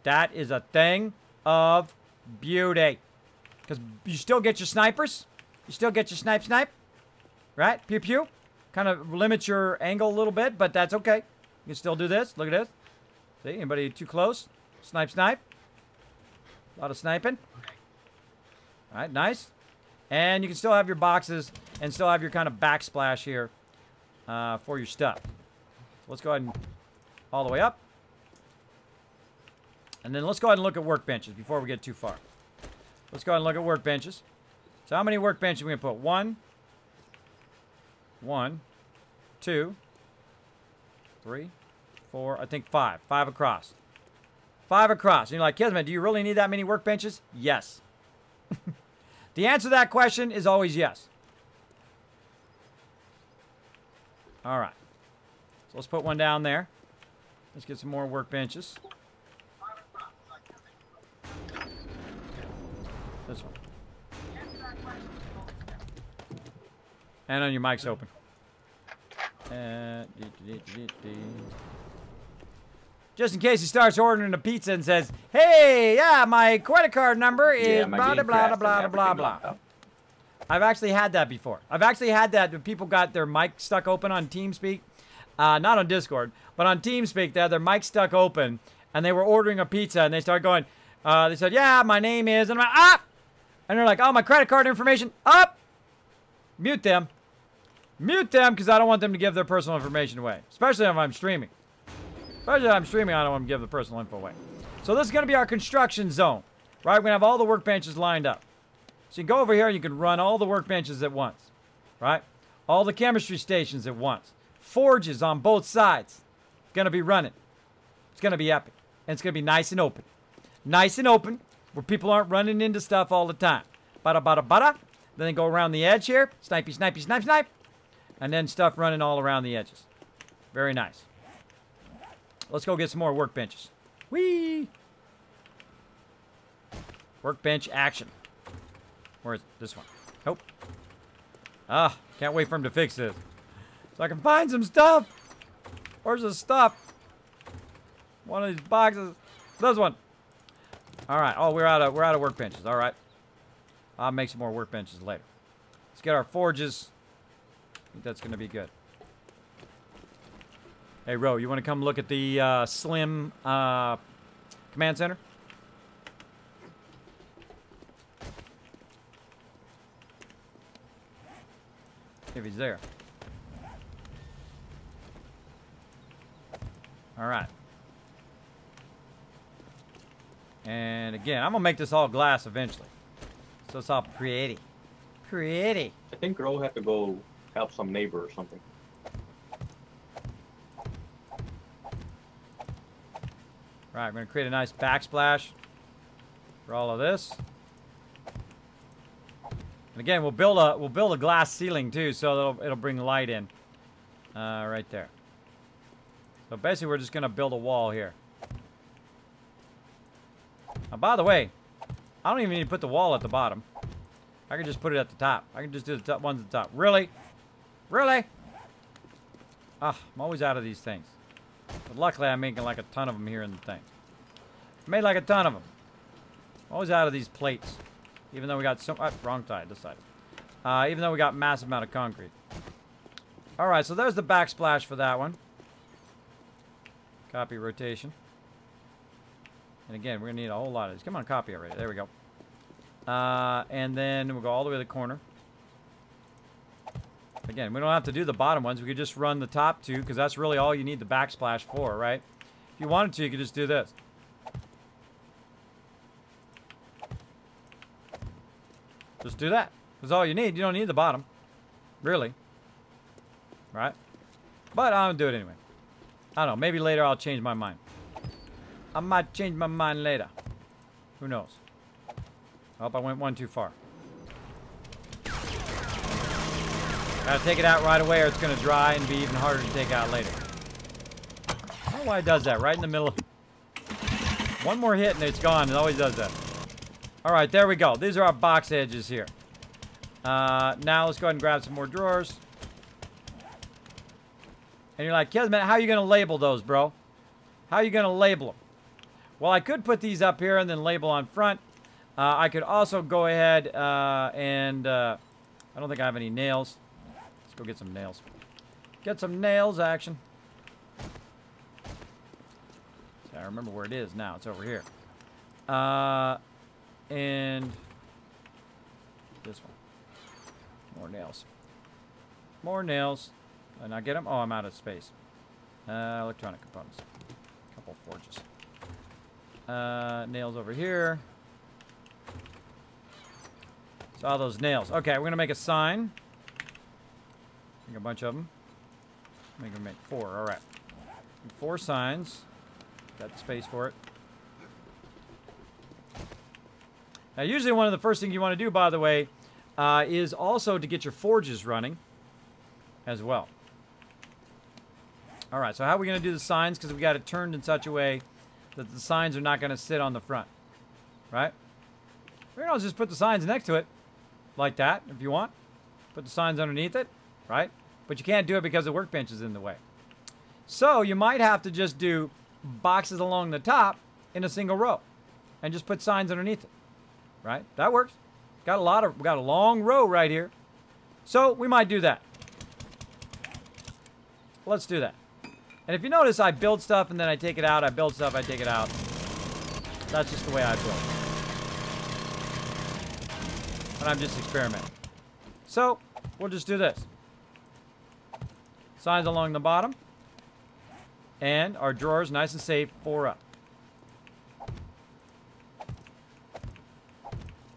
That is a thing of beauty. Because you still get your snipers. You still get your snipe. Right? Pew pew. Kind of limits your angle a little bit, but that's okay. You can still do this. Look at this. See? Anybody too close? Snipe. A lot of sniping. Alright, nice. And you can still have your boxes and still have your kind of backsplash here for your stuff. So let's go ahead and all the way up. And then let's go ahead and look at workbenches before we get too far. Let's go ahead and look at workbenches. So how many workbenches are we going to put? 1, 2, 3, 4, I think 5. 5 across. 5 across. And you're like, Kismet, do you really need that many workbenches? Yes. The answer to that question is always yes. All right. So let's put one down there. Let's get some more workbenches. This one. And on your mic's open. Just in case he starts ordering a pizza and says, hey, yeah, my credit card number is blah, blah, blah, blah, blah, blah. I've actually had that before. I've actually had that when people got their mic stuck open on TeamSpeak. Not on Discord, but on TeamSpeak, they had their mic stuck open, and they were ordering a pizza, and they started going, they said, yeah, my name is, and I'm like, ah! And they're like, oh, my credit card information, up! Mute them. Mute them, because I don't want them to give their personal information away. Especially if I'm streaming. Especially if I'm streaming, I don't want to give the personal info away. So this is going to be our construction zone. Right? We're going to have all the workbenches lined up. So you can go over here and you can run all the workbenches at once. Right? All the chemistry stations at once. Forges on both sides. Going to be running. It's going to be epic. And it's going to be nice and open. Nice and open, where people aren't running into stuff all the time. Bada, bada, bada. Then they go around the edge here. Snipey, snipey, snipe, snipe. And then stuff running all around the edges. Very nice. Let's go get some more workbenches. Whee! Workbench action. Where is it? This one? Nope. Ah, can't wait for him to fix this. So I can find some stuff. Where's the stuff? One of these boxes. This one. All right. Oh, we're out of workbenches. All right. I'll make some more workbenches later. Let's get our forges. I think that's going to be good. Hey, Ro, you want to come look at the Slim command center? If he's there. All right. And again, I'm going to make this all glass eventually. So it's all pretty. Pretty. I think Ro had to go help some neighbor or something. Right, we're going to create a nice backsplash for all of this. And again, we'll build a glass ceiling too, so it'll bring light in. Right there. So basically, we're just going to build a wall here. Now, by the way, I don't even need to put the wall at the bottom. I can just put it at the top. I can just do the top ones at the top. Really? Really? Ah, I'm always out of these things. But luckily, I'm making like a ton of them here in the thing. Made like a ton of them. Always out of these plates. Even though we got so... wrong side, this side. Even though we got massive amount of concrete. Alright, so there's the backsplash for that one. Copy rotation. And again, we're going to need a whole lot of these. Come on, copy already. There we go. And then we'll go all the way to the corner. Again, we don't have to do the bottom ones. We could just run the top two, because that's really all you need the backsplash for, right? If you wanted to, you could just do this. Just do that. That's all you need. You don't need the bottom. Really. Right? But I'm going to do it anyway. I don't know. Maybe later I'll change my mind. I might change my mind later. Who knows? I hope I went one too far. Gotta take it out right away or it's gonna dry and be even harder to take out later. I don't know why it does that right in the middle. One more hit and it's gone. It always does that. Alright, there we go. These are our box edges here. Now let's go ahead and grab some more drawers. And you're like, Kismet, how are you gonna label those, bro? How are you gonna label them? Well, I could put these up here and then label on front. I could also go ahead and... I don't think I have any nails. Let's go get some nails. Get some nails action. See, I remember where it is now. It's over here. And... this one. More nails. More nails. And I get them? Oh, I'm out of space. Electronic components. Couple forges. Nails over here. So all those nails. Okay, we're gonna make a sign. Make a bunch of them. Make 4. All right. 4 signs. Got the space for it. Now, usually one of the first things you want to do, by the way, is also to get your forges running as well. All right. So how are we gonna do the signs? Because we got it turned in such a way that the signs are not gonna sit on the front, right? We're gonna just put the signs next to it. Like that, if you want. Put the signs underneath it, right? But you can't do it because the workbench is in the way. So you might have to just do boxes along the top in a single row. And just put signs underneath it. Right? That works. We got a long row right here. So we might do that. Let's do that. And if you notice, I build stuff and then I take it out. I build stuff, I take it out. That's just the way I build. But I'm just experimenting. So, we'll just do this. Signs along the bottom. And our drawers nice and safe, 4 up.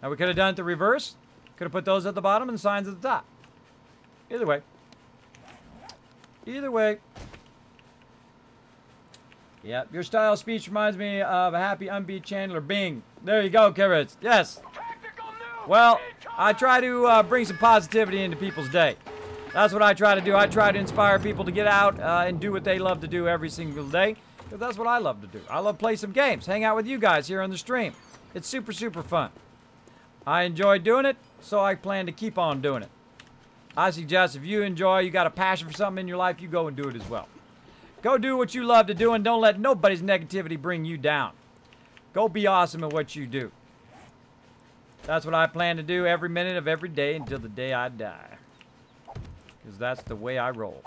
Now we could have done it the reverse. Could have put those at the bottom and the signs at the top. Either way. Either way. Yep, your style of speech reminds me of a happy unbeat Chandler Bing. There you go, Kivitz. Yes. Well, I try to bring some positivity into people's day. That's what I try to do. I try to inspire people to get out and do what they love to do every single day. Because that's what I love to do. I love to play some games. Hang out with you guys here on the stream. It's super, super fun. I enjoy doing it, so I plan to keep on doing it. I suggest if you enjoy, you got a passion for something in your life, you go and do it as well. Go do what you love to do and don't let nobody's negativity bring you down. Go be awesome at what you do. That's what I plan to do every minute of every day until the day I die. Because that's the way I roll.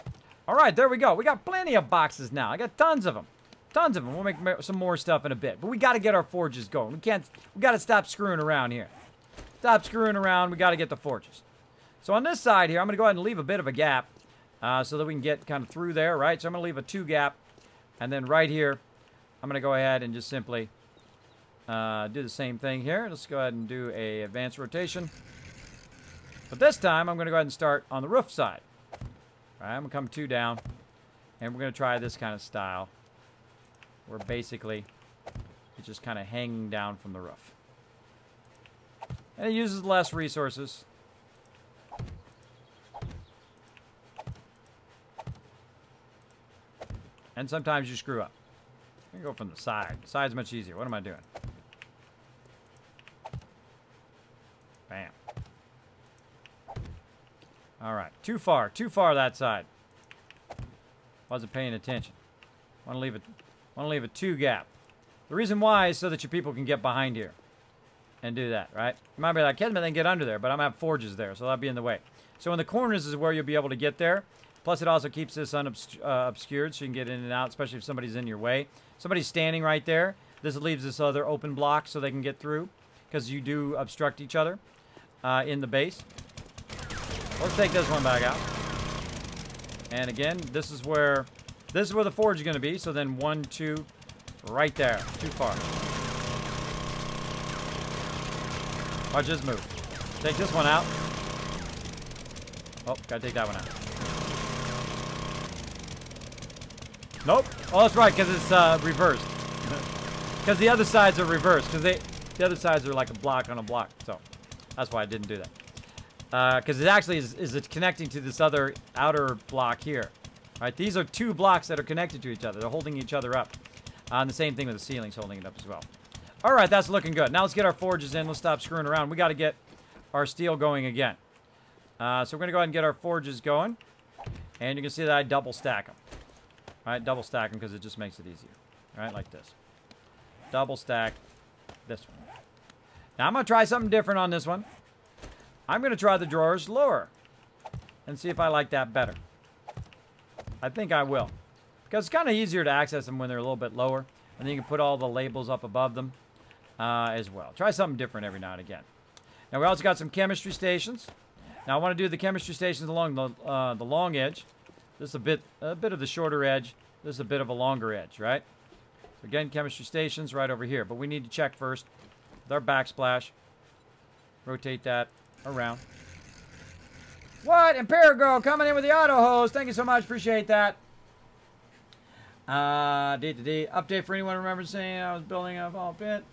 All right, there we go. We got plenty of boxes now. I got tons of them. Tons of them. We'll make some more stuff in a bit. But we got to get our forges going. We got to stop screwing around here. Stop screwing around. We got to get the forges. So on this side here, I'm going to go ahead and leave a bit of a gap so that we can get kind of through there, right? So I'm going to leave a 2 gap. And then right here, I'm going to go ahead and just simply do the same thing here. Let's go ahead and do a advanced rotation. But this time, I'm going to go ahead and start on the roof side. All right, I'm going to come 2 down. And we're going to try this kind of style. Where basically, it's just kind of hanging down from the roof. And it uses less resources. And sometimes you screw up. I'm going to go from the side. The side's much easier. What am I doing? Bam. All right. Too far. Too far that side. Wasn't paying attention. Want to leave a 2 gap. The reason why is so that your people can get behind here and do that, right? You might be like, Kismet, they can get under there, but I'm gonna have forges there, so that'll be in the way. So in the corners is where you'll be able to get there. Plus, it also keeps this unobscured, so you can get in and out, especially if somebody's in your way. Somebody's standing right there. This leaves this other open block so they can get through, because you do obstruct each other in the base. Let's take this one back out. And again, this is where the forge is going to be. So then 1, 2, right there. Too far. Watch this move. Take this one out. Oh, gotta take that one out. Nope. Oh, that's right, because it's reversed. Because the other sides are reversed. Because the other sides are like a block on a block. So that's why I didn't do that. Because it actually is it's connecting to this other outer block here. Right? These are 2 blocks that are connected to each other. They're holding each other up. And the same thing with the ceilings holding it up as well. All right, that's looking good. Now let's get our forges in. Let's stop screwing around. We got to get our steel going again. So we're going to go ahead and get our forges going. And you can see that I double stack them. All right, double stack them because it just makes it easier. All right, like this. Double stack this one. Now I'm going to try something different on this one. I'm going to try the drawers lower and see if I like that better. I think I will. Because it's kind of easier to access them when they're a little bit lower. And then you can put all the labels up above them as well. Try something different every now and again. Now we also got some chemistry stations. Now I want to do the chemistry stations along the long edge. This is a bit of the shorter edge. This is a bit of a longer edge, right? So again, chemistry stations right over here. But we need to check first with our backsplash. Rotate that around. What? Empirical coming in with the auto hose. Thank you so much. Appreciate that. Update for anyone remembers saying I was building a fall pit.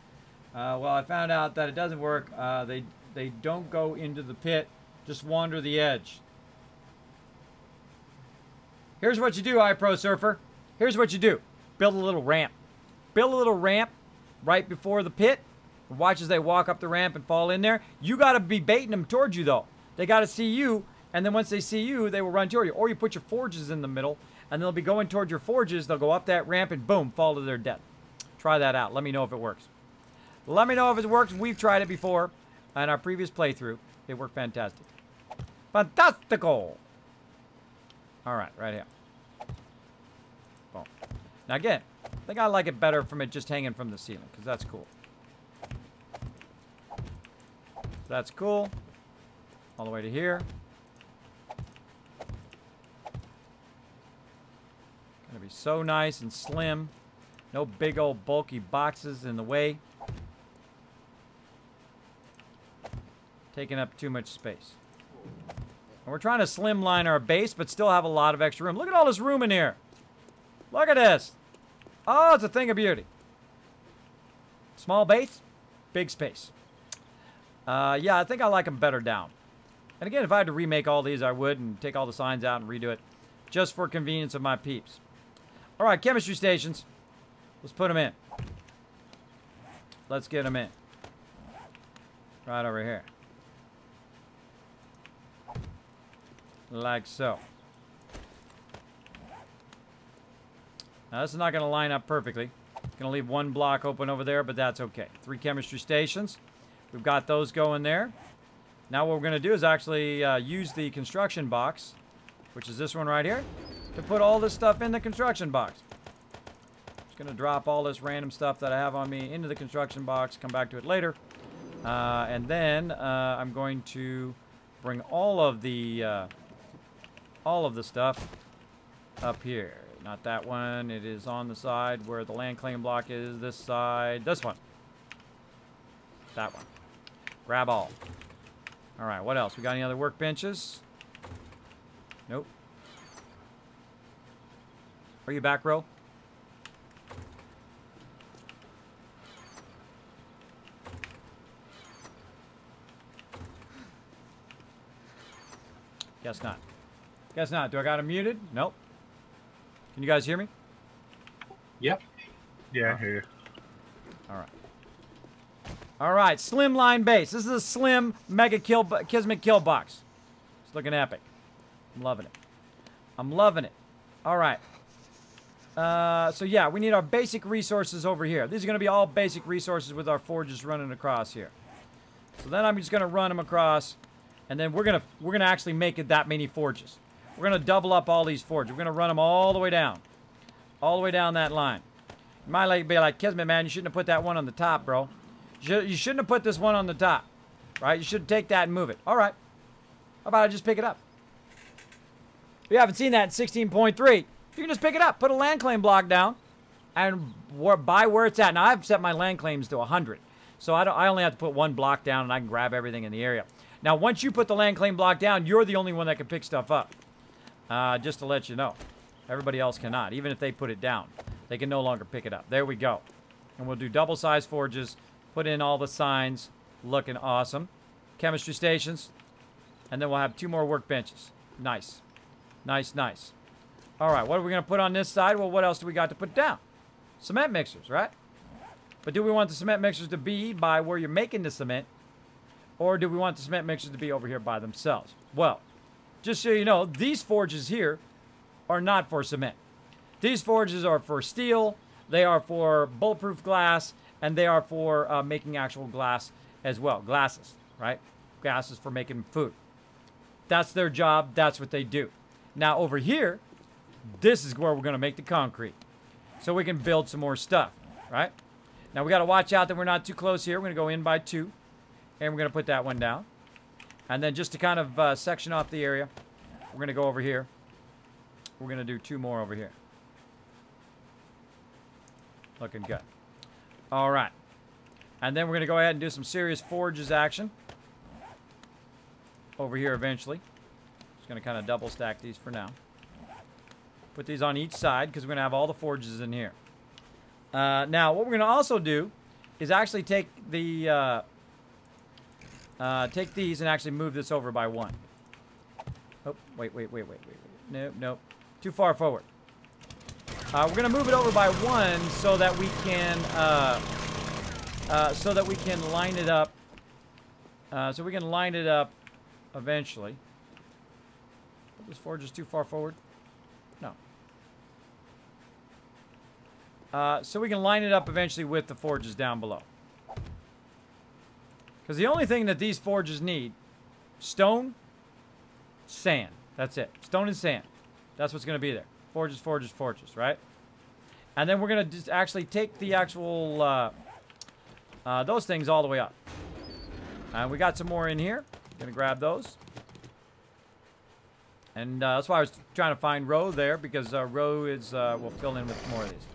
Well, I found out that it doesn't work. They don't go into the pit. Just wander the edge. Here's what you do, iPro Surfer. Here's what you do. Build a little ramp. Build a little ramp right before the pit. Watch as they walk up the ramp and fall in there. You got to be baiting them towards you, though. They got to see you, and then once they see you, they will run toward you. Or you put your forges in the middle, and they'll be going toward your forges. They'll go up that ramp and boom, fall to their death. Try that out. Let me know if it works. Let me know if it works. We've tried it before in our previous playthrough. It worked fantastic. Fantastical. All right, right here. Boom. Now again, I think I like it better from it just hanging from the ceiling, because that's cool. That's cool. All the way to here. Gonna be so nice and slim. No big old bulky boxes in the way. Taking up too much space. And we're trying to slimline our base, but still have a lot of extra room. Look at all this room in here. Look at this. Oh, it's a thing of beauty. Small base, big space. Yeah, I think I like them better down. And again, if I had to remake all these, I would, and take all the signs out and redo it, just for convenience of my peeps. All right, chemistry stations. Let's put them in. Let's get them in. Right over here. Like so. Now, this is not going to line up perfectly. Going to leave one block open over there, but that's okay. 3 chemistry stations. We've got those going there. Now what we're going to do is actually use the construction box, which is this one right here, to put all this stuff in the construction box. Just going to drop all this random stuff that I have on me into the construction box, come back to it later. And then I'm going to bring all of the stuff up here. Not that one. It is on the side where the land claim block is. This side. This one. That one. Grab all. All right, what else? We got any other workbenches? Nope. Are you back row? Guess not. Guess not. Do I got him muted? Nope. Can you guys hear me? Yep. Yeah, I hear you. All right. All right, slimline base. This is a slim mega Kismet kill box. It's looking epic. I'm loving it. I'm loving it. All right. So yeah, we need our basic resources over here. These are going to be all basic resources with our forges running across here. So then I'm just going to run them across, and then we're gonna actually make it that many forges. We're going to double up all these forges. We're going to run them all the way down that line. You might be like, Kismet, man, you shouldn't have put that one on the top, bro. You shouldn't have put this one on the top, right? You should take that and move it. All right. How about I just pick it up? If you haven't seen that in 16.3, you can just pick it up. Put a land claim block down and buy where it's at. Now, I've set my land claims to 100. So I only have to put one block down and I can grab everything in the area. Now, once you put the land claim block down, you're the only one that can pick stuff up. Just to let you know. Everybody else cannot. Even if they put it down, they can no longer pick it up. There we go. And we'll do double-size forges. Put in all the signs. Looking awesome. Chemistry stations. And then we'll have 2 more workbenches. Nice. Nice, nice. All right, what are we going to put on this side? Well, what else do we got to put down? Cement mixers, right? But do we want the cement mixers to be by where you're making the cement? Or do we want the cement mixers to be over here by themselves? Well, just so you know, these forges here are not for cement. These forges are for steel. They are for bulletproof glass. And they are for making actual glass as well. Glasses, right? Glasses for making food. That's their job. That's what they do. Now, over here, this is where we're going to make the concrete. So we can build some more stuff, right? Now, we got to watch out that we're not too close here. We're going to go in by 2. And we're going to put that one down. And then just to kind of section off the area, we're going to go over here. We're going to do 2 more over here. Looking good. All right. And then we're going to go ahead and do some serious forges action. Over here eventually. Just going to kind of double stack these for now. Put these on each side because we're going to have all the forges in here. Now, what we're going to also do is actually take the... take these and actually move this over by 1. Oh, wait. Nope, nope. Too far forward. We're going to move it over by 1 so that we can line it up. So we can line it up eventually. But this forge is too far forward. No. So we can line it up eventually with the forges down below. Because the only thing that these forges need, stone, sand. That's it. Stone and sand. That's what's going to be there. Forges, forges, forges, right? And then we're going to just actually take the actual, those things all the way up. And we got some more in here. Going to grab those. And that's why I was trying to find row there, because row is, we'll fill in with more of these.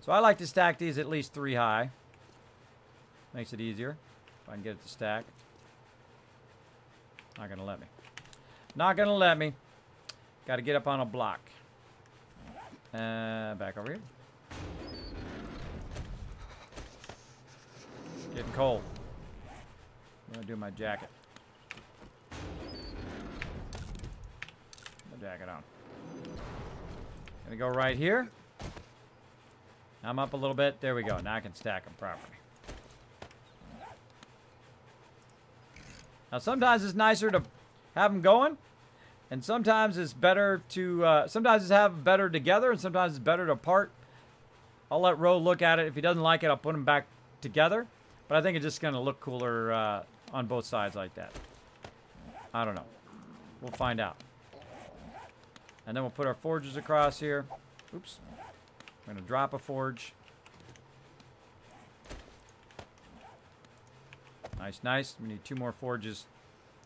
So I like to stack these at least 3 high. Makes it easier. If I can get it to stack. Not going to let me. Not going to let me. Got to get up on a block. Back over here. Getting cold. I'm going to do my jacket. Put the jacket on. Going to go right here. I'm up a little bit. There we go. Now I can stack them properly. Now sometimes it's nicer to have them going. And sometimes it's better to, sometimes it's have better together, and sometimes it's better to apart. I'll let Ro look at it. If he doesn't like it, I'll put them back together. But I think it's just going to look cooler on both sides like that. I don't know. We'll find out. And then we'll put our forges across here. Oops. I'm going to drop a forge. Nice, nice. We need 2 more forges.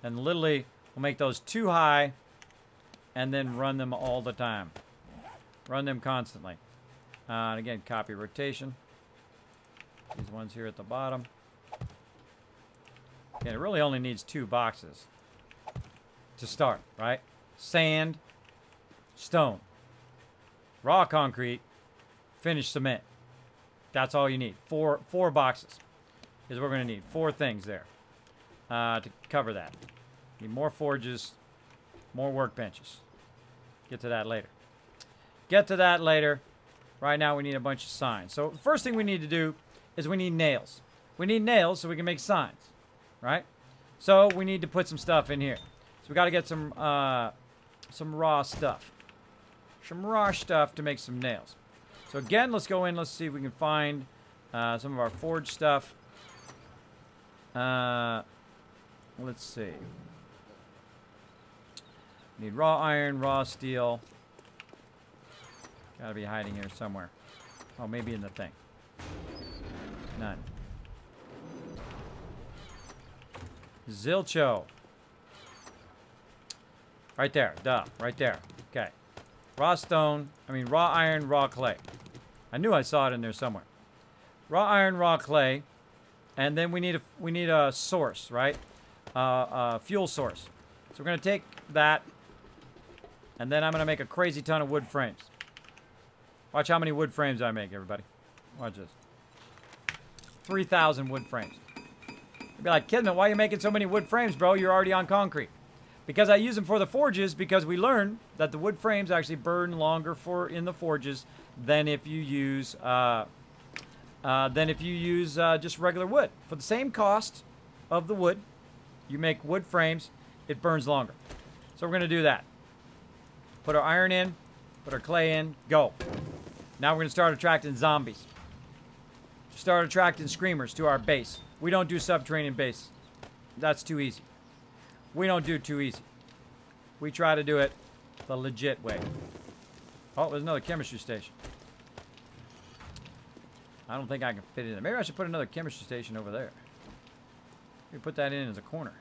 And literally, we'll make those 2 high. And then run them all the time. Run them constantly. And again, copy rotation. These ones here at the bottom. Again, it really only needs 2 boxes to start, right? Sand, stone, raw concrete, finished cement. That's all you need. Four boxes is what we're going to need. 4 things there to cover that. Need more forges, more workbenches. Get to that later. Get to that later. Right now we need a bunch of signs. So the first thing we need to do is we need nails. We need nails so we can make signs, right? So we need to put some stuff in here. So we got to get some raw stuff. Some raw stuff to make some nails. So again, let's go in. Let's see if we can find some of our forge stuff. Let's see. Need raw iron, raw steel. Gotta be hiding here somewhere. Oh, maybe in the thing. None. Zilcho. Right there. Duh. Right there. Okay. Raw stone. I mean, raw iron, raw clay. I knew I saw it in there somewhere. Raw iron, raw clay. And then we need a source, right? A fuel source. So we're going to take that. And then I'm going to make a crazy ton of wood frames. Watch how many wood frames I make, everybody. Watch this. 3,000 wood frames. You'd be like, Kismet, why are you making so many wood frames, bro? You're already on concrete. Because I use them for the forges, because we learned that the wood frames actually burn longer in the forges than if you use just regular wood. For the same cost of the wood, you make wood frames, it burns longer. So we're going to do that. Put our iron in, put our clay in, go. Now we're going to start attracting zombies. Start attracting screamers to our base. We don't do subterranean base. That's too easy. We don't do too easy. We try to do it the legit way. Oh, there's another chemistry station. I don't think I can fit it in there. Maybe I should put another chemistry station over there. Maybe put that in as a corner.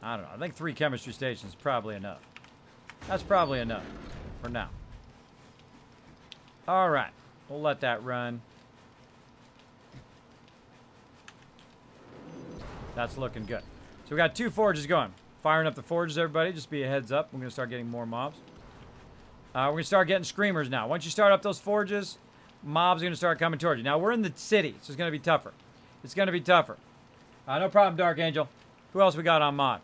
I don't know. I think 3 chemistry stations is probably enough. That's probably enough for now. All right. We'll let that run. That's looking good. So we got 2 forges going. Firing up the forges, everybody. Just be a heads up. We're going to start getting more mobs. We're going to start getting screamers now. Once you start up those forges, mobs are going to start coming towards you. Now, we're in the city, so it's going to be tougher. It's going to be tougher. No problem, Dark Angel. Who else we got on mod?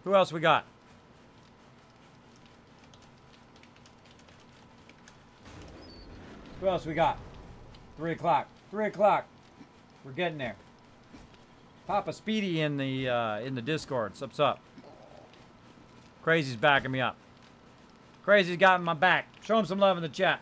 Who else we got? Who else we got? 3 o'clock. 3 o'clock. We're getting there. Papa Speedy in the Discord. What's up? Crazy's backing me up. Crazy's got my back. Show him some love in the chat.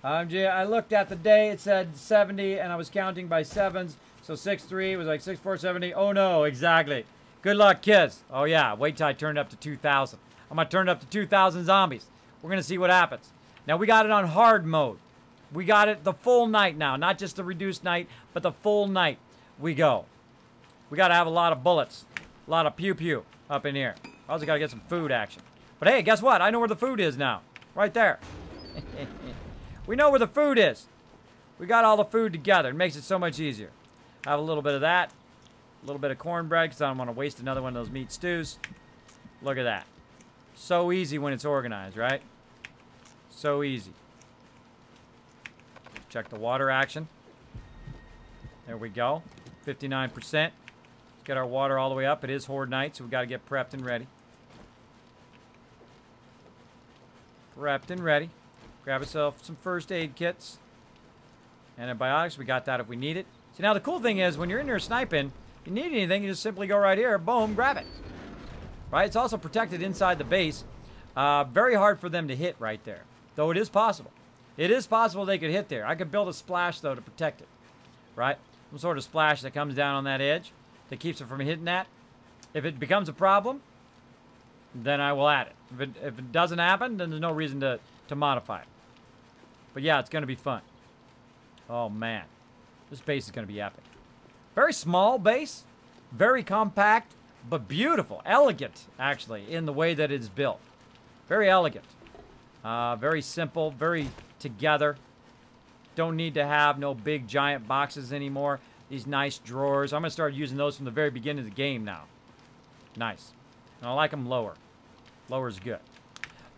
I looked at the day. It said 70, and I was counting by 7s. So 6-3 was like 6-4-70. Oh, no, exactly. Good luck, kids. Oh, yeah. Wait till I turn it up to 2,000. I'm going to turn it up to 2,000 zombies. We're going to see what happens. Now, we got it on hard mode. We got it the full night now. Not just the reduced night, but the full night. We go. We got to have a lot of bullets. A lot of pew-pew up in here. Also got to get some food action. But hey, guess what? I know where the food is now. Right there. We know where the food is. We got all the food together. It makes it so much easier. Have a little bit of that. A little bit of cornbread because I don't want to waste another one of those meat stews. Look at that. So easy when it's organized, right? So easy. Check the water action. There we go. 59%. Let's get our water all the way up. It is horde night, so we got to get prepped and ready. Prepped and ready. Grab yourself some first aid kits. Antibiotics, we got that if we need it. See, now the cool thing is when you're in there sniping, if you need anything, you just simply go right here, boom, grab it. Right? It's also protected inside the base. Very hard for them to hit right there, though it is possible. It is possible they could hit there. I could build a splash, though, to protect it. Right? Some sort of splash that comes down on that edge that keeps it from hitting that. If it becomes a problem, then I will add it. If it doesn't happen, then there's no reason to modify it. But yeah, it's going to be fun. Oh, man. This base is going to be epic. Very small base. Very compact, but beautiful. Elegant, actually, in the way that it's built. Very elegant. Very simple. Very together. Don't need to have no big giant boxes anymore. These nice drawers. I'm going to start using those from the very beginning of the game now. Nice. And I like them lower. Lower's good.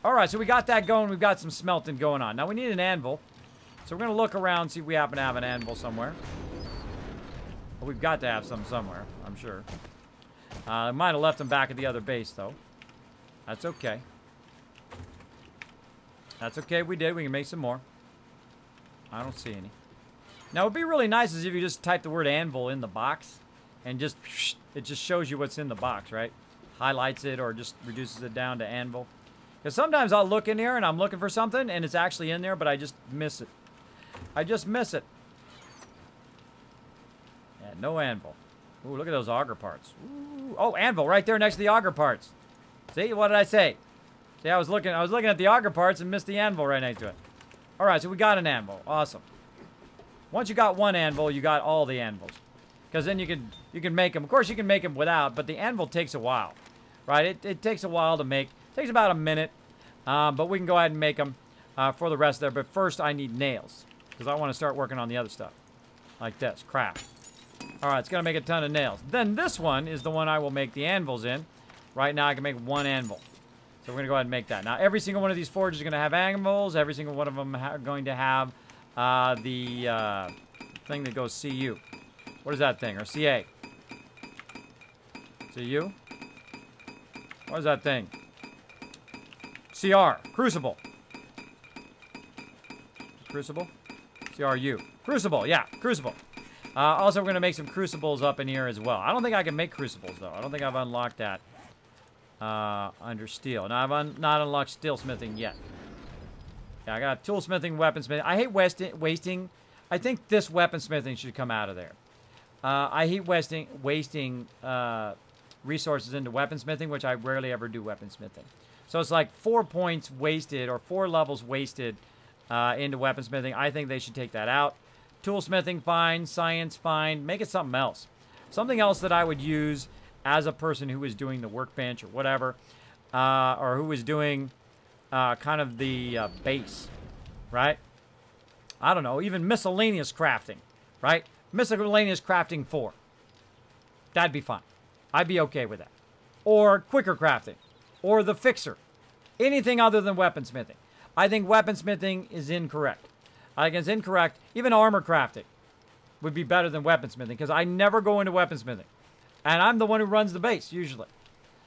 All right, so we got that going. We've got some smelting going on. Now we need an anvil. So we're going to look around, see if we happen to have an anvil somewhere. Well, we've got to have some somewhere, I'm sure. I might have left them back at the other base, though. That's okay. That's okay, we did. We can make some more. I don't see any. Now, it would be really nice is if you just type the word anvil in the box and just, it just shows you what's in the box, right? Highlights it or just reduces it down to anvil. Because sometimes I'll look in here and I'm looking for something and it's actually in there, but I just miss it. I just miss it. Yeah, no anvil. Ooh, look at those auger parts. Ooh. Oh, anvil right there next to the auger parts. See, what did I say? See, I was looking at the auger parts and missed the anvil right next to it. All right, so we got an anvil. Awesome. Once you got one anvil, you got all the anvils. Because then you can make them. Of course, you can make them without, but the anvil takes a while, right? It takes a while to make. It takes about a minute, but we can go ahead and make them for the rest there. But first, I need nails because I want to start working on the other stuff, like this, craft. All right, it's gonna make a ton of nails. Then this one is the one I will make the anvils in. Right now, I can make one anvil. So we're gonna go ahead and make that. Now, every single one of these forges is gonna have anvils. Every single one of them are going to have the thing that goes CU. What is that thing? Or CA? CU? What is that thing? CR. Crucible. Crucible? CRU. Crucible. Yeah, crucible. Also, we're going to make some crucibles up in here as well. I don't think I can make crucibles, though. I don't think I've unlocked that under steel. Now, I've not unlocked steel smithing yet. Yeah, I got tool smithing, weaponsmithing. I hate wasting. I think this weaponsmithing should come out of there. I hate wasting resources into weaponsmithing, which I rarely ever do weaponsmithing. So it's like 4 points wasted or 4 levels wasted into weaponsmithing. I think they should take that out. Toolsmithing, fine. Science, fine. Make it something else. Something else that I would use as a person who is doing the workbench or whatever, or who is doing kind of the base, right? I don't know, even miscellaneous crafting, right? Miscellaneous crafting 4. That'd be fine. I'd be okay with that. Or quicker crafting. Or the fixer. Anything other than weaponsmithing. I think weaponsmithing is incorrect. I think it's incorrect. Even armor crafting would be better than weaponsmithing because I never go into weaponsmithing. And I'm the one who runs the base, usually.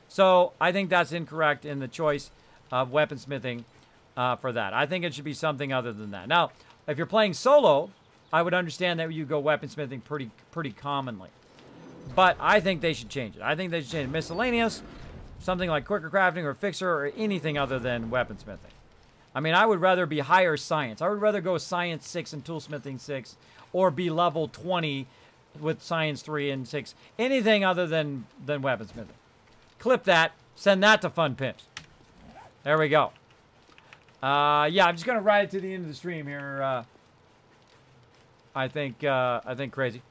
So I think that's incorrect in the choice of weaponsmithing for that. I think it should be something other than that. Now, if you're playing solo, I would understand that you go weaponsmithing pretty commonly. But I think they should change it. I think they should change it. Miscellaneous, something like quicker crafting or fixer or anything other than weaponsmithing. I mean, I would rather be higher science. I would rather go science 6 and toolsmithing 6 or be level 20 with science 3 and 6. Anything other than weaponsmithing. Clip that. Send that to Fun Pimps. There we go. Yeah, I'm just going to ride it to the end of the stream here. I think crazy.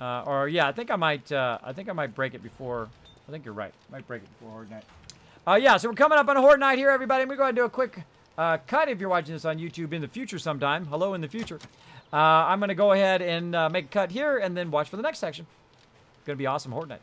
Or yeah, I think I might break it before. I think you're right. Might break it before Horde Night. Yeah, so we're coming up on a Horde Night here, everybody. I'm going to go ahead and do a quick cut if you're watching this on YouTube in the future sometime. Hello in the future. I'm going to go ahead and make a cut here and then watch for the next section. It's going to be awesome Horde Night.